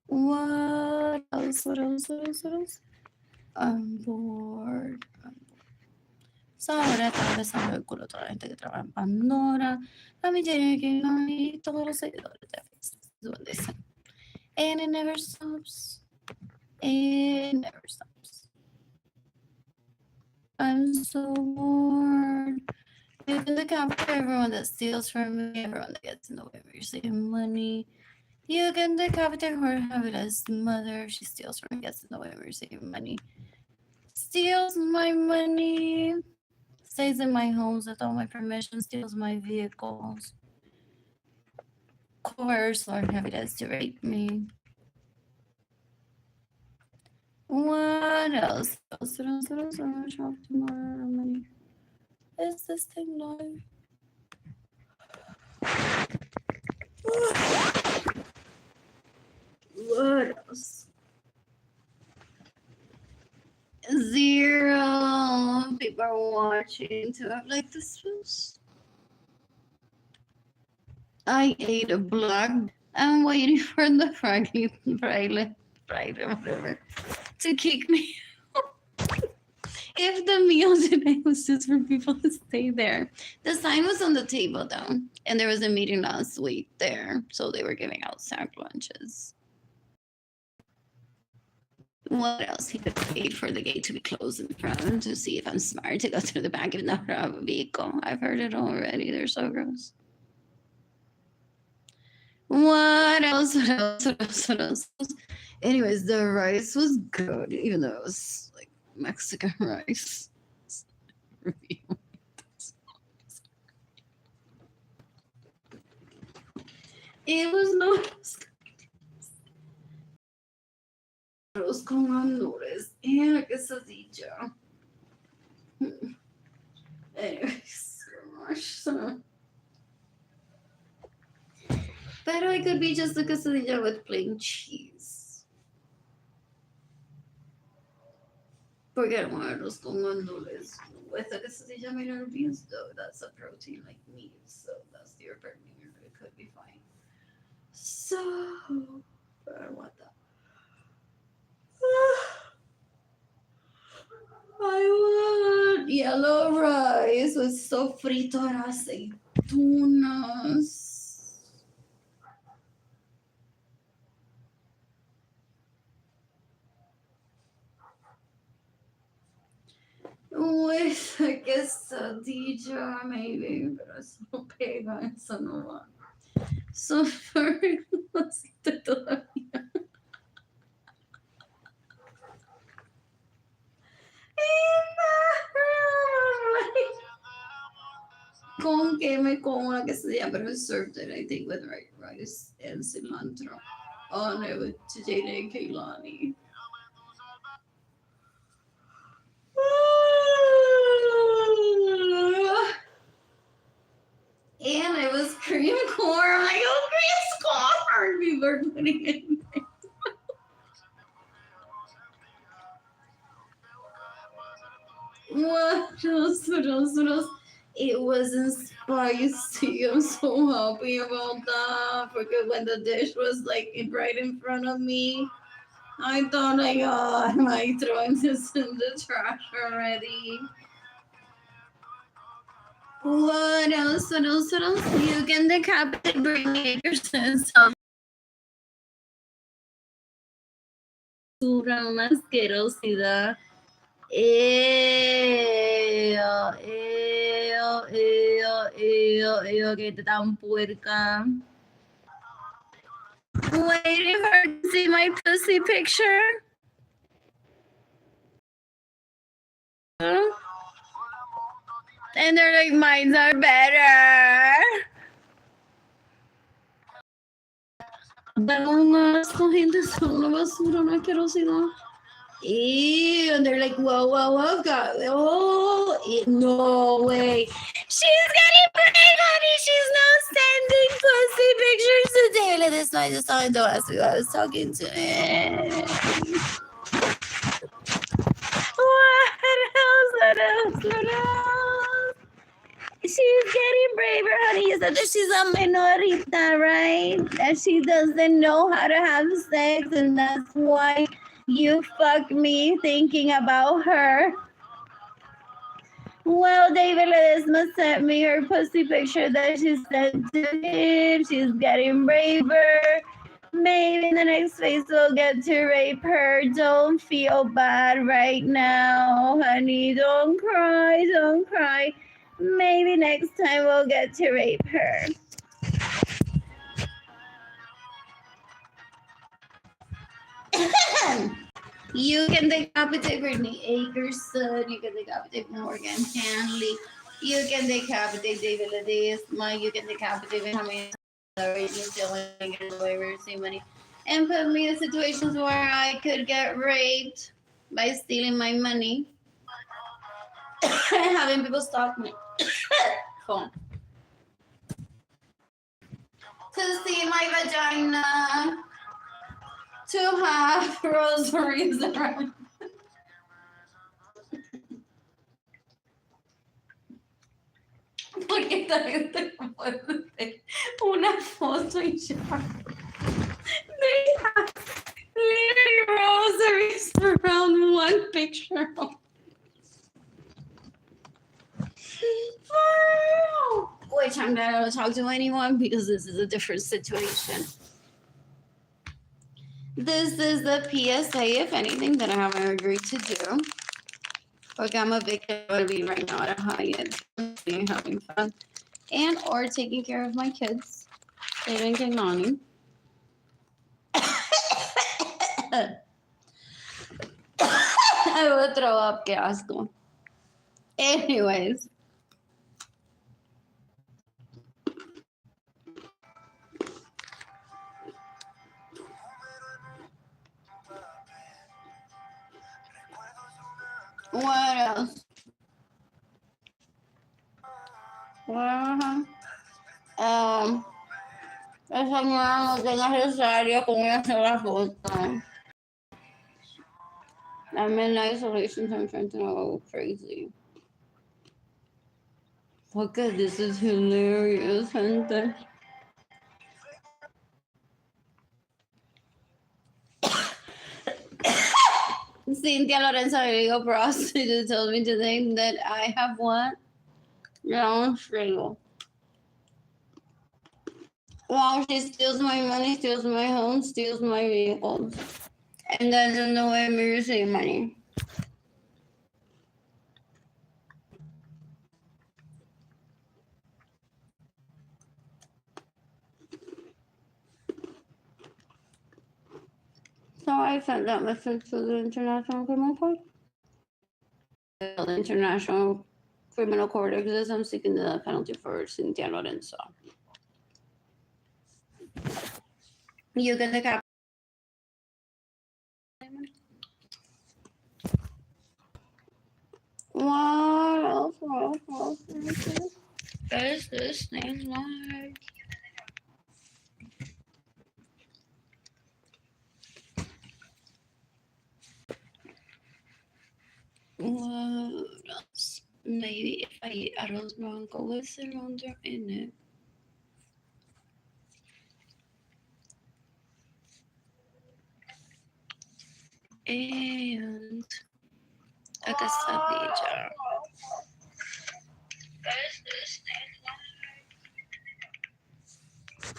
Speaker 1: What else? What else? What else? What else? I'm bored. So ahora está besando el culo a toda la gente que trabaja en Pandora, a mi y todos los seguidores de Facebook. And it never stops. It never stops. I'm so bored. You can decapitate everyone that steals from me, everyone that gets in the way of your saving money. You can decapitate her habitat's mother. She steals from me, gets in the way of your saving money. Steals my money. Stays in my homes without my permission. Steals my vehicles. Coerce Lord Habitats to rape me. What else? What else? I'm gonna shop tomorrow. Money. Is this thing live? What else? 0 people are watching. To have like this was. I ate a blood. I'm waiting for the Friday, whatever, to kick me. If the meal today was just for people to stay there. The sign was on the table though, and there was a meeting last week there, so they were giving out sack lunches. What else? He could wait for the gate to be closed in front to see if I'm smart to go through the back of the vehicle. I've heard it already. They're so gross. What else? What else? What else? What else? Anyways, the rice was good, even though it was like Mexican rice. It was no arroz con gandules and a quesadilla. Anyways, gosh. Pero it could be just a quesadilla with plain cheese. Forget one arroz con gandules. With a quesadilla made out of beans, though, that's a protein like meat, so that's your partner. It could be fine. So, but I don't want that. I want yellow rice with sofrito and aceitunas. With a quesadilla, maybe, pero eso no pega, eso no va. So far, no existe todavía. Con que me como una quesadilla, but I served it, I think, with rice and cilantro on it with Jada and Kaylani. And it was cream corn. I'm like, oh, cream corn. People are putting it in there. What else? What else? What else? It wasn't spicy. I'm so happy about that. Because when the dish was like right in front of me, I thought like, oh, am I throwing this in the trash already? What else? What else? What else? You can decapitate bring yourself una asquerosidad. Que te tan puerca. Waiting for her to see my pussy picture. And they're like, mines are better. Gente, son una basura, una asquerosidad. Ew, and they're like, whoa, God, oh, no way. She's getting pregnant, honey. She's not sending pussy pictures today. Like this, I just saw it. Don't ask me who I was talking to. What else? She's getting braver, honey. You said that she's a minorita, right? That she doesn't know how to have sex, and that's why you fuck me thinking about her. Well, David Ledesma sent me her pussy picture that she sent to him. She's getting braver. Maybe in the next phase we'll get to rape her. Don't feel bad right now, honey. Don't cry, don't cry. Maybe next time we'll get to rape her. You can decapitate Brittany Akerson. You can decapitate Morgan Hanley. You can decapitate David Ledesma. You can decapitate Benjamin stealing away receive money, and put me in situations where I could get raped by stealing my money and having people stalk me. Phone. To see my vagina. To have rosaries around. Porque esta gente no puede hacer una foto y ya. They have literally rosaries around one picture. Which I'm not going to talk to anyone because this is a different situation. This is the PSA, if anything, that I haven't agreed to do. Like I'm a big baby right now at a Hyatt, having fun, and or taking care of my kids, Aiden and Nani. I will throw up, que asco. Anyways. What else? Esa señora no tenga necesario con una sola foto. I'm in isolation, so I'm trying to not go crazy. Look at this, is hilarious, gente. Cynthia Lorenzo, illegal prostitute, told me today that I have what? Wrong strangle. Wow, she steals my money, steals my home, steals my vehicles, and doesn't know where me receive money. So I sent that message to the International Criminal Court. The International Criminal Court exists. I'm seeking the death penalty for Cynthia Lorenzo. You get the cap. What else? What is this thing like? What else? Maybe if I eat arroz blanco with cilantro in it. And a quesadilla.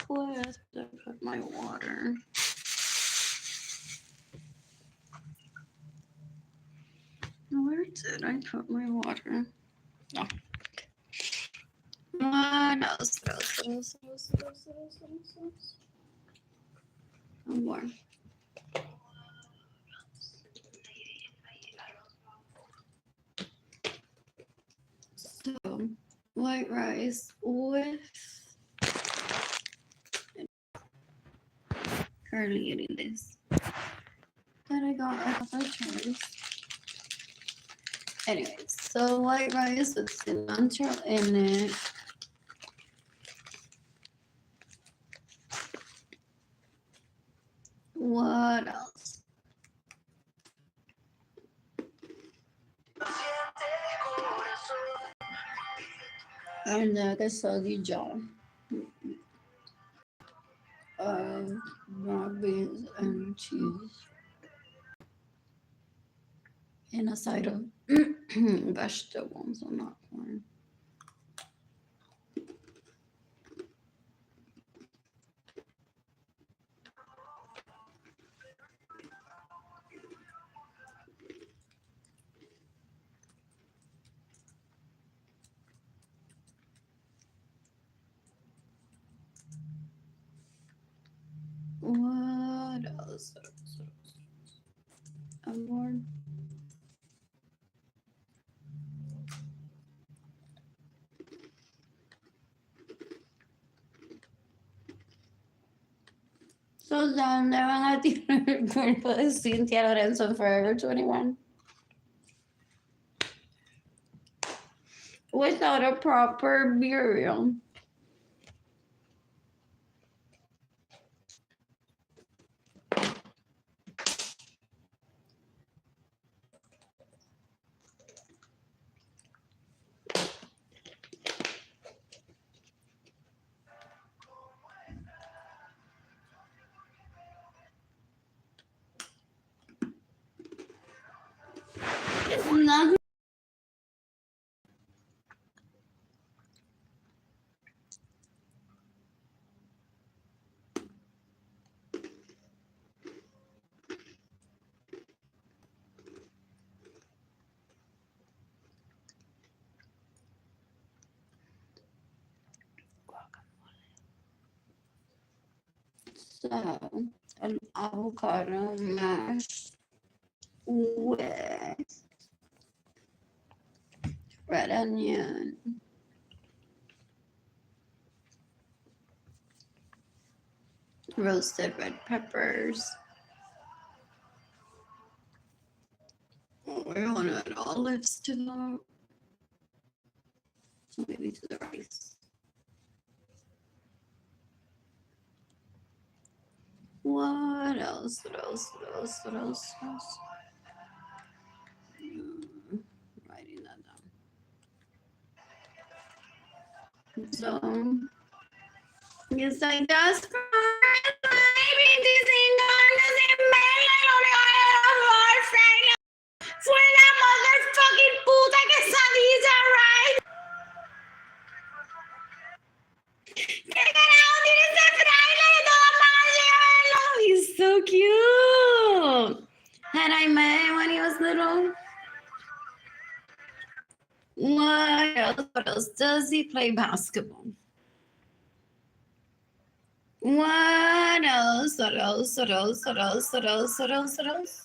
Speaker 1: Where did I put my water? Where did I put my water? No. What else? One more. So, white rice with curly eating this that I got at my choice. Anyways, so white rice with cilantro in it. What else? And the quesadilla. Black beans and cheese. And a side of vegetables, I'm not corn. else? I'm bored. So ¿dónde van a tirar el cuerpo de Cynthia Lorenzo en Forever 21? Without a proper burial. No. So, an avocado mash with red onion, roasted red peppers. We're gonna add olives to that. So maybe to the rice. What else? What else? What else? What else? What else? Writing that down. So, yes, I just fue la motherfucking puta quesadilla, right? ¿Qué carajo tiene ese fraile de todas maneras? He's so cute. Had I met him when he was little? What else? What else? Does he play basketball? What else? What else? What else? What else? What else? What else? What else?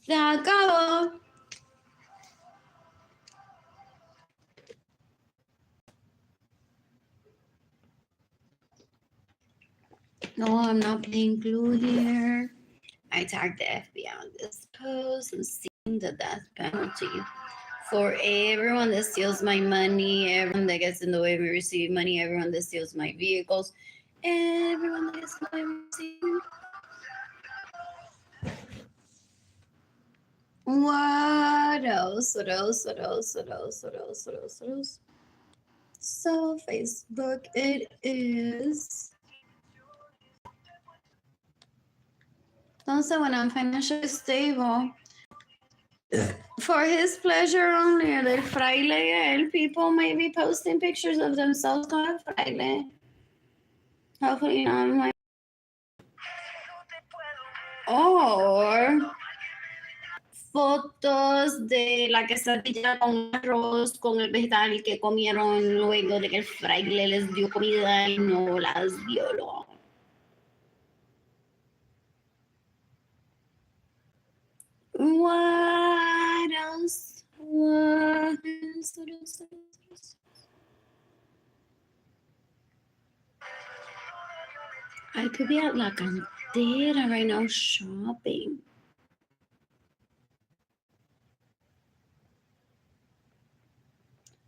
Speaker 1: Se acabó. No, I'm not playing glue here. I tagged the FBI on this post and seeing the death penalty for everyone that steals my money, everyone that gets in the way of me receiving money, everyone that steals my vehicles, everyone that gets in the way of me receiving. What else? What else? What else? What else? What else? What else? What else? So Facebook, it is. Entonces, when I'm financially stable, for his pleasure only, del fraile y él, people may be posting pictures of themselves con el fraile. Hopefully not my... Or fotos de la quesadilla con arroz, con el vegetal que comieron luego de que el fraile les dio comida y no las violó. What else? What else? What else? What else? I could be at La Cantera right now shopping.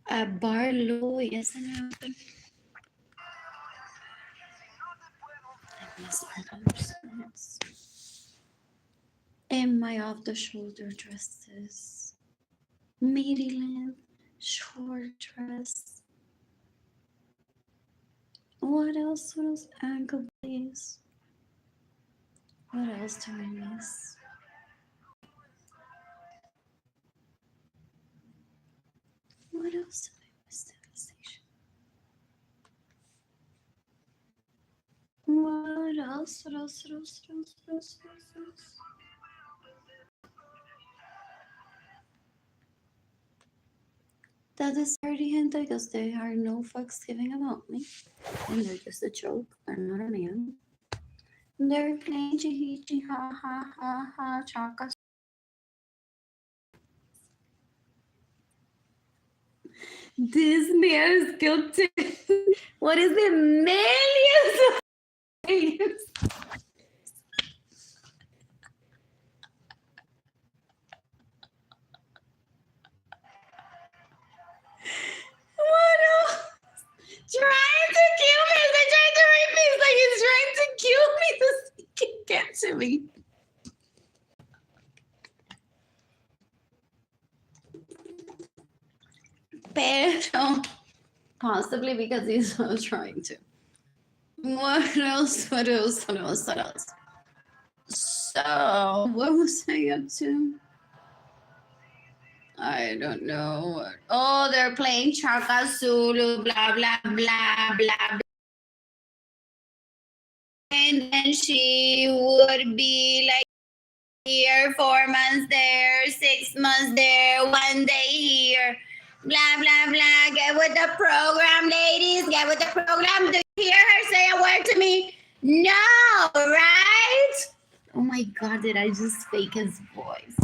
Speaker 1: At Bar Louie, isn't it open? I miss others. And my off-the-shoulder dresses. Maryland short dress. What else? What else? Ankle blaze. What else do I miss? What else did I miss? Devastation. What else? What else? What else? What else? What else? What else? that is already hinted because they are no fucks giving about me. And they're just a joke. They're not a man. They're playing chihichi ha ha ha ha chaka. This man is guilty. What is it? Millions. What else? Trying to kill me. They're trying to rape me. It's like he's trying to kill me. He can get to me. Pero possibly because he's not trying to. What else? What else? What else? What else? So, what was I up to? I don't know. Oh, they're playing Chaka Zulu, blah, blah, blah, blah, blah. And then she would be like here, 4 months there, 6 months there, 1 day here. Blah, blah, blah. Get with the program, ladies. Get with the program. Do you hear her say a word to me? No, right? Oh my God, did I just fake his voice?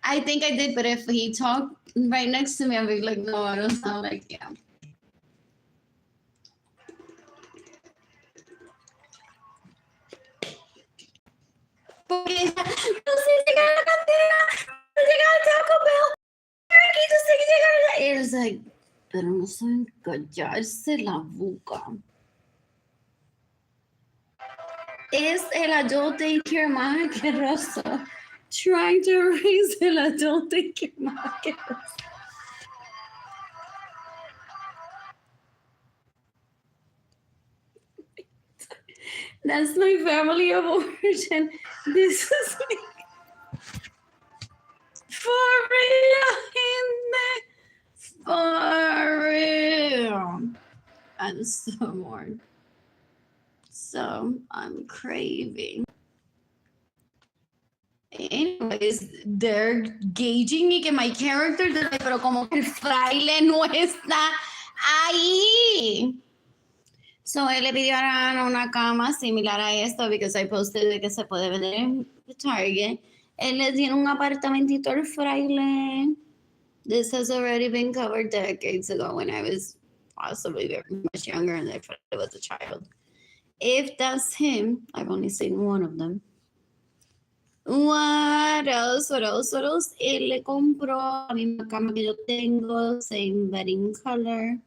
Speaker 1: I think I did, but if he talked right next to me, I'd be like, no, I don't sound like him. Porque no sé llegar a la cantera, no llegar al Taco Bell. It's like, pero no saben callarse la boca. Es el adult daycare más asqueroso. Trying to raise el adult daycare más asqueroso. That's my family of origin. This is me. For real, for real. I'm so bored. So I'm craving. Anyways, they're gauging me que my character, pero como que el fraile no está ahí. So él le pidió a Ana una cama similar a esto because I posted de que se puede vender en Target. Él le dio un apartamentito al fraile. This has already been covered decades ago when I was possibly very much younger and I was a child. If that's him, I've only seen one of them. What else? What else? What else? Él le compró la misma cama que yo tengo, same bedding color,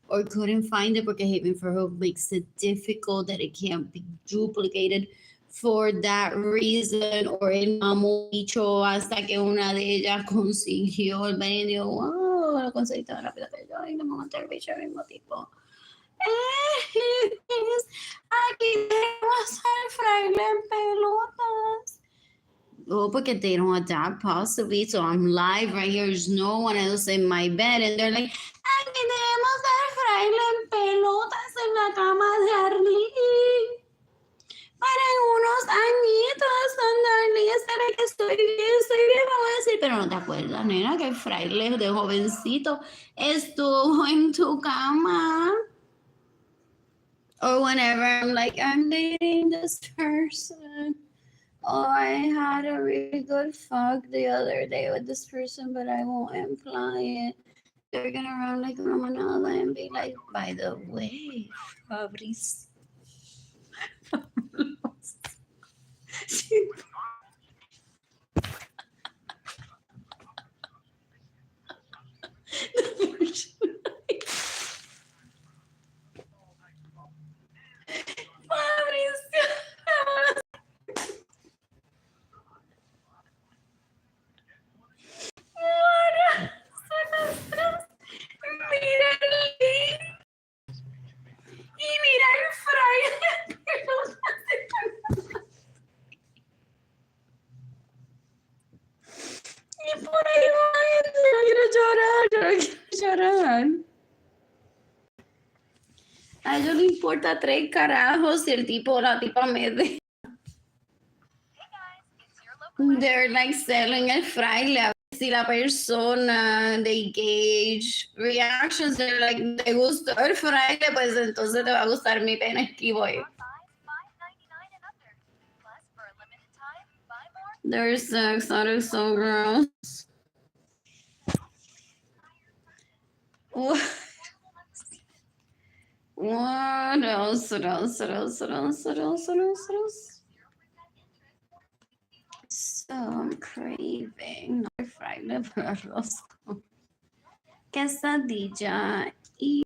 Speaker 1: or couldn't find it porque Haven for Hope makes it difficult that it can't be duplicated for that reason, or el mamó dicho hasta que una de ellas consiguió el bedding y dijo, wow, lo conseguí tan rápido que yo, y no me monté el bicho al mismo tipo. Aquí tenemos al fraile en pelotas. Oh, porque they don't adapt possibly. So I'm live right here. There's no one else in my bed. And they're like, aquí tenemos al fraile en pelotas en la cama de Arlene. Para unos añitos, donde Arlene estará que estoy bien, vamos a decir, pero no te acuerdas, nena, que el fraile de jovencito estuvo en tu cama. Or whenever I'm like, I'm dating this person. Oh, I had a really good fuck the other day with this person, but I won't imply it. They're gonna run like una manada and be like, by the way, Fabrice. A ellos les importa 3 carajos si el tipo o la tipa me de. They're like selling el fraile a si la persona, they gauge reactions, they're like, ¿te gustó el fraile? Pues entonces te va a gustar mi pene esquivo. Their sex, that is so gross. What else? What else? What else? What else? What else? What else? What else? So I'm craving. No fraile, pero arroz con quesadilla y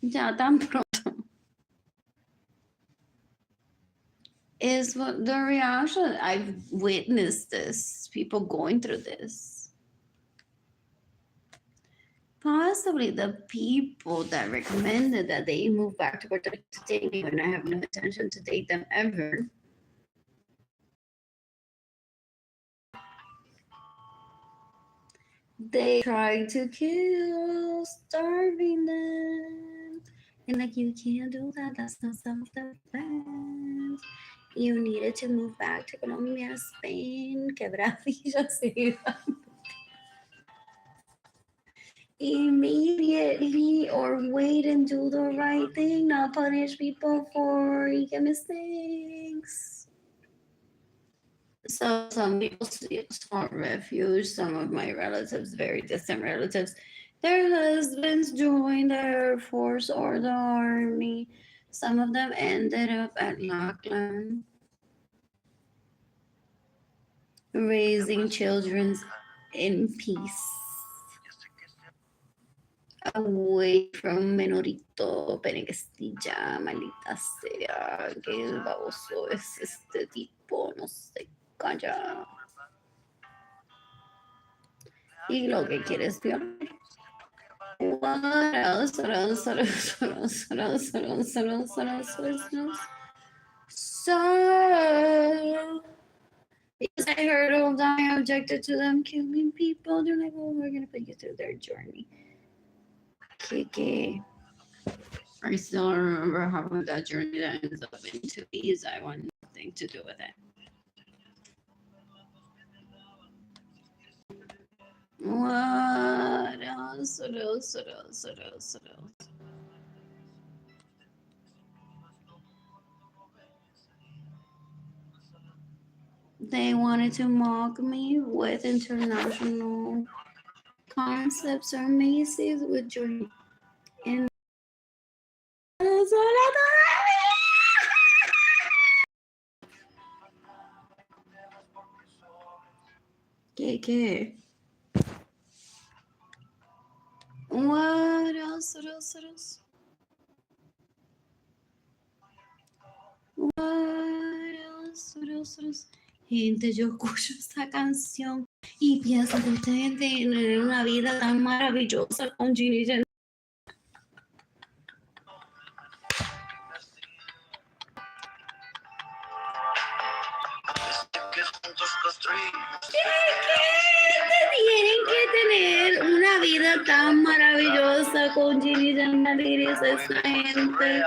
Speaker 1: ya tan pronto. Is what the reaction. I've witnessed this. People going through this. Possibly the people that recommended that they move back to Puerto Rico to date me when I have no intention to date them ever. They tried to kill, starving them. And like, you can't do that. That's not self-defense. You needed to move back to Colombia, Spain. Quebradilla se immediately, or wait and do the right thing, not punish people for making mistakes. So some people sought refuge. Some of my relatives, very distant relatives, their husbands joined the Air Force or the Army. Some of them ended up at Lackland, raising children in peace, away from Menorito, Penecastilla, maldita sea, qué baboso es este tipo, no se calla. Y lo que quiere es violar. What else? What else? What else? What else? What else? What else? What else? What else? What else? So, because I heard all that, I objected to them killing people. They're like, oh, we're gonna put you through their journey. Okay. I still remember having that journey that ends up in 2 days. I want nothing to do with it. What else? What else? What else? What else? What else? They wanted to mock me with international concepts or Macy's with journey. And ¿Qué? What else? What else? What else? What else? What else? What else? Gente, yo escucho esta canción y pienso que ustedes tienen una vida tan maravillosa con Ginny Jen. Tienen que tener una vida tan maravillosa con Ginny Jen Maliris, esta gente.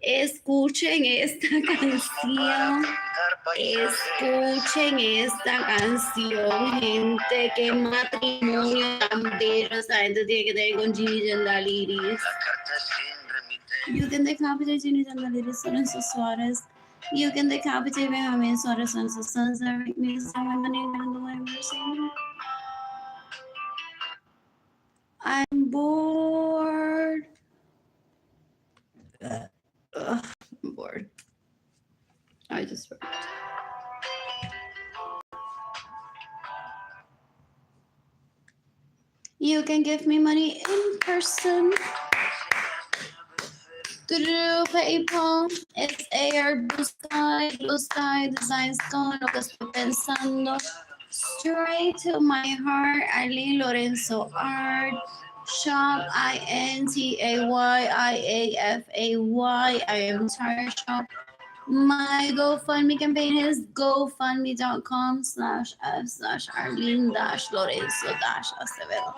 Speaker 1: Escuchen esta canción. Escuchen esta canción, gente. Qué matrimonio tan bello esta gente tiene que tener con Ginny Jen Maliris. You can decapitate Ginny Jen Maliris, Lorenzo Suarez. You can decapitate Benjamin Suarez, Lorenzo Sons, Eric Means, and the name and the way we're saying. I'm bored. I'm bored. I just worked. You can give me money in person through PayPal. It's AR Blue Sky Designs, todo lo que estoy pensando. Straight to my heart, Arlene Lorenzo Art. Shop INTAYIAFAY. I am Tire Shop. My GoFundMe campaign is gofundme.com/f/Arlene-Lorenzo-Acevedo.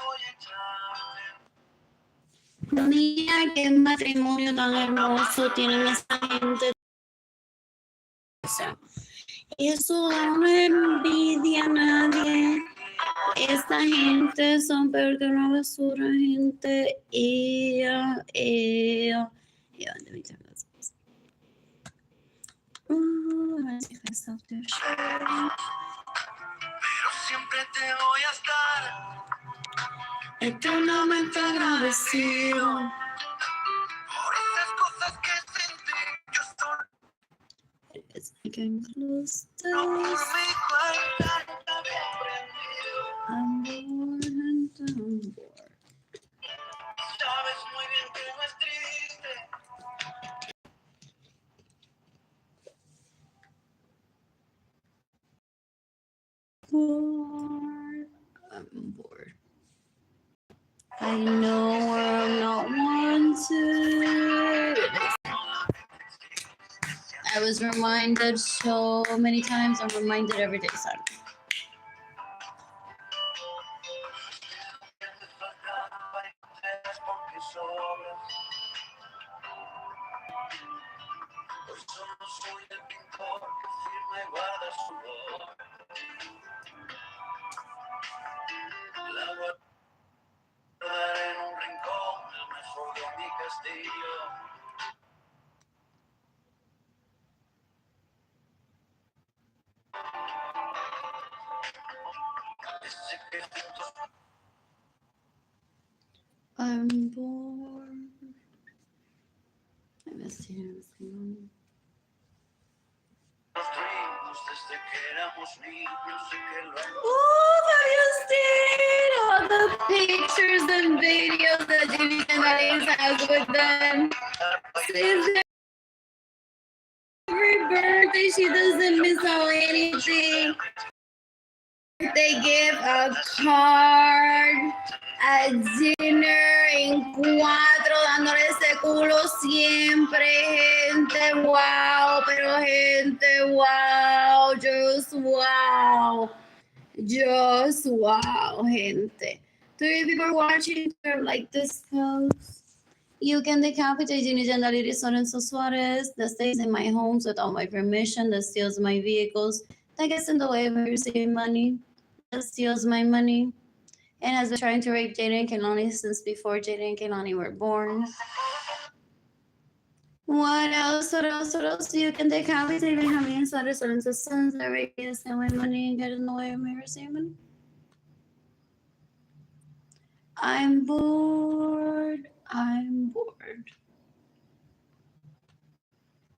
Speaker 1: Mira qué matrimonio tan hermoso tienen esta gente. Eso no envidia a nadie. Esta gente son peor que una basura, gente.
Speaker 2: Pero siempre te voy a estar
Speaker 1: eternamente agradecido.
Speaker 2: por esas cosas que sentí. Yo solo
Speaker 1: It's like I'm close
Speaker 2: no
Speaker 1: to
Speaker 2: me di cuenta, no había aprendido.
Speaker 1: I'm bored and I'm bored.
Speaker 2: Sabes muy bien que no es triste.
Speaker 1: Bored. I'm bored. I know I'm not wanted. I was reminded so many times. I'm reminded every day, son.
Speaker 2: Porque sobras. Hoy solo soy el pintor que firma y guarda su obra. La guardaré en un rincón, el mejor de mi castillo. Ese que juntos
Speaker 1: I'm bored. I miss you.
Speaker 2: nos dreams desde que éramos niños y que lo
Speaker 1: Oh, have you seen all the pictures and videos that Jimmy Canales has with them? Since every birthday, she doesn't miss out anything. They give a card, a dinner, en cuatro, dándole ese culo siempre, gente, wow, pero gente, wow, just wow. Just wow, gente. 3 people watching like this post. You can decapitate Jandalir Lorenzo Suarez that stays in my homes without my permission, that steals my vehicles, that gets in the way of me receiving money, that steals my money, and has been trying to rape Jada and Kehlani since before Jada and Kehlani were born. What else? What else? What else? You can decapitate Benjamin Suarez Lorenzo's sons that rape me and steal my money and get in the way of me receiving money. I'm bored. I'm bored.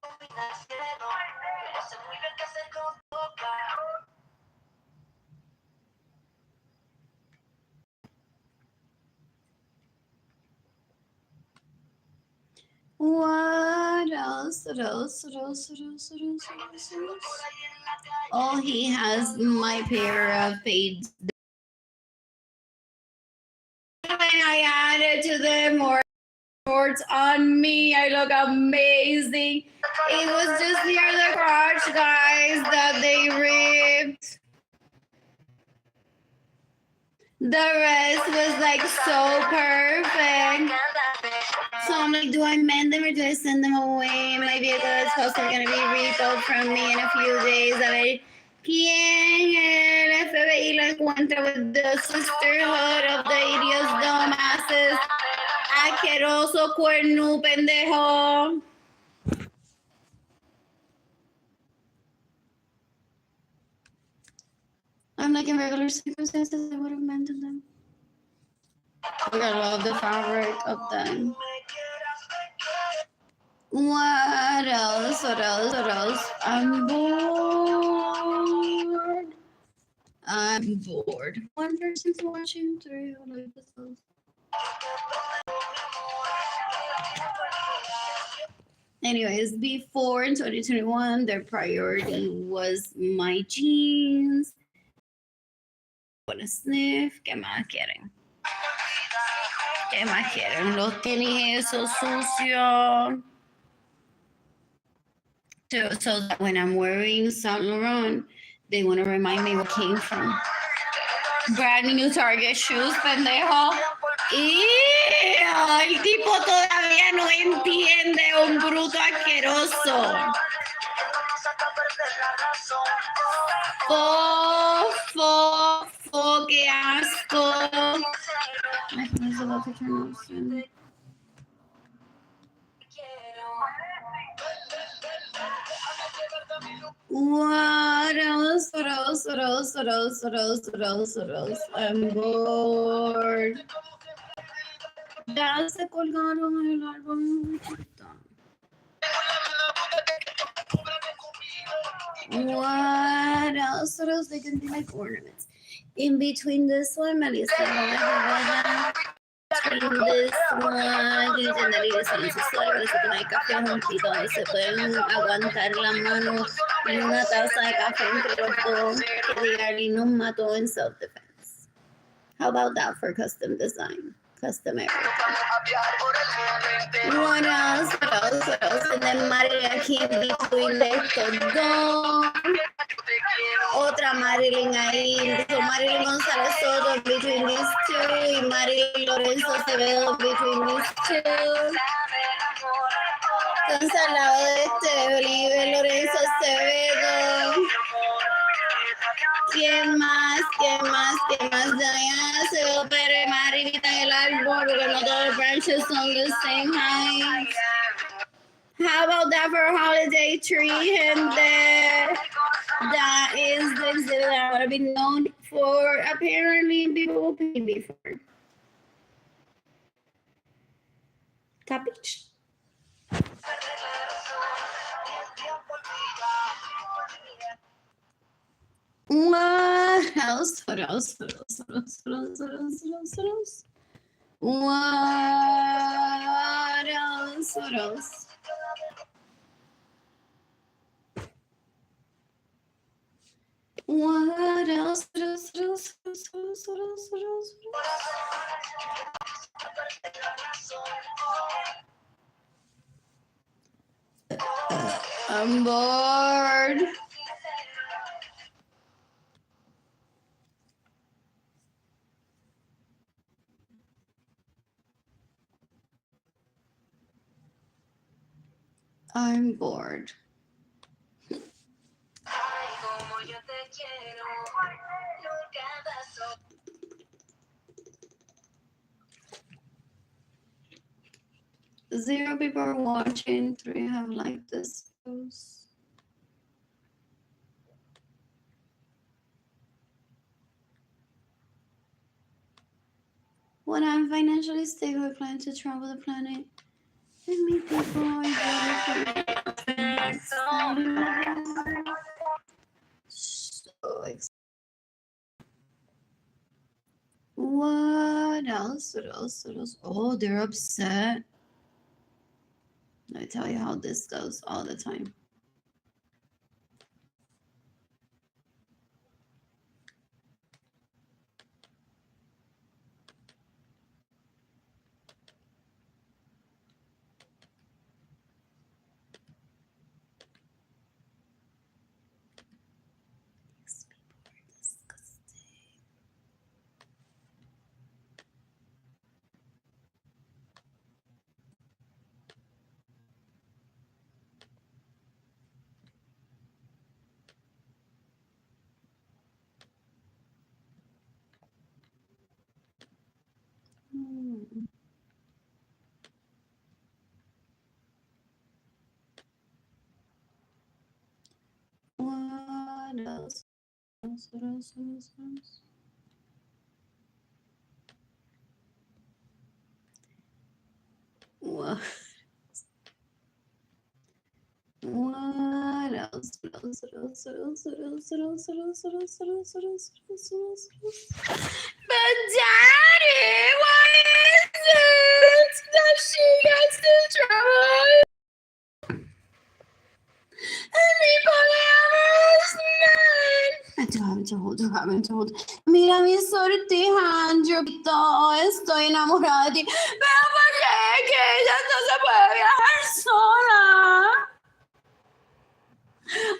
Speaker 1: What else? What else? What else? What else? What else? What else? What else? Oh, he has my pair of fades. When I added to them more shorts on me, I look amazing. It was just near the crotch, guys, that they ripped. The rest was like so perfect. So I'm like, do I mend them or do I send them away? My vehicle is supposedly going to be rebuilt from me in a few days. A ver, ¿quién el FBI lo encuentra with the sisterhood of the idiots, dumbasses? Asqueroso cuerno, pendejo. I'm like, in regular circumstances, I would have mended them. Look, I love the fabric of them. What else? What else? What else? I'm bored. I'm bored. One person's watching, 3 episodes. Anyways, before in 2021, their priority was my jeans. Wanna sniff? ¿Qué más quieren? ¿Qué más quieren? Los tenis esos sucios. So that when I'm wearing Saint Laurent, they want to remind me what came from. Brand new Target shoes, pendejo. Y el tipo todavía no entiende, un bruto asqueroso. qué asco. Ay, no se va a fijar no soon. What else? I'm bored. Ya se colgaron el álbum. What else? They can be like ornaments. In between this one, Melissa, between this one, tienen sandalias sexuales, que no hay café juntito, donde se pueden aguantar la mano y una taza de café entre los dos, que diga Arlene nos mató en self-defense. How about that for custom design? Custom everything. What else? And then Marilyn aquí between estos dos. Otra Marilyn ahí. So Marilyn González Soto between these two. Y Arlene Lorenzo Acevedo between these two. Entonces al lado de Evelyn Lorenzo Acevedo. ¿Quién más? Diana Acevedo Pérez, Marinita en el árbol, porque no todos los branches son the same height. How about that for a holiday tree? And that is the exhibit that I want to be known for. Apparently, people will pay me for. Capiche? What else? What else? I'm bored. I'm bored. Zero people are watching. 3 have liked this post. When I'm financially stable, I plan to travel the planet. And meet people I so excited. What else? Oh, they're upset. I tell you how this goes all the time. These people are disgusting. What else? What? What else? But Daddy, what is it that she gets to travel? And people I'm having to hold. Mira mi sortija, yo estoy enamorada de ti. Pero ¿por qué que ella no se puede viajar sola?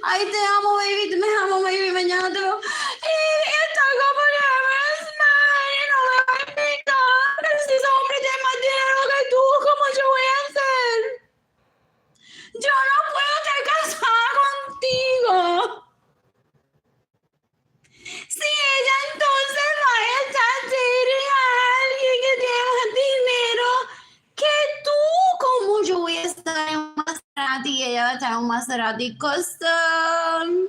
Speaker 1: Ay, te amo, baby, me amo, baby, mañana te veo. Y estoy como y no me va a invitar. Si ese hombre tiene más dinero que tú, ¿cómo yo voy a hacer? Yo no puedo estar casada contigo. Maserati. Ella está en un Maserati Custom.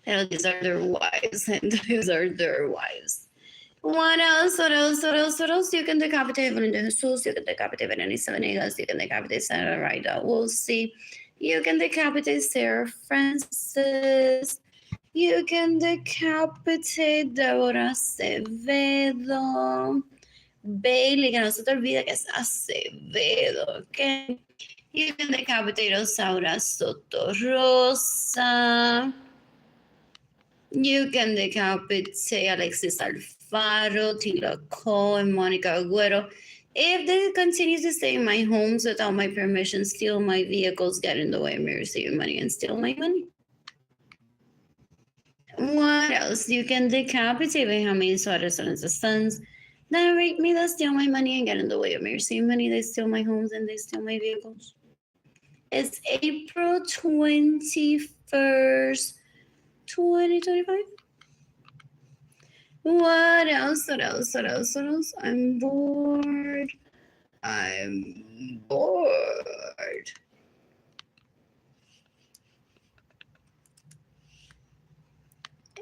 Speaker 1: Pero these are their wives, and these are their wives. What else? What else? What else? What else? You can decapitate Brenda Jesus. You can decapitate Berenice Venegas. You can decapitate Sarah Rida. We'll see. You can decapitate Sarah Francis. You can decapitate Deborah Acevedo. Bailey, que no se te olvide que es Acevedo, ¿ok? You can decapitate Osaura Soto Rosa. You can decapitate Alexis Alfaro, Tila Cole, and Monica Agüero. If they continue to stay in my homes without my permission, steal my vehicles, get in the way of me receiving money, and steal my money. What else? You can decapitate Benjamin Suarez and his sons. That rape me, that steal my money and get in the way of me receiving money. They steal my homes and they steal my vehicles. It's April 21st, 2025. What else? What else? What else? What else? I'm bored. I'm bored.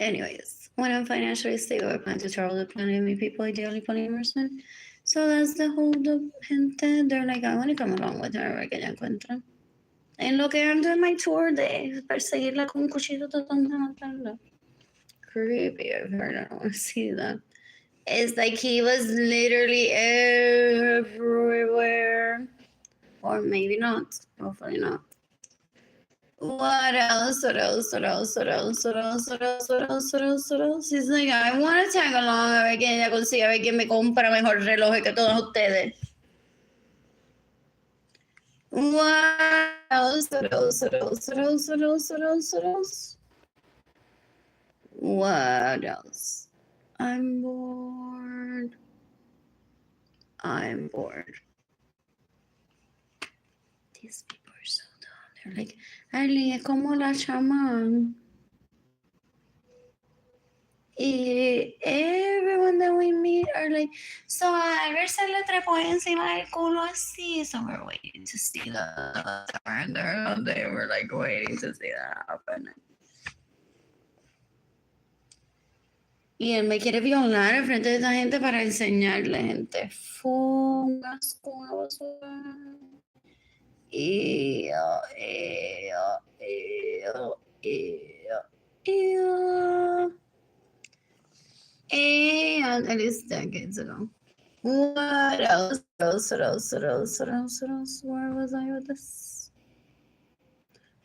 Speaker 1: Anyways, when I'm financially stable, I plan to travel the planet and meet people, ideally polyamorous. So that's the hold up, gente. They're like, I want to come along with her, que ya encuentran. En lo que ando en my tour de perseguirla con un cuchillo tratando de matarla. Creepy, I've heard. I don't want to see that. It's like he was literally everywhere. Or maybe not. Hopefully not. What else? What else? What else? What else? What else? What else? What else? What else? What else? He's like, I want to tag along. A ver quién ella consigue. A ver quién me compra mejor reloj que todos ustedes. What else? What else? What else? What else? What else? What else? What else? What else? I'm bored. I'm bored. These people are so dumb. They're like, Arlene, es como la chamán. Y everyone that we meet are like, so a ver se le trepó encima del culo así. So we're waiting to see that. And they were like waiting to see that happen. Y él me quiere violar al frente de esa gente para enseñarle, gente. Fungas con la basura. And at least decades ago. What else? What else? What else? What else? What else? What else? Where was I with this?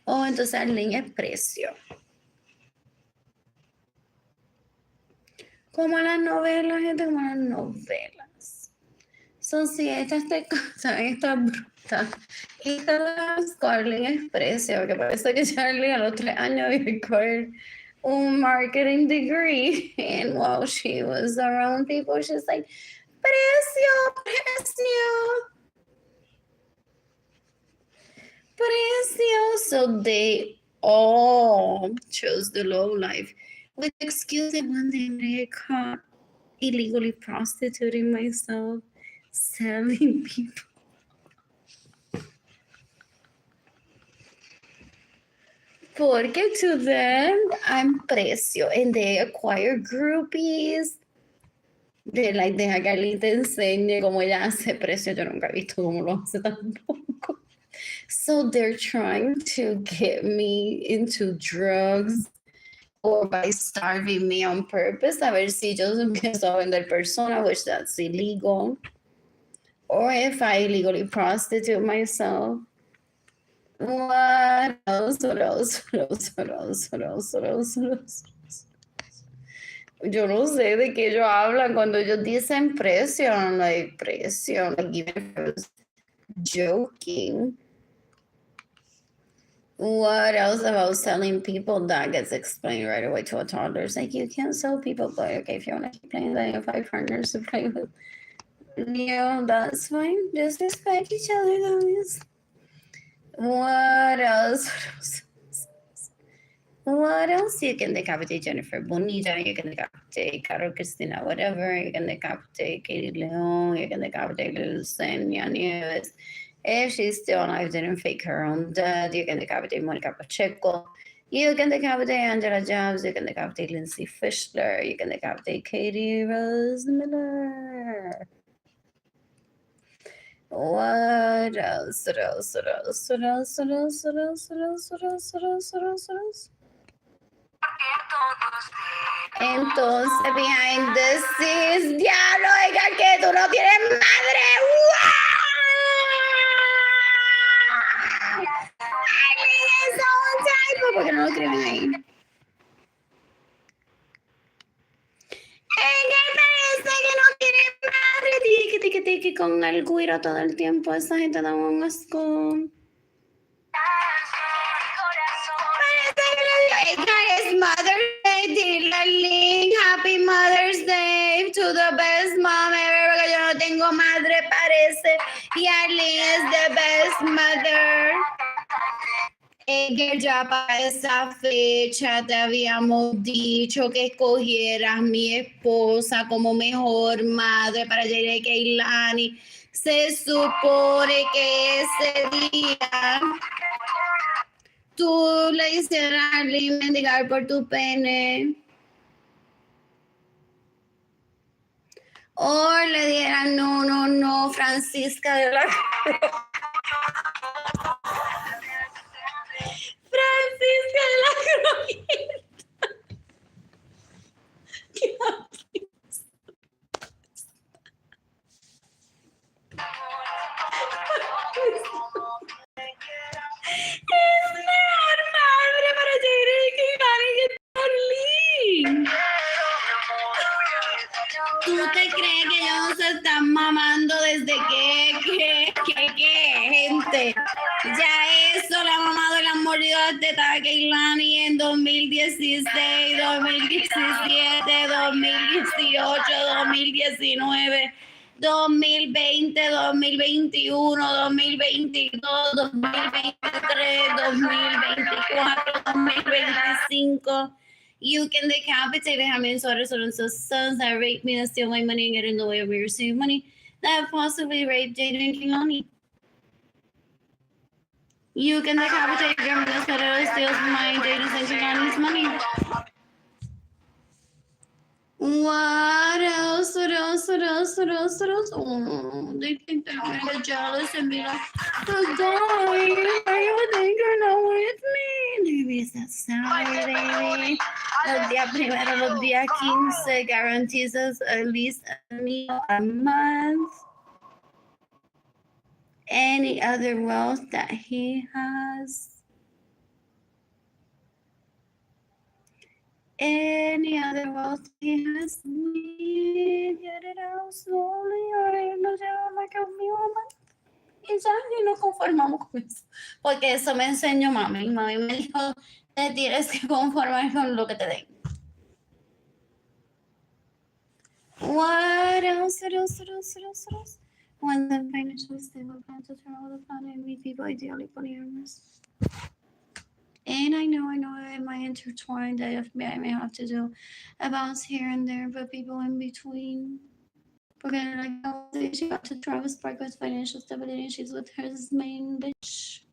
Speaker 1: Oh, entonces Arlene es precio. Como las novelas, gente, como las novelas. So, si esta bruta, esta la Arlene es precio, porque parece que Charlie a los 3 años había cogido un marketing degree, and while she was around people, she's like, precio, precio, precio. So they all chose the low life with the excuse that one day I'm gonna get caught illegally prostituting myself, selling people. Porque to them, I'm precio, and they acquire groupies. They're like, deja que Arlene te enseñe cómo ella hace precio. Yo nunca he visto cómo lo hace tampoco. So they're trying to get me into drugs or by starving me on purpose. A ver si yo empiezo a vender persona, which that's illegal. Or if I illegally prostitute myself. What else? What else? What else? What else? What else? What else? What else? Yo no sé de qué ellos hablan cuando ellos dicen precio. I'm like, precio. Like, even if I was joking. What else about selling people? That gets explained right away to a toddler. It's like, you can't sell people, but okay, if you want to keep playing, then you have 5 partners to play with. Yeah, that's fine. Just respect each other, guys. What else? What else? You can decapitate Jennifer Bonilla, you can decapitate Carol Cristina, whatever, you can decapitate Katie Leon, you can decapitate Lucenia Nieves. If she's still alive, didn't fake her own death, you can decapitate Monica Pacheco. You can decapitate Angela Jobs, you can decapitate Lindsay Fischler, you can decapitate Katie Rose Miller. What else? What else? What else? What else? What else? What else? What else? What else? What else? What else? What else? Entonces, behind the scenes, diablo, oiga que tú no tienes madre. ¿Por qué no lo escriben ahí? Parece que no tiene madre. Tiki con el cuiro todo el tiempo. Esa gente da un asco. It's Mother's Day, Arlene. Happy Mother's Day to the best mom ever. Porque yo no tengo madre, parece. Y Arlene is the best mother. Que ya para esa fecha te habíamos dicho que escogieras mi esposa como mejor madre para Jair Keilani. Se supone que ese día tú le hicieras a Arlene mendigar por tu pene. O le dieran no, Francisca de la Francisca de la Croqueta. ¿Qué haces? Es mejor madre para Jair Keilani que Arlene. ¿Tú te crees que ellos no se están mamando desde que gente? Ya eso, la mamado y la han mordido las tetas de Keilani en 2016, 2017, 2018, 2019, 2020, 2021, 2022, 2023, 2024, 2025. You can decapitate how many sons that raped me, that steal my money and get in the way of me receiving money, that possibly raped Jaden Keilani. You can decapitate criminals that steals my Jaden Keilani's money. What else? What else? What else? What else? What else? Oh, they think they're gonna get jealous and be like, "Oh, darling, are you think you're not with me?" Maybe it's that salary, baby. Los días primero, los días 15 guarantees us at least a meal a month. Any other wealth that he has. Any other wealth he has, we get it out slowly, or nos lleva like a meal a month. Y ya, y nos conformamos con eso. Porque eso me enseñó mami. Mami me dijo, te tienes que conformar con lo que te den. What else? What else? What else? What else? What else? When the financially stable plan to turn all the planet and meet people ideally polyamorous. And I know it might intertwine that FBI may have to do a bounce here and there, but people in between. Porque like she got to Travis Park with financial stability and she's with her main bitch.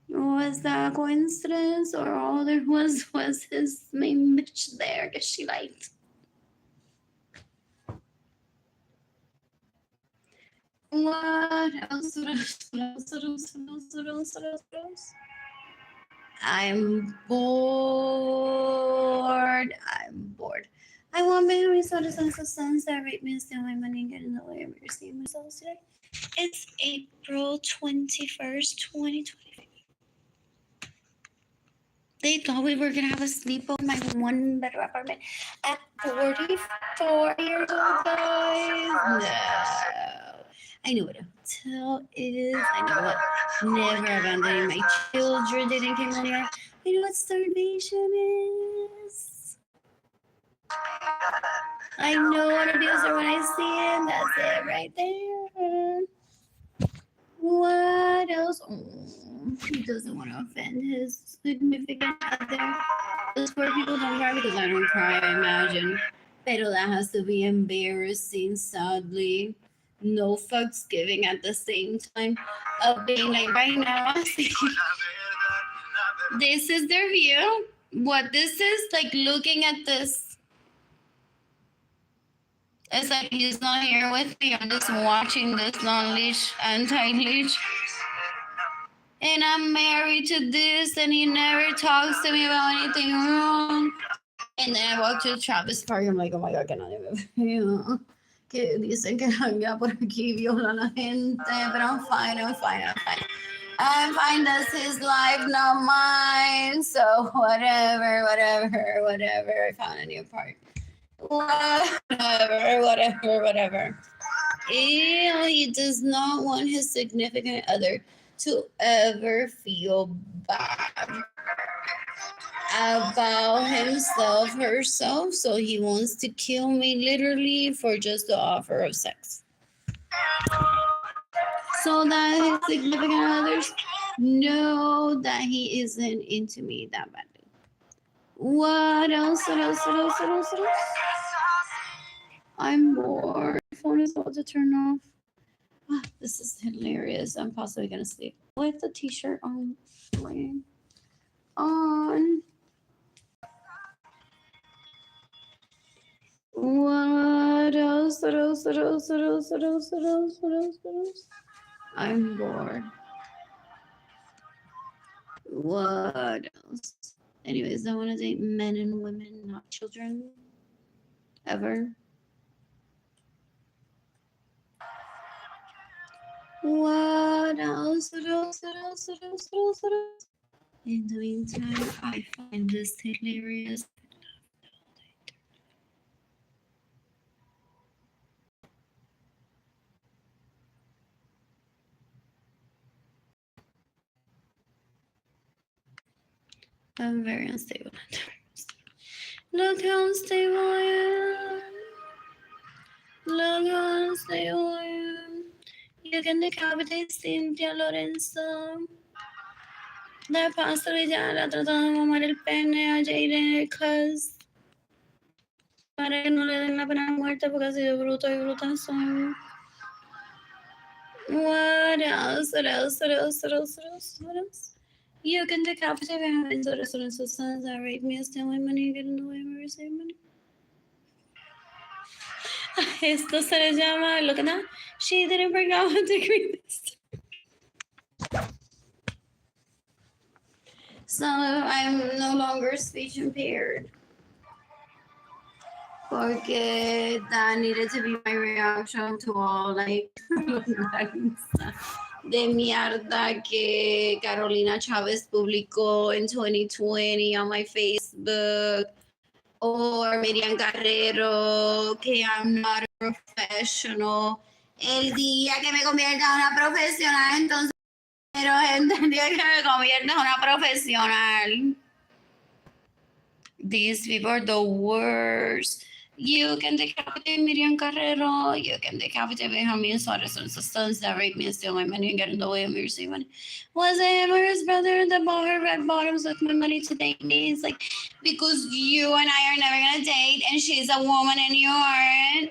Speaker 1: Was that a coincidence, or all there was his main bitch there that she liked? What else? I'm bored. I want my resources and sense that rate me and steal my money and get in the way of receiving results today. It's April 21st, 2020. They thought we were gonna have a sleepover in my one bedroom apartment at 44 years old, guys. No. I know what a hotel is. I know what never abandoning my children didn't came on here. I know what starvation is. I know what abuser when I see him. That's it right there. What else? Oh, he doesn't want to offend his significant other. Those poor people don't cry because I don't cry, I imagine. Pero that has to be embarrassing, sadly. No fucks giving at the same time of being like right now. This is their view. What this is, like looking at this, it's like he's not here with me. I'm just watching this non-leash, anti-leash. And I'm married to this, and he never talks to me about anything wrong. And then I walk to Travis Park. I'm like, oh my God, que nadie me vea. Que dicen que anda por aquí viola a la gente. But I'm fine. I'm fine. That's his life, not mine. So whatever. I found a new part. Whatever. Ew, he does not want his significant other to ever feel bad about himself, herself, so he wants to kill me literally for just the offer of sex. So that his significant others know that he isn't into me that badly. What else? I'm bored. My phone is about to turn off. Ah, this is hilarious. I'm possibly gonna sleep with the t-shirt on. What else? I'm bored. What else? Anyways, I want to date men and women, not children. Ever. What else? In the meantime, I find this hilarious. I'm very unstable. Look how unstable I am. You can decapitate Cynthia Lorenzo. La pastora ya la trató de mamar el pene a Jaden cause para que no le den la pena de muerte porque ha sido bruto y brutazo. What else? You can decapitate me having sons that rape me, steal my money, get in the way of my receive money. Esto se le llama, look at that. She didn't bring out a degree this time. So I'm no longer speech impaired. Porque that needed to be my reaction to all like de mierda que Carolina Chavez publicó in 2020 on my Facebook, or Miriam Carrero, que I'm not a professional. El día que me convierta en una profesional, entonces pero entendí que me convierta en una profesional. These people are the worst. You can decapitate Miriam Carrero. You can decapitate Benjamin Suarez and sons that rape me and steal my money and get in the way of me receiving money. Was it him or his brother that bought her red bottoms with my money today? It's like, because you and I are never going to date and she's a woman and you aren't.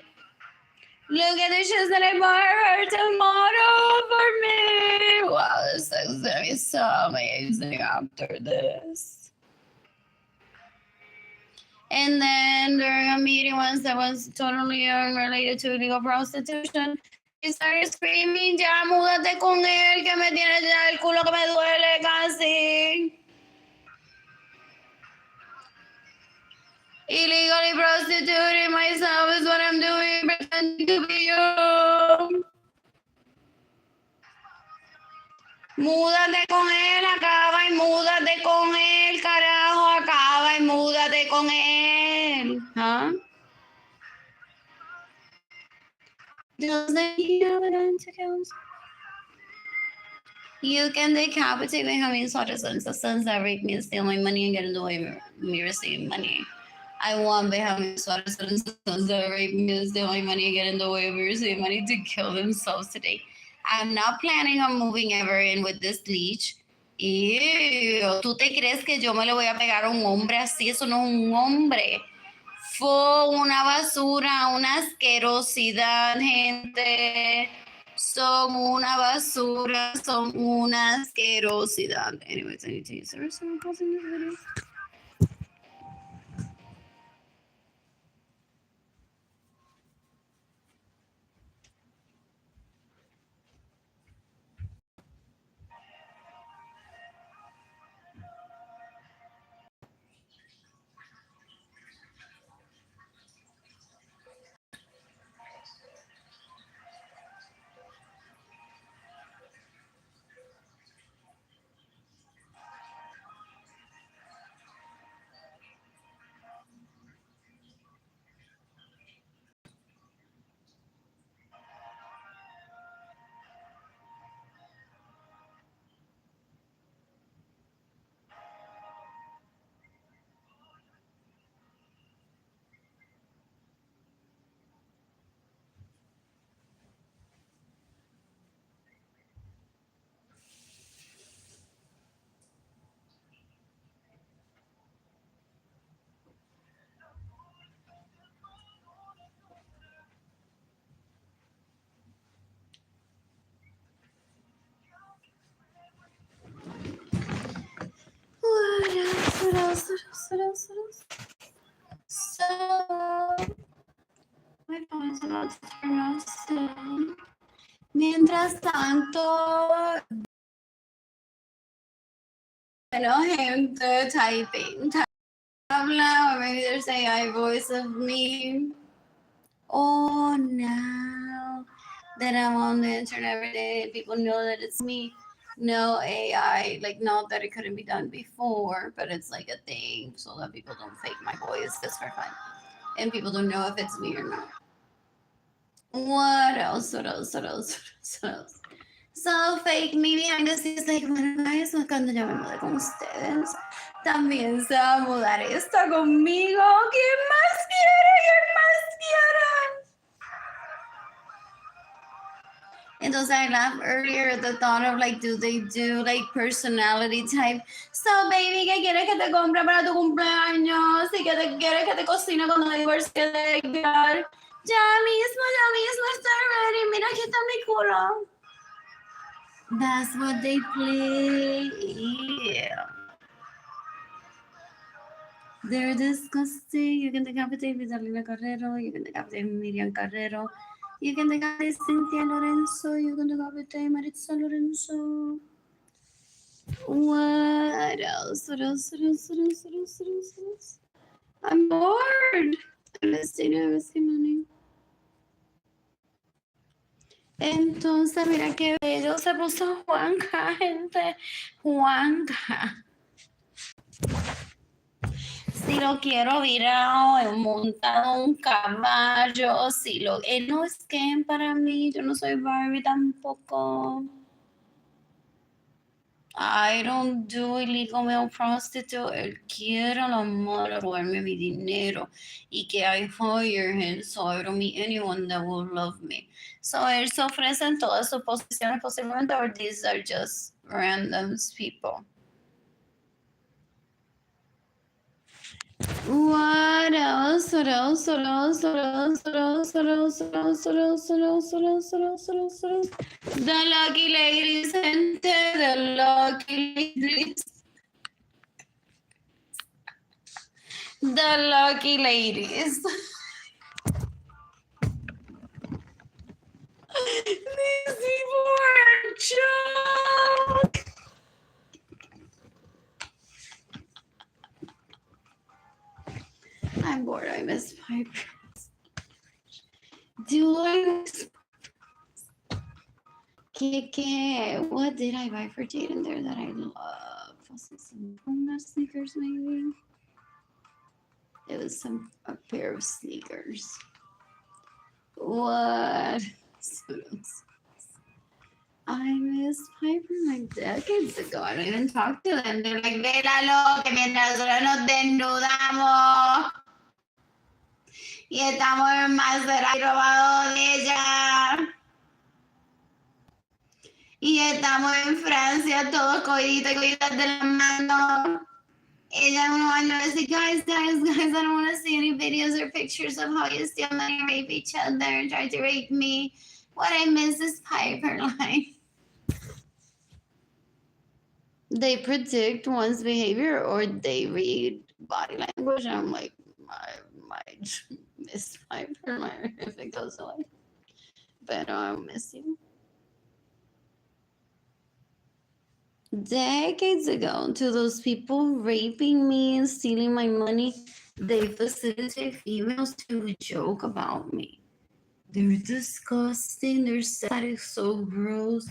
Speaker 1: Look at the shoes that I bought her tomorrow for me. Wow, this is going to be so amazing after this. And then during a meeting once that was totally unrelated to illegal prostitution, he started screaming, ya múdate con él, que me tiene ya el culo que me duele casi. Illegally prostituting myself is what I'm doing, pretending to be you. Múdate con él, acaba y múdate con él, carajo, acaba y múdate con él. Huh? Doesn't he have an account? You can decapitate Benjamin Suarez and sons that rape me and steal my money and get in the way of me receiving money. I want Benjamin Suarez and sons that rape me and steal my money and get in the way of me receiving money to kill themselves today. I'm not planning on moving ever in with this bleach. Ew, ¿tú te crees que yo me le voy a pegar a un hombre así? Eso no es un hombre. Fue una basura, una asquerosidad, gente. Son una basura, son una asquerosidad. Anyways, I need to use the restroom pausing this video. What else? So, my phone is about to turn off soon. Mientras tanto, bueno, gente, typing. Habla, or maybe there's AI voice of me. Oh, now that I'm on the internet every day, people know that it's me. No AI, like not that it couldn't be done before, but it's like a thing so that people don't fake my voice just for fun. And people don't know if it's me or not. What else? So fake me behind the scenes, like, bueno, guys, cuando yo me mudé con ustedes, también se va a mudar esta conmigo. ¿Quién más quiere? Entonces, I laughed earlier at the thought of like, do they do like personality type? So, baby, ¿qué quieres que te compre para tu cumpleaños? ¿Y qué te quieres que te cocine cuando me divorcie de Edgar? Ya mismo está ready. Mira, aquí está mi culo. That's what they play. Yeah. They're disgusting. You can decapitate with Arlene Carrero. You can decapitate Miriam Carrero. You can decapitate Cynthia Lorenzo. You can decapitate Maritza Lorenzo. What else? I'm bored. I'm missing money. Entonces, mira qué bello se puso Juanca, gente. Juanca. Si lo quiero virado, montado un caballo, si lo... no es que para mí, yo no soy Barbie tampoco. I don't do illegal male prostitute. Él quiere el amor, robarme mi dinero. Y que I hire him, so I don't meet anyone that will love me. So él se ofrece en todas sus posiciones posiblemente, or these are just random people. What else? The lucky ladies, gente, the lucky ladies. The lucky ladies. These people are a joke. I'm bored. I miss Piper. Do I miss Kike? What did I buy for Jaden there that I love? Was it some Puma sneakers, maybe? It was a pair of sneakers. What? I miss Piper like decades ago. I don't even talk to them. They're like, vélalo, que mientras nosotros nos desnudamos y estamos en Maserati robado de ella. Y estamos en Francia, todos coiditas de la mano. Ella no want to say, guys, I don't want to see any videos or pictures of how you steal money, rape each other, and try to rape me. What I miss is Piper line. They predict one's behavior or they read body language. And I'm like, I might miss Piper line if it goes away. But I'll miss you. Decades ago, to those people raping me and stealing my money, they facilitate females to joke about me. They're disgusting. Their static so gross.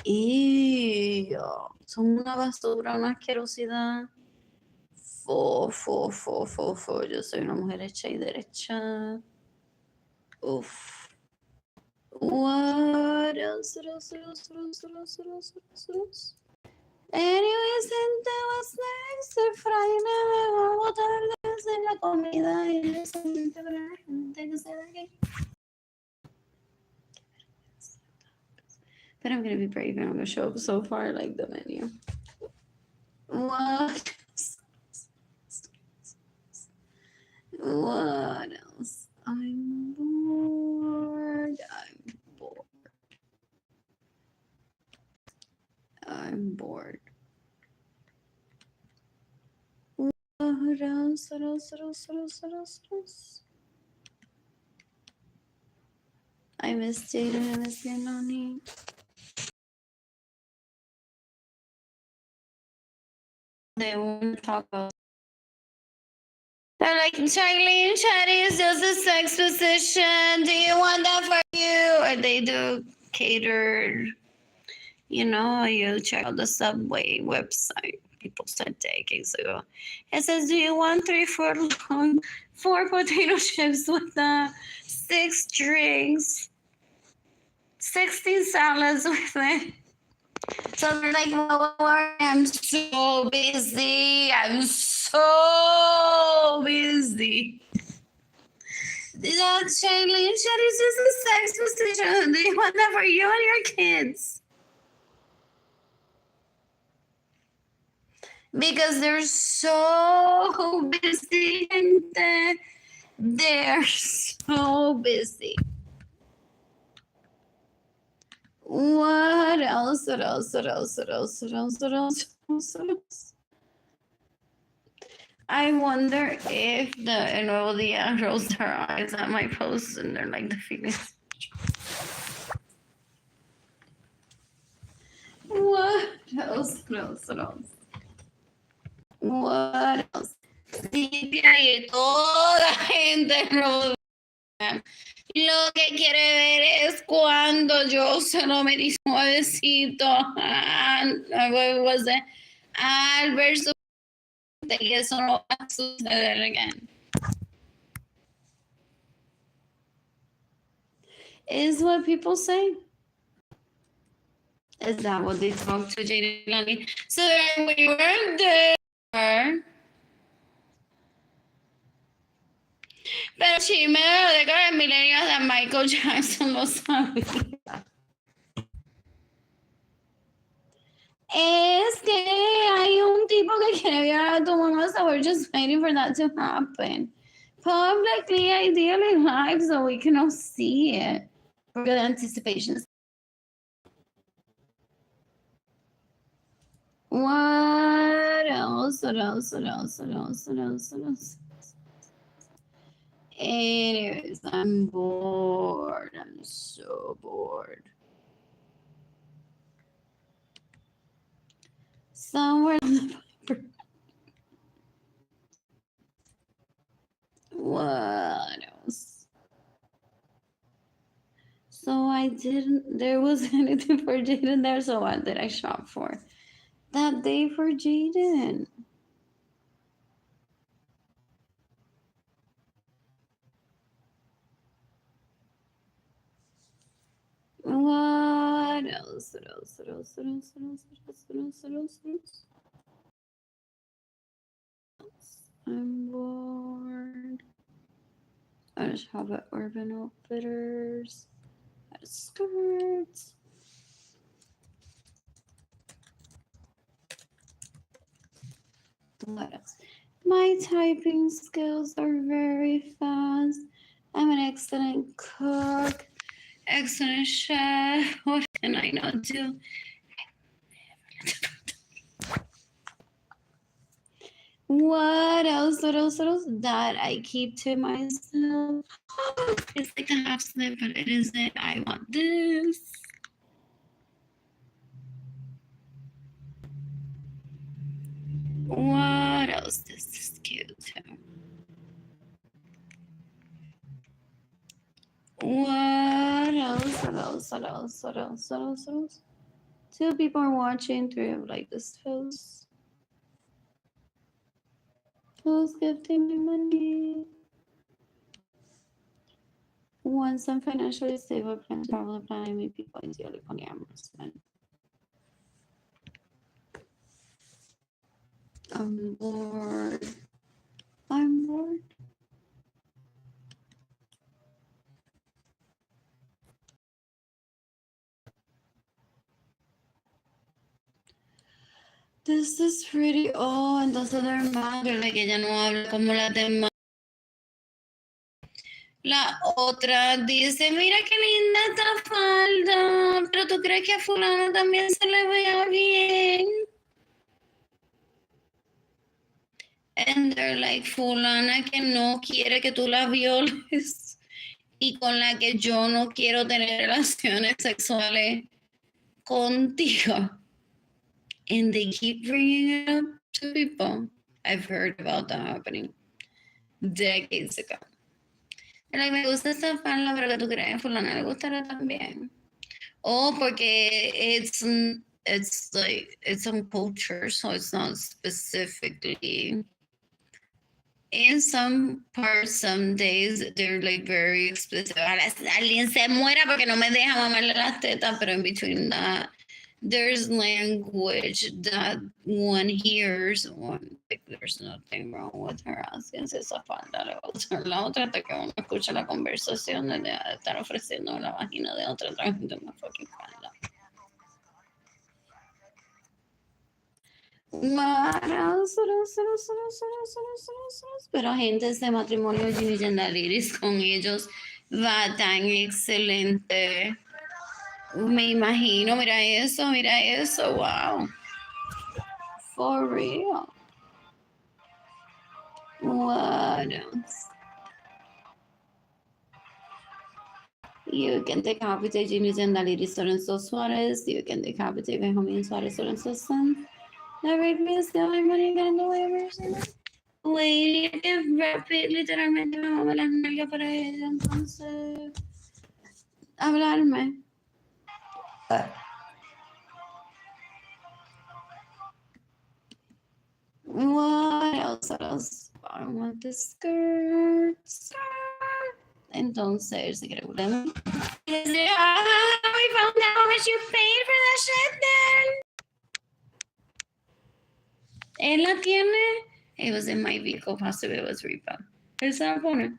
Speaker 1: Ew. Son una basura, una asquerosidad. Fo. Yo soy una mujer hecha y derecha. Uf. What else? Anyways, gente, what's next? El Friday me voy a botar desde la comida y el restaurante para la gente que se da aquí. But I'm gonna be brave and I'm gonna show up so far like the menu. What? What else? I'm bored. I'm bored. What else? I miss Jaden. I miss Yanoni. They want to talk about. They're like, Charlene, Chatty is just a sex position. Do you want that for you? Or they do catered. You know, you check out the Subway website. People said decades ago. It says, do you want 3-4 long, 4 potato chips with 6 drinks, 16 salads with it? So they're like, well, I'm so busy. I'm so busy. Charlene, is just a sex position. Do you want that for you and your kids? Because they're so busy and they're so busy. What else? I wonder if the Erodia rolls their eyes at my posts and they're like the feelings. What else? What else? Silvia y toda la gente lo que quiere ver es cuando yo se lo metí suavecito. What was it? Al verso de que eso no va a suceder again. Is what people say. Is that what they talk to Jaden? So we were there. Pero chisme de que los millennials de Michael Jackson lo sabía. Es que hay un tipo que quiere violar a tu mamá, so we're just waiting for that to happen. Publicly, ideally live, so we can all see it. For the anticipation. What else? Anyways, I'm bored. I'm so bored. Somewhere on the paper. What else? So I didn't, there wasn't anything for Jaden there, so what did I shop for? That day for Jaden. What else? I'm bored. I just have at Urban Outfitters. Skirts. What else? My typing skills are very fast. I'm an excellent cook, excellent chef. What can I not do? What else? What else? What else? That I keep to myself. It's like a half slip, but it isn't. I want this. What else? This is cute too. What else? What else? What else? What else? What else? What else? 2 people are watching. 3 of like this post. Who's gifting me money? Once I'm financially stable, plan to travel and plan to meet people ideally polyamorous men. I'm bored. I'm bored. This is pretty. Oh, entonces their mother, like ella no habla como las demás. La otra dice, mira qué linda esta falda, pero tú crees que a fulana también se le vea bien. And they're like, fulana que no quiere que tú la violes y con la que yo no quiero tener relaciones sexuales contigo. And they keep bringing it up to people. I've heard about that happening decades ago. They're like, me gusta esta falda, pero que tú crees que fulana le gustará también. Oh, porque it's like it's some culture, so it's not specifically. In some parts, some days they're like very explicit. Alguien se muera porque no me deja mamarle las tetas, pero in between that, there's language that one hears. One, like, there's nothing wrong with her asking si esa falda le va a usar la otra, hasta que uno escucha la conversación de estar ofreciendo la vagina de otra a través de una fucking falda. What else? What else? What else? What else? What else? What else? What else? What else? Pero agentes de matrimonio Ginny Gendaliris con ellos va tan excelente. Me imagino, mira eso, wow. For real. What else? You can decapitate Ginny Gendaliris Lorenzo Suarez. You can decapitate Benjamin Suarez Lorenzo son. The rape is the only money getting the way of Lady que Brad Pitt literalmente me mama las nalgas para ella, entonces hablarme. What else? What else? I want the skirt. Entonces, si quiere volver. We found out how much you paid for that shit then. Él la tiene. It was in my vehicle, possibly it was repo. Is that funny?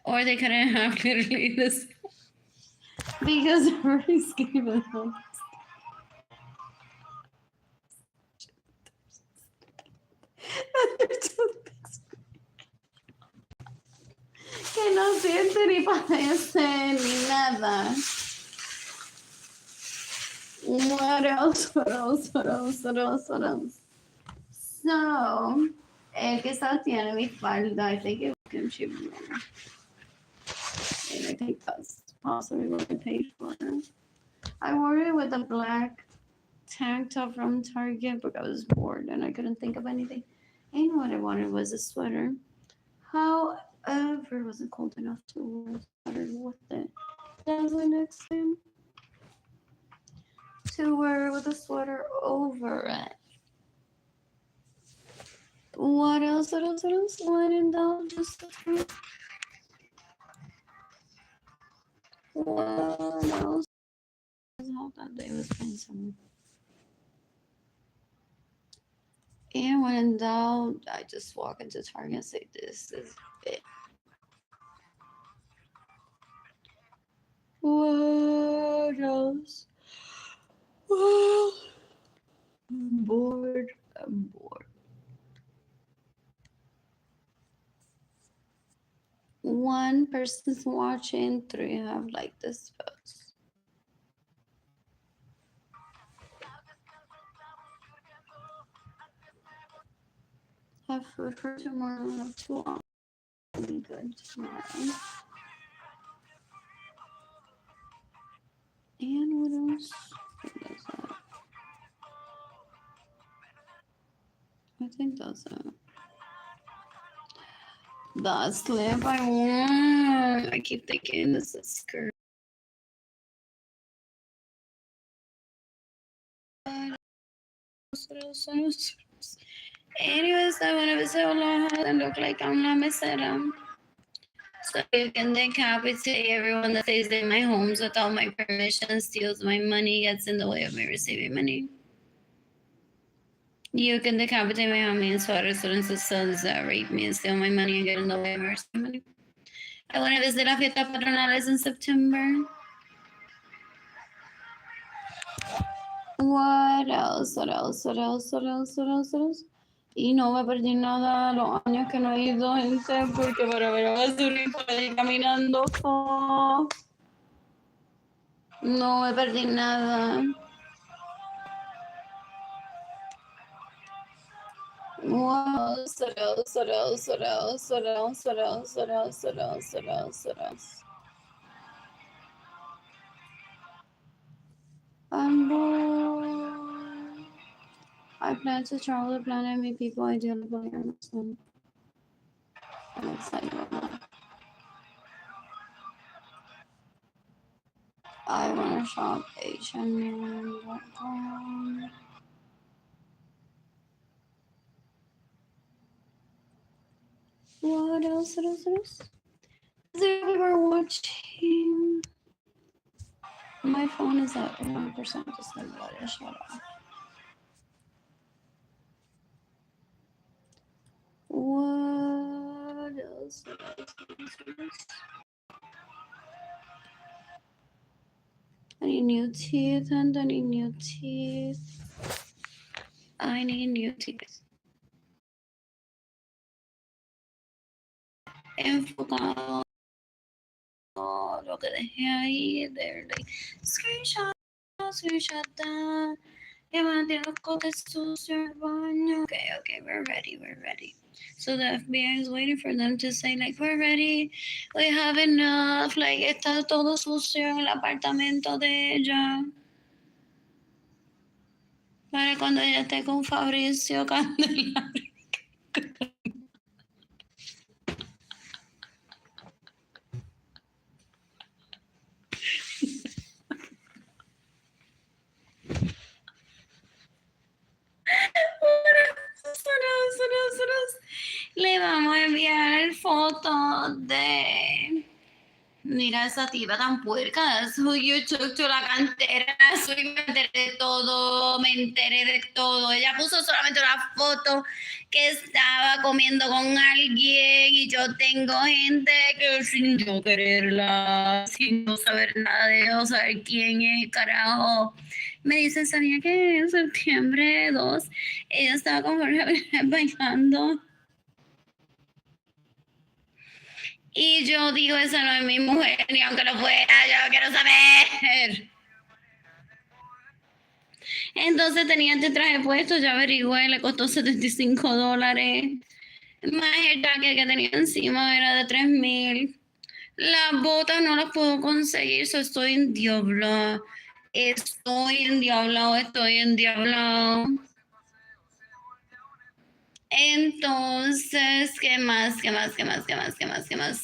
Speaker 1: Or they couldn't have literally this because Maurice gave it up. Que no siente ni padece ni nada. What else? What else? What else? What else? What else? So, el que está tiene mi falda, I think it can ship more. And I think that's possibly what I paid for it. I wore it with a black tank top from Target because I was bored and I couldn't think of anything. And what I wanted was a sweater. However, it wasn't cold enough to wear a sweater with it. That's the next thing. To wear with a sweater over it. What else? What else? What else? When in doubt, just what else? Hold on, they was playing something. And when in doubt, I just walk into Target and say, "This is it." What else? Well, persons watching, 3 have liked this post. Have food for tomorrow, have 2 on. Be good tomorrow. And what else? What is that? I think that's it. The slip I want. I keep thinking this is skirt. Anyways, I want to visit Omaha and look like I'm not mesera. So you can decapitate everyone that stays in my homes without my permission, steals my money, gets in the way of me receiving money. You can decapitate my homie and sweater students and sons that rape me and steal my money and get in the way of me receiving money. I want to visit las fiestas patronales in September. What else? What else? What else? What else? What else? What else? Y no me perdí nada los años que no he ido, gente, porque para ver a basura y por ahí caminando. Oh. No me perdí nada. What else? What else? What else? What else? What else? What else? What else? What else? What else? What else? I'm bored. I plan to travel the planet and meet people I dearly believe in. I'm excited about that. I want to shop H&M.com. What else? What else? What else? Is there ever watching? My phone is at 1%. Just gonna let it shut off. What else? What else? What else? What else? I need new teeth and I need new teeth. I need new teeth. Enfocado. Lo que dejé ahí. There, like, screenshot that. Yeah, man, tiene los coques sucios en el baño. Okay, we're ready. So the FBI is waiting for them to say, like, we're ready, we have enough, like, está todo sucio en el apartamento de ella. Para cuando ella esté con Fabricio Candela. Le vamos a enviar fotos de... Mira esa tipa tan puerca. That's who you took to la cantera. Me enteré de todo. Ella puso solamente una foto que estaba comiendo con alguien y yo tengo gente que sin yo quererla, sin no saber nada de ella, saber quién es, carajo. Me dice, ¿sabía que en septiembre 2 ella estaba con Jorge bailando? Y yo digo, esa no es mi mujer, ni aunque lo fuera, yo quiero saber. Entonces tenía este traje puesto, ya averigüé, le costó $75. Más el jacket que tenía encima era de $3,000. Las botas no las puedo conseguir, so estoy endiablado. Entonces, ¿qué más?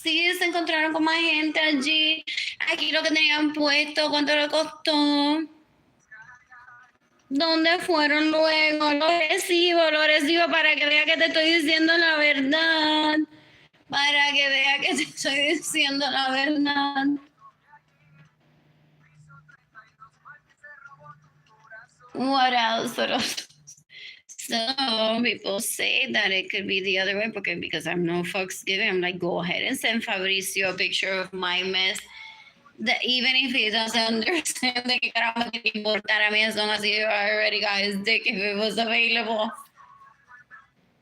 Speaker 1: Sí, se encontraron con más gente allí. Aquí lo que tenían puesto, ¿cuánto le costó? ¿Dónde fueron luego? Lo recibo para que vea que te estoy diciendo la verdad. Para que vea que te estoy diciendo la verdad. What else? So people say that it could be the other way because I'm no fucks given. I'm like, go ahead and send Fabricio a picture of my mess. That even if he doesn't understand de que caramba que importar a mí as long as you already got his dick if it was available.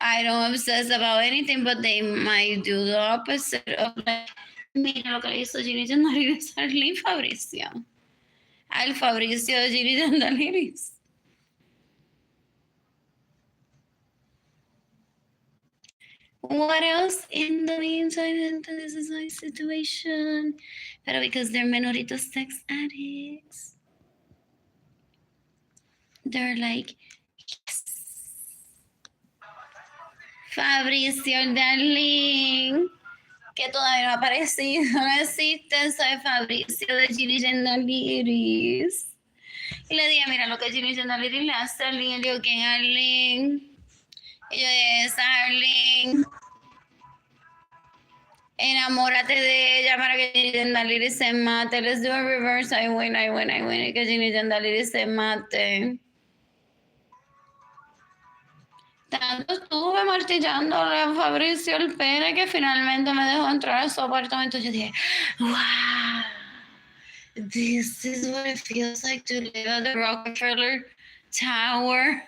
Speaker 1: I don't obsess about anything, but they might do the opposite of like, Mira lo que le hizo Ginny Jandaliris a Arlene Fabricio. Al Fabricio de Ginny Jandaliris. What else in the meantime? This is my situation. Pero because they're menoritos sex addicts. They're like, yes. Fabricio Darling. Que todavía no ha aparecido. No existe. Soy Fabricio de Ginny Jandaliris. Y le dije, mira lo que Ginny Jandaliris le hace a Arlene. Y digo, ¿quién es Arlene? Y yo dije, esa Arlene. Enamórate de ella para que Ginny Jandaliris se mate. Let's do a reverse. I win. Y que Ginny Jandaliris se mate. Tanto estuve martillándole a Fabricio el pene que finalmente me dejó entrar a su apartamento. Yo dije, wow, this is what it feels like to live at the Rockefeller Tower.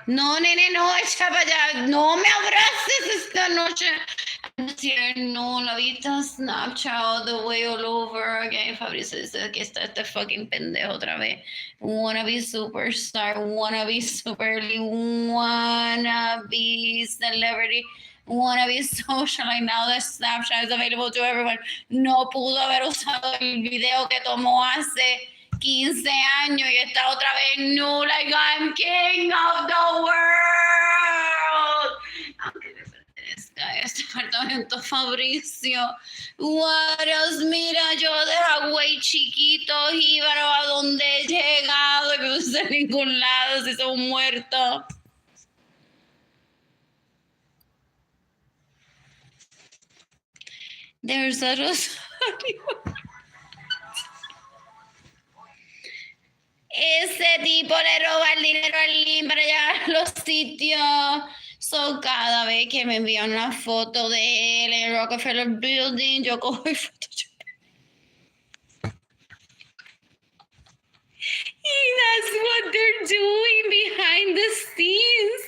Speaker 1: No, nene, no, echa para allá. No me abraces esta noche. No, la vista Snapchat all the way all over again. Fabricio dice, aquí está este fucking pendejo otra vez. Wannabe superstar, wannabe superly, wannabe celebrity, wannabe socialite. Now that Snapchat is available to everyone. No pudo haber usado el video que tomó hace 15 años y está otra vez no, like I'm king of the world. Aunque le pertenezca a este apartamento Fabricio. What else? Mira, yo de Hawái chiquito, jíbaro, a donde he llegado y no sé ningún lado si son muertos. There's a Rosario. Ese tipo le roba el dinero a Arlene para llegar a los sitios. So, cada vez que me envían una foto de él en Rockefeller Building, yo cojo y Photoshop. That's what they're doing behind the scenes.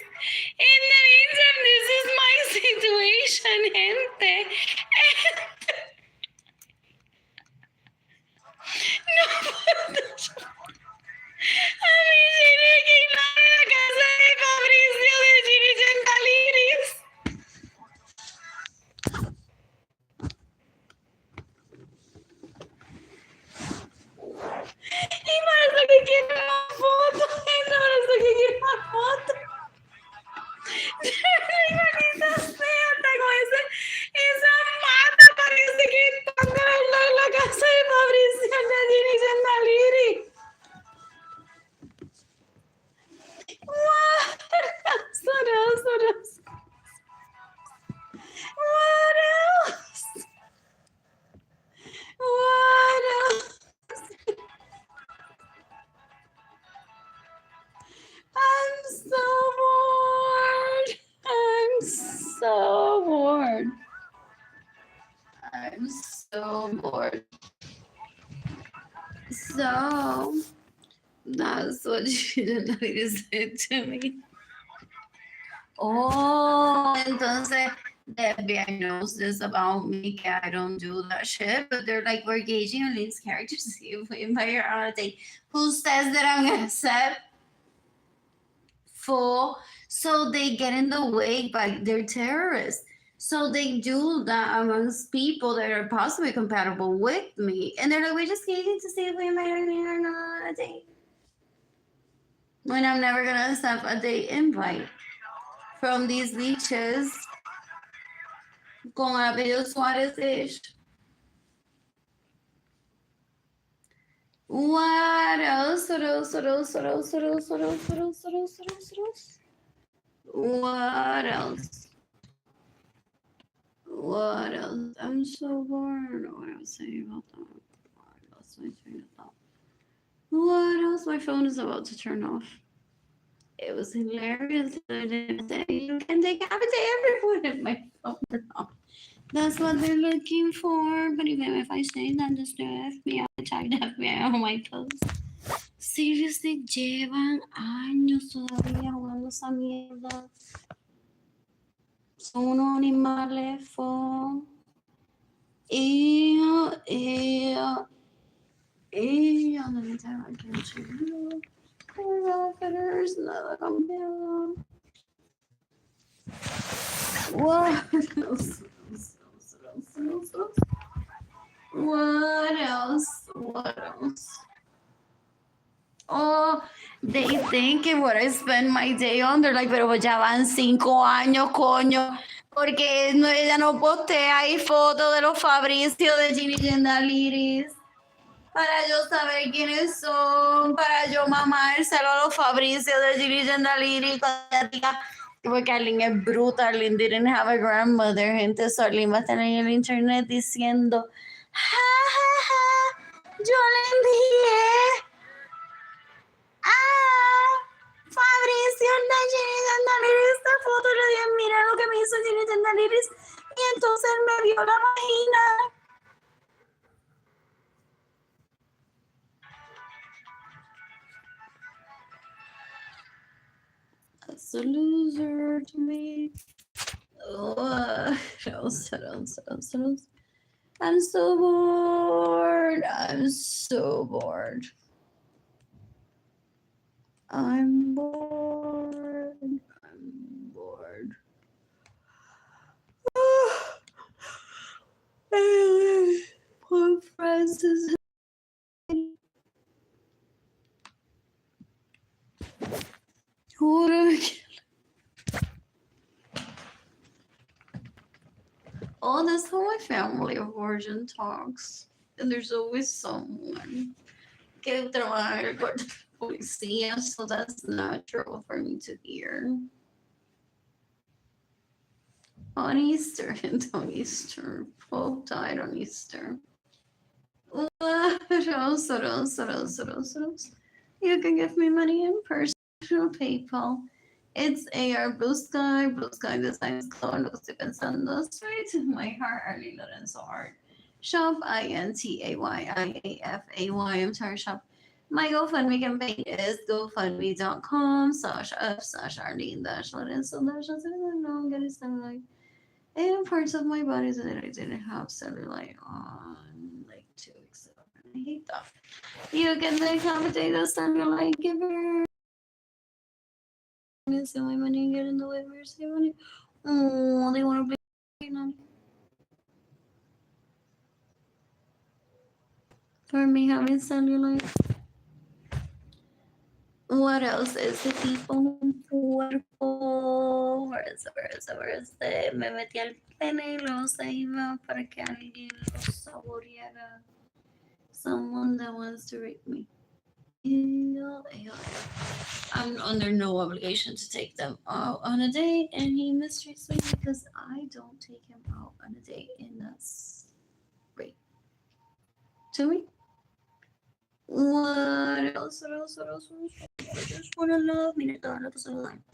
Speaker 1: In the meantime, this is my situation, gente. No Photoshop. A mí tiene que ir a la casa de Fabricio de Ginny Jandaliris. Y parece que quiere la foto. Parece que quiere la foto. Maldita sea, con esa mata parece que están de verdad en la casa de Fabricio de Ginny Jandaliris. What else? I'm so bored. So, that's what she said to me. Oh, entonces the FBI knows this about me. I don't do that shit, but they're like, we're gauging Arlene's character to see if we invite her on a date. Who says that I'm gonna accept? So they get in the way, but they're terrorists. So they do that amongst people that are possibly compatible with me. And they're like, we're just gauging to see if we invite Arlene or not on a date. When I'm never gonna accept a date invite from these leeches con apellido Suárez-ish. What else? What else? I'm so bored. What I was saying about that? I lost my train of thought. What else? My phone is about to turn off. It was hilarious. You can decapitate everyone if my phone is off. That's what they're looking for. But even if I say that, just the FBI, attack the FBI on my post. Seriously, llevan años todavía jugando esa mierda. Sono animale fo. Let me tell you, I can you. There's another campeón. What else? What else? What else? Oh, they think it what I spend my day on. They're like, pero ya van 5 años, coño. Porque no, ella no postea ahí fotos de los Fabricio de Ginny Gendaliris. Para yo saber quiénes son, para yo mamárselo a los Fabricio de Ginny Gendaliris. Porque Arlene es bruta. Arlene didn't have a grandmother. Gente, so Arlene va a estar en el internet diciendo, ja, ja, ja, yo le envié Fabricio de Ginny Gendaliris esta foto, le dije, mira lo que me hizo Ginny Gendaliris, y entonces me vio la vagina. That's a loser to me. I'm so bored. I'm so bored. I'm bored. I'm bored. Poor Francis. Who do I kill? Oh, that's how my family of origin talks. And there's always someone que trabaja con policía, so that's natural for me to hear. On Easter and on Easter. Both died on Easter. You can give me money in person through PayPal. It's AR Blue Sky Designs Clone. Lo que estoy pensando. Straight to my heart, Arlene Lorenzo Art. Shop INTAYIAFAY. I'm sorry, shop. My GoFundMe campaign is gofundme.com/up/Arlene-Lorenzo. No, I'm getting cellulite. And parts of my body that I didn't have cellulite on like 2 weeks ago. I hate that. You can accommodate a cellulite giver. It's the only money you get in the way of your saving money. Oh, they want to play on. For me having cellulite. What else is the tipo un puerco? Where is it? Me metí al pene y lo se iba para que alguien lo saboreara. Someone that wants to rape me. I'm under no obligation to take them out on a date, and he mistreats me because I don't take him out on a date, and that's rape to me. What else? I just wanna love. Mira todo lo que se lo dan.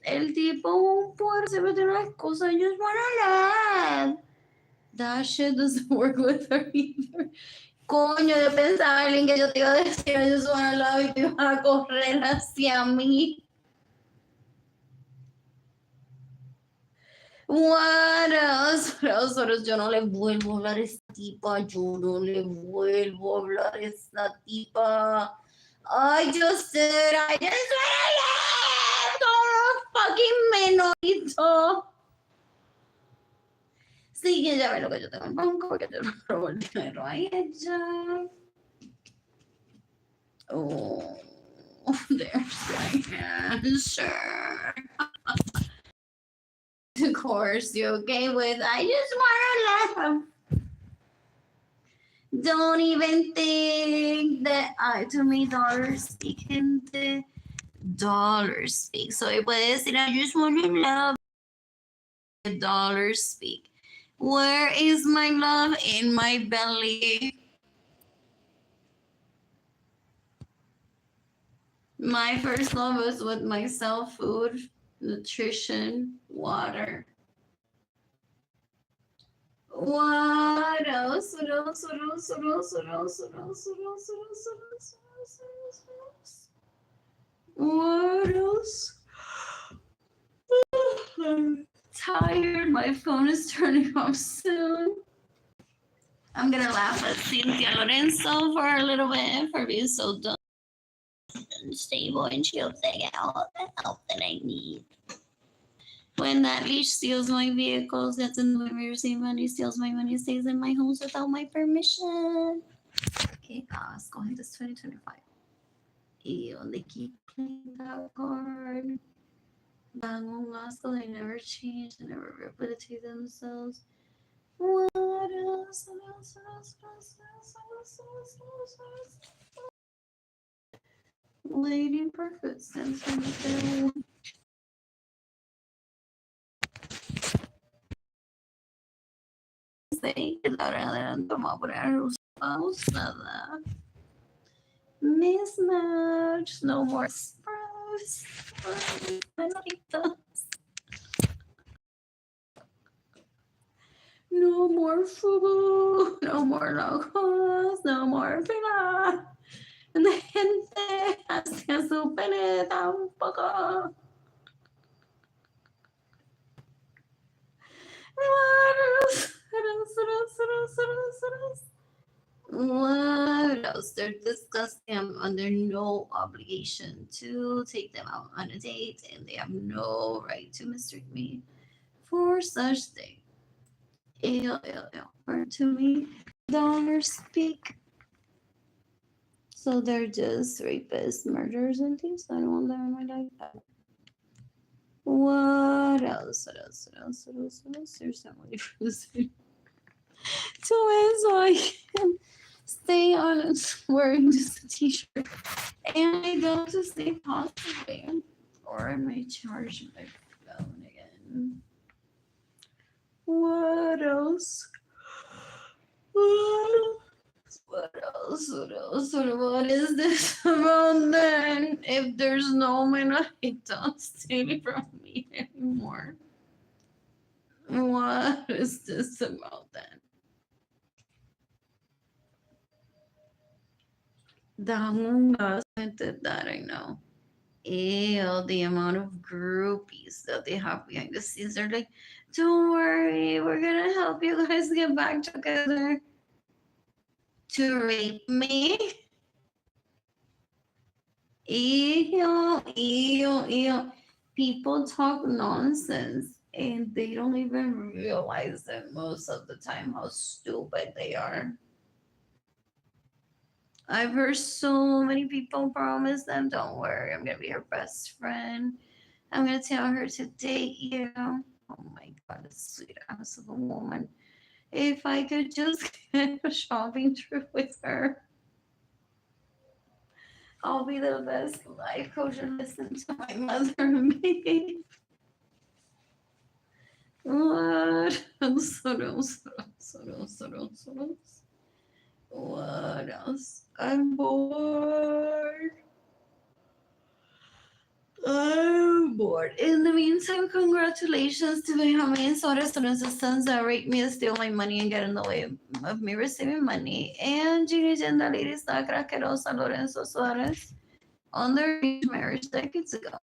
Speaker 1: El tipo puede siempre tiene unas cosas. I just wanna love. That shit doesn't work with her either. Coño, yo pensaba, Arlene, que yo te iba a decir, I just wanna love, y te ibas a correr hacia mí. What else? Yo no le vuelvo a hablar a esta tipa. Yo no le vuelvo a hablar a esta tipa. I just wanna live. Como fucking menorito. Sí, que ella ve lo que yo tengo en el banco, porque yo no robo el dinero a ella. Oh, there's my answer. Of course, you're okay with, I just wanna laugh. Don't even think that to me, dollars speak, gente. Dollars speak. So, puede decir, I just wanna love. Dollars speak. Where is my love? In my belly. My first love was with myself, food, nutrition, water. What else? What else? What else? What else? What else? What else? What else? What else? What else? What else? tired. My phone is turning off soon. I'm gonna laugh at Cynthia Lorenzo for a little bit for being so dumb and stable, and she'll take all the help that I need. When that leash steals my vehicles, gets in the way we receive money, steals my money, stays in my homes without my permission. Okay, let's go ahead. This 2025. Ew, they keep playing that card. Bagong Lasco, they never change, they never rehabilitate themselves. What else? Lady Perfect stands for the say que la adelanto vamos a poner pausada. Mismatch, no more sprouts. No more fubu, no more locos, no more pila. And the gente hacia su pene tampoco. What else? They're disgusting. I'm under no obligation to take them out on a date, and they have no right to mistreat me for such thing. Ew. Or to me, don't speak. So they're just rapists, murderers, and thieves. I don't want them in my life. What else? There's somebody for this to win so I can stay on wearing just a t-shirt. And I go to stay positive. Or I may charge my phone again. What else? What is this about then? If there's no man, I don't stay from me anymore. What is this about then? That I know. Ew, the amount of groupies that they have behind the scenes. They're like, don't worry, we're gonna help you guys get back together. To rape me? Ew. People talk nonsense and they don't even realize that most of the time how stupid they are. I've heard so many people promise them, don't worry, I'm gonna be her best friend. I'm gonna tell her to date you. Oh my god, a sweet ass of a woman. If I could just get a shopping trip with her, I'll be the best life coach and listen to my mother and me. What? What else? I'm bored. In the meantime, congratulations to Benjamin Suarez and his sons that raped me and steal my money and get in the way of me receiving money. And Gina Genda Lady Sacra Querosa Lorenzo Suarez on their marriage decades ago.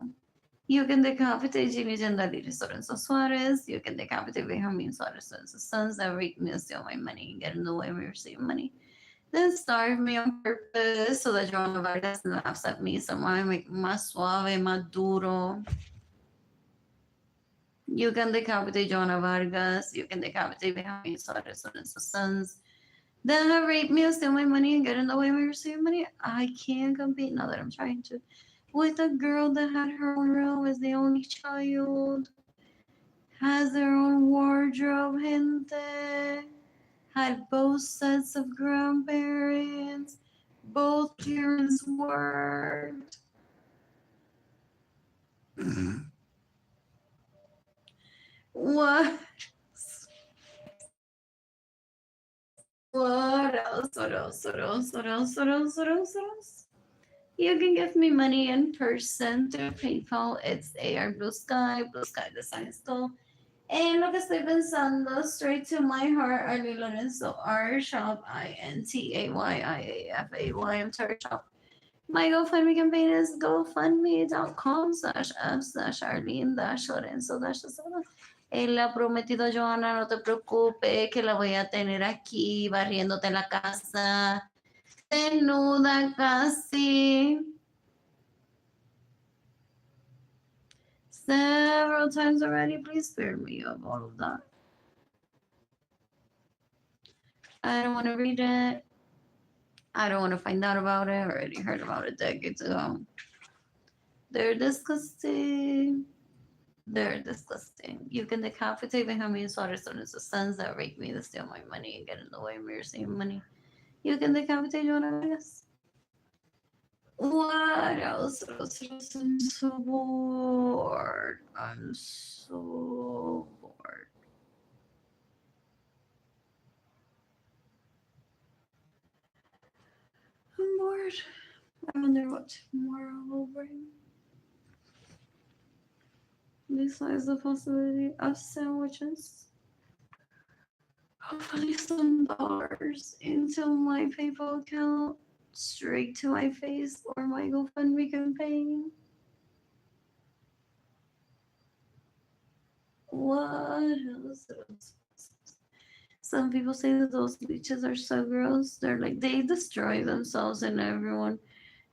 Speaker 1: You can decapitate Gina Genda Lady Lorenzo Suarez. You can decapitate Benjamin Suarez and his sons that raped me and steal my money and get in the way of me receiving money. Then starve me on purpose so that Joanna Vargas laughs at me somehow I make más suave, más duro. You can decapitate Joanna Vargas. You can decapitate Benjamin Suarez and his sons. Then have raped me and steal my money and get in the way of me receiving money. I can't compete now that I'm trying to. With a girl that had her own room as the only child. Has their own wardrobe, gente. Had both sets of grandparents, both parents worked. What? What else? You can give me money in person through PayPal. It's AR Blue Sky Design Store. En lo que estoy pensando, straight to my heart, Arlene Lorenzo, R shop, INTAYIAFAY, entire shop. My GoFundMe campaign is gofundme.com/f/Arlene-Lorenzo-Asada. Él le ha prometido a Johanna, no te preocupes, que la voy a tener aquí, barriéndote la casa, desnuda casi. Several times already, please spare me of all of that. I don't want to read it. I don't want to find out about it. I already heard about it decades ago. They're disgusting. They're disgusting. You can decapitate Benjamin's water sons the sons that rape me to steal my money and get in the way of me receiving money. You can decapitate Jonah Vegas. What else? I'm so bored. I'm so bored. I'm bored. I wonder what tomorrow will bring. Besides the possibility of sandwiches. Hopefully some dollars into my PayPal account, straight to my face or my GoFundMe campaign. What else? Some people say that those leeches are so gross. They're like, they destroy themselves and everyone.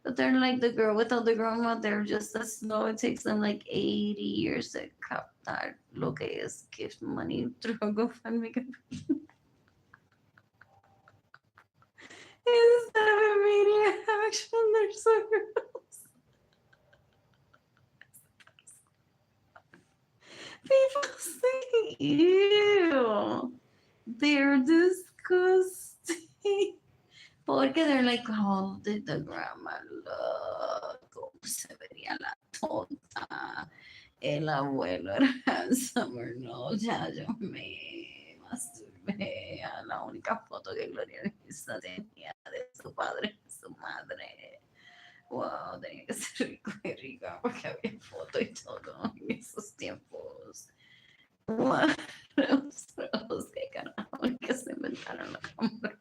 Speaker 1: But they're like the girl without the grandma. They're just as slow. It takes them like 80 years to captar lo que es gift money through a GoFundMe campaign. Instead of immediate action, they're so gross. People say, ew. They're disgusting. Porque they're like, how did the grandma look? ¿Cómo se vería la tonta? El abuelo era handsome or no. Ya yo me masturbé a la única foto que Gloria Luisa tenía de su padre y su madre. Wow, tenía que ser rico y rica porque había foto y todo en esos tiempos. What else? ¿Qué carajo? Que se inventaron la cámara.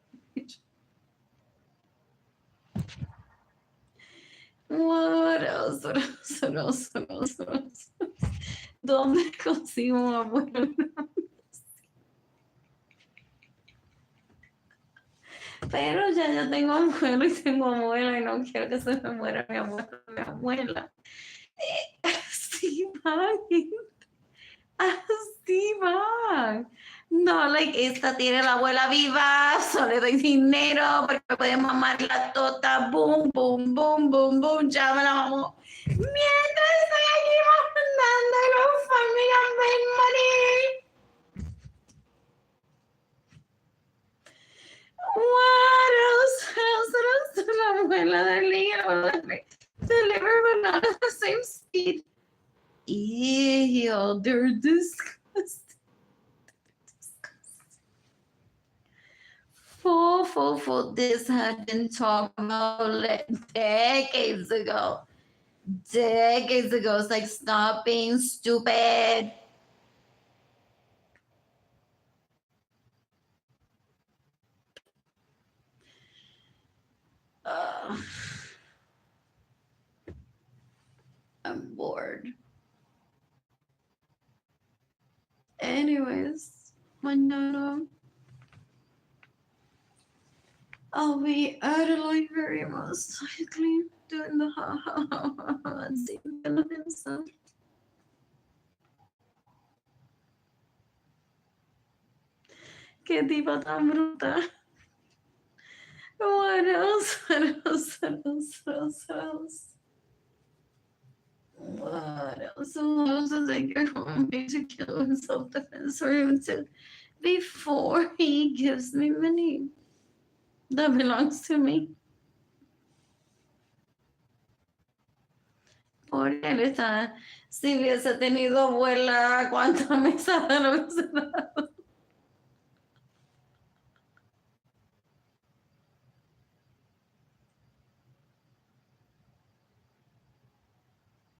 Speaker 1: What else? What else? What else? What else? What else? ¿Dónde consigo un abuelo? Pero ya yo tengo abuelo y tengo abuela y no quiero que se me muera mi abuelo y mi abuela. Así van. Así van. No, like, esta tiene la abuela viva, solo le doy dinero porque puede mamar la tota, boom, boom, boom, boom, boom, ya me la mamó. Mientras estoy aquí mandando los familia money. What else? La abuela de Arlene deliver but not at the same speed. Ew, they're disgusting. Full. This had been talked about like decades ago. It's like, stop being stupid. I'm bored. Anyways, mañana I'll be at a library most likely doing the and seeing Lorenzo. Qué tipa tan bruta. What else? What else? Does I get home to kill in self-defense or even to before he gives me money that belongs to me? Por él está, si hubiese tenido abuela, ¿cuántas mesas de lo hubiese dado?